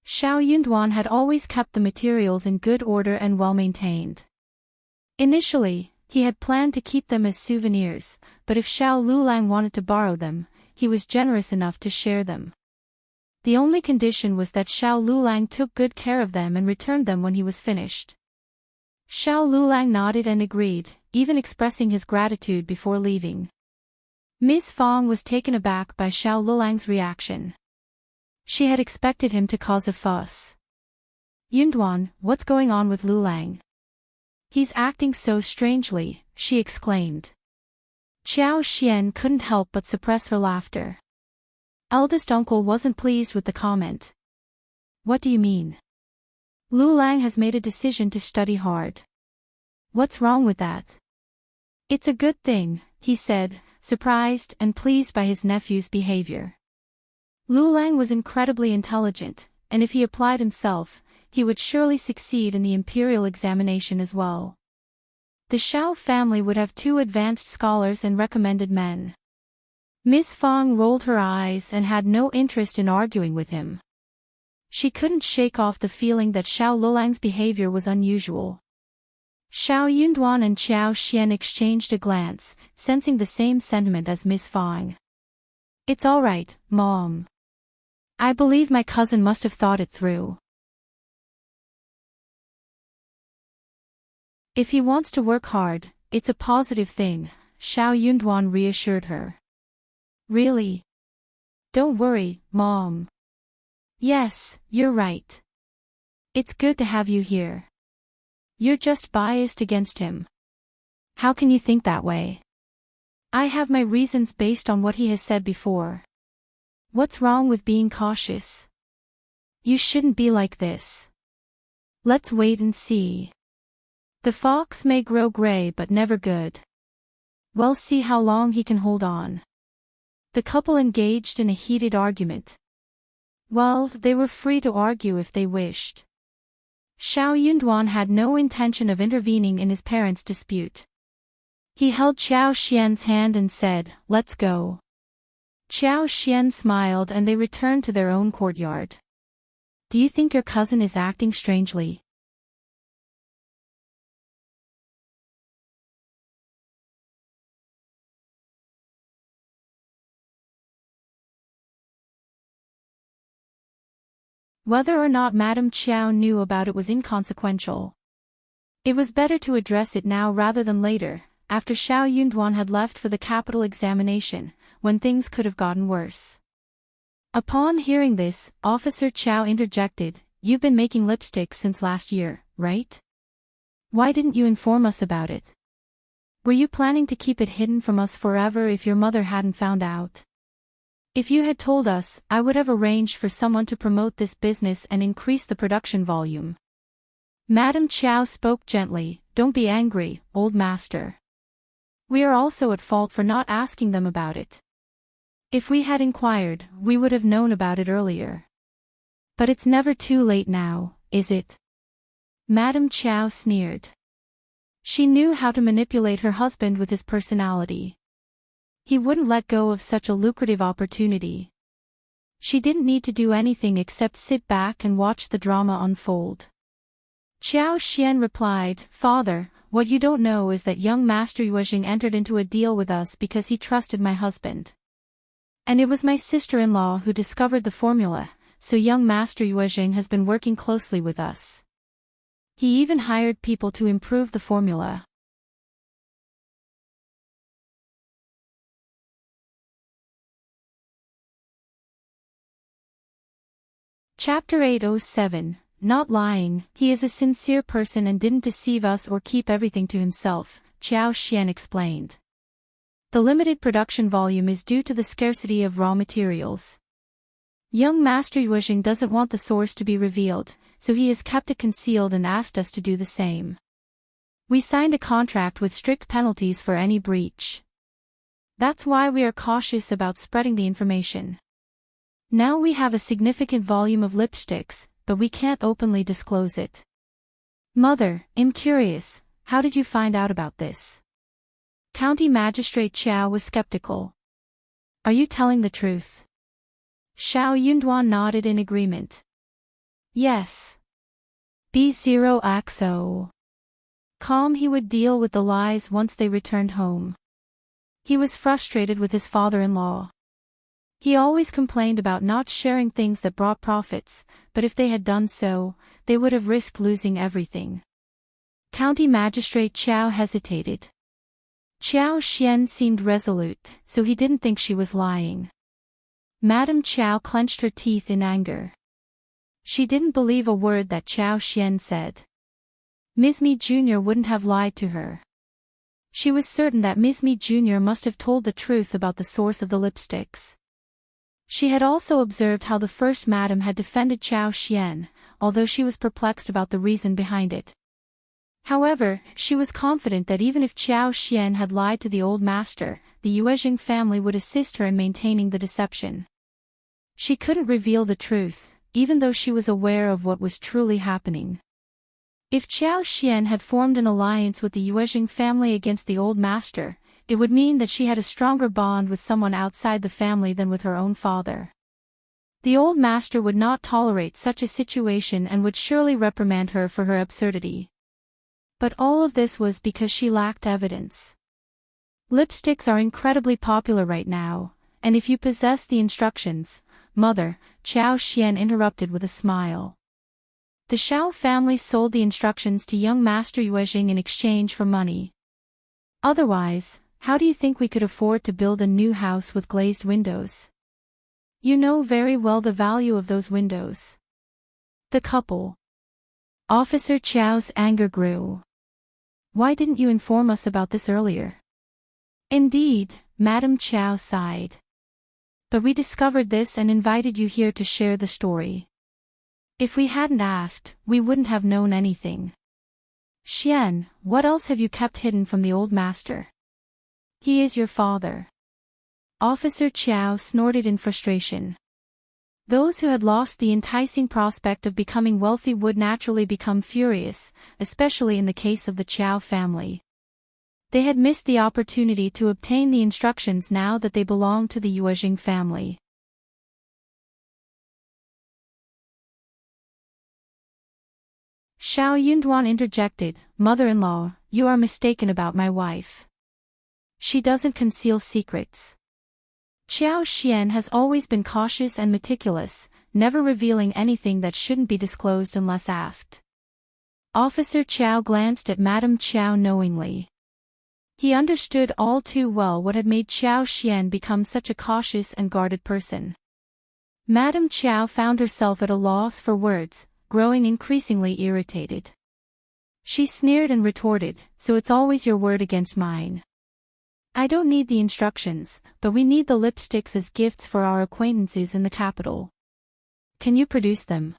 [SPEAKER 1] Shao Yunduan had always kept the materials in good order and well maintained. Initially, he had planned to keep them as souvenirs, but if Shao Liulang wanted to borrow them, he was generous enough to share them. The only condition was that Shao Liulang took good care of them and returned them when he was finished. Shao Liulang nodded and agreed, even expressing his gratitude before leaving. Miss Fong was taken aback by Xiao Lulang's reaction. She had expected him to cause a fuss. Yunduan, what's going on with Liulang? He's acting so strangely, she exclaimed. Qiao Xian couldn't help but suppress her laughter. Eldest uncle wasn't pleased with the comment. What do you mean? Liulang has made a decision to study hard. What's wrong with that? It's a good thing, he said, surprised and pleased by his nephew's behavior. Liulang was incredibly intelligent, and if he applied himself, he would surely succeed in the imperial examination as well. The Shao family would have 2 advanced scholars and recommended men. Miss Fong rolled her eyes and had no interest in arguing with him. She couldn't shake off the feeling that Xiao Lulang's behavior was unusual. Shao Yunduan and Qiao Xian exchanged a glance, sensing the same sentiment as Miss Fong. It's all right, Mom. I believe my cousin must have thought it through. If he wants to work hard, it's a positive thing, Shao Yunduan reassured her. Really? Don't worry, Mom. Yes, you're right. It's good to have you here. You're just biased against him. How can you think that way? I have my reasons based on what he has said before. What's wrong with being cautious? You shouldn't be like this. Let's wait and see. The fox may grow gray but never good. We'll see how long he can hold on. The couple engaged in a heated argument. Well, they were free to argue if they wished. Shao Yunduan had no intention of intervening in his parents' dispute. He held Qiao Xian's hand and said, "Let's go." Qiao Xian smiled and they returned to their own courtyard. Do you think your cousin is acting strangely? Whether or not Madame Qiao knew about it was inconsequential. It was better to address it now rather than later, after Shao Yunduan had left for the capital examination, when things could have gotten worse. Upon hearing this, Officer Qiao interjected, "You've been making lipstick since last year, right? Why didn't you inform us about it? Were you planning to keep it hidden from us forever if your mother hadn't found out? If you had told us, I would have arranged for someone to promote this business and increase the production volume." Madame Qiao spoke gently, "Don't be angry, old master. We are also at fault for not asking them about it. If we had inquired, we would have known about it earlier. But it's never too late now, is it?" Madame Qiao sneered. She knew how to manipulate her husband with his personality. He wouldn't let go of such a lucrative opportunity. She didn't need to do anything except sit back and watch the drama unfold. Qiao Xian replied, "Father, what you don't know is that young Master Yuezheng entered into a deal with us because he trusted my husband. And it was my sister-in-law who discovered the formula, so young Master Yuezheng has been working closely with us. He even hired people to improve the formula." Chapter 807, Not Lying. He is a sincere person and didn't deceive us or keep everything to himself, Qiao Xian explained. The limited production volume is due to the scarcity of raw materials. Young Master Yuezheng doesn't want the source to be revealed, so he has kept it concealed and asked us to do the same. We signed a contract with strict penalties for any breach. That's why we are cautious about spreading the information. Now we have a significant volume of lipsticks, but we can't openly disclose it. Mother, I'm curious, how did you find out about this? County Magistrate Qiao was skeptical. Are you telling the truth? Shao Yunduan nodded in agreement. Yes. B0XO. Calm, he would deal with the lies once they returned home. He was frustrated with his father-in-law. He always complained about not sharing things that brought profits, but if they had done so, they would have risked losing everything. County Magistrate Qiao hesitated. Qiao Xian seemed resolute, so he didn't think she was lying. Madame Qiao clenched her teeth in anger. She didn't believe a word that Qiao Xian said. Ms. Mi Jr. wouldn't have lied to her. She was certain that Ms. Mi Jr. must have told the truth about the source of the lipsticks. She had also observed how the first madam had defended Qiao Xian, although she was perplexed about the reason behind it. However, she was confident that even if Qiao Xian had lied to the old master, the Yuezheng family would assist her in maintaining the deception. She couldn't reveal the truth, even though she was aware of what was truly happening. If Qiao Xian had formed an alliance with the Yuezheng family against the old master, it would mean that she had a stronger bond with someone outside the family than with her own father. The old master would not tolerate such a situation and would surely reprimand her for her absurdity. But all of this was because she lacked evidence. Lipsticks are incredibly popular right now, and if you possess the instructions, Mother, Qiao Xian interrupted with a smile. The Shao family sold the instructions to young Master Yuezheng in exchange for money. Otherwise, how do you think we could afford to build a new house with glazed windows? You know very well the value of those windows. The couple. Officer Qiao's anger grew. Why didn't you inform us about this earlier? Indeed, Madame Qiao sighed. But we discovered this and invited you here to share the story. If we hadn't asked, we wouldn't have known anything. Xian, what else have you kept hidden from the old master? He is your father. Officer Qiao snorted in frustration. Those who had lost the enticing prospect of becoming wealthy would naturally become furious, especially in the case of the Qiao family. They had missed the opportunity to obtain the instructions now that they belonged to the Yuezheng family. Shao Yunduan interjected, Mother-in-law, you are mistaken about my wife. She doesn't conceal secrets. Qiao Xian has always been cautious and meticulous, never revealing anything that shouldn't be disclosed unless asked. Officer Qiao glanced at Madame Qiao knowingly. He understood all too well what had made Qiao Xian become such a cautious and guarded person. Madame Qiao found herself at a loss for words, growing increasingly irritated. She sneered and retorted, so it's always your word against mine. I don't need the instructions, but we need the lipsticks as gifts for our acquaintances in the capital. Can you produce them?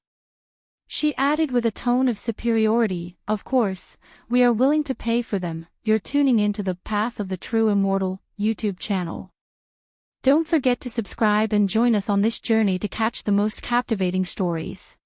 [SPEAKER 1] She added with a tone of superiority, of course, we are willing to pay for them. You're tuning into the Path of the True Immortal YouTube channel. Don't forget to subscribe and join us on this journey to catch the most captivating stories.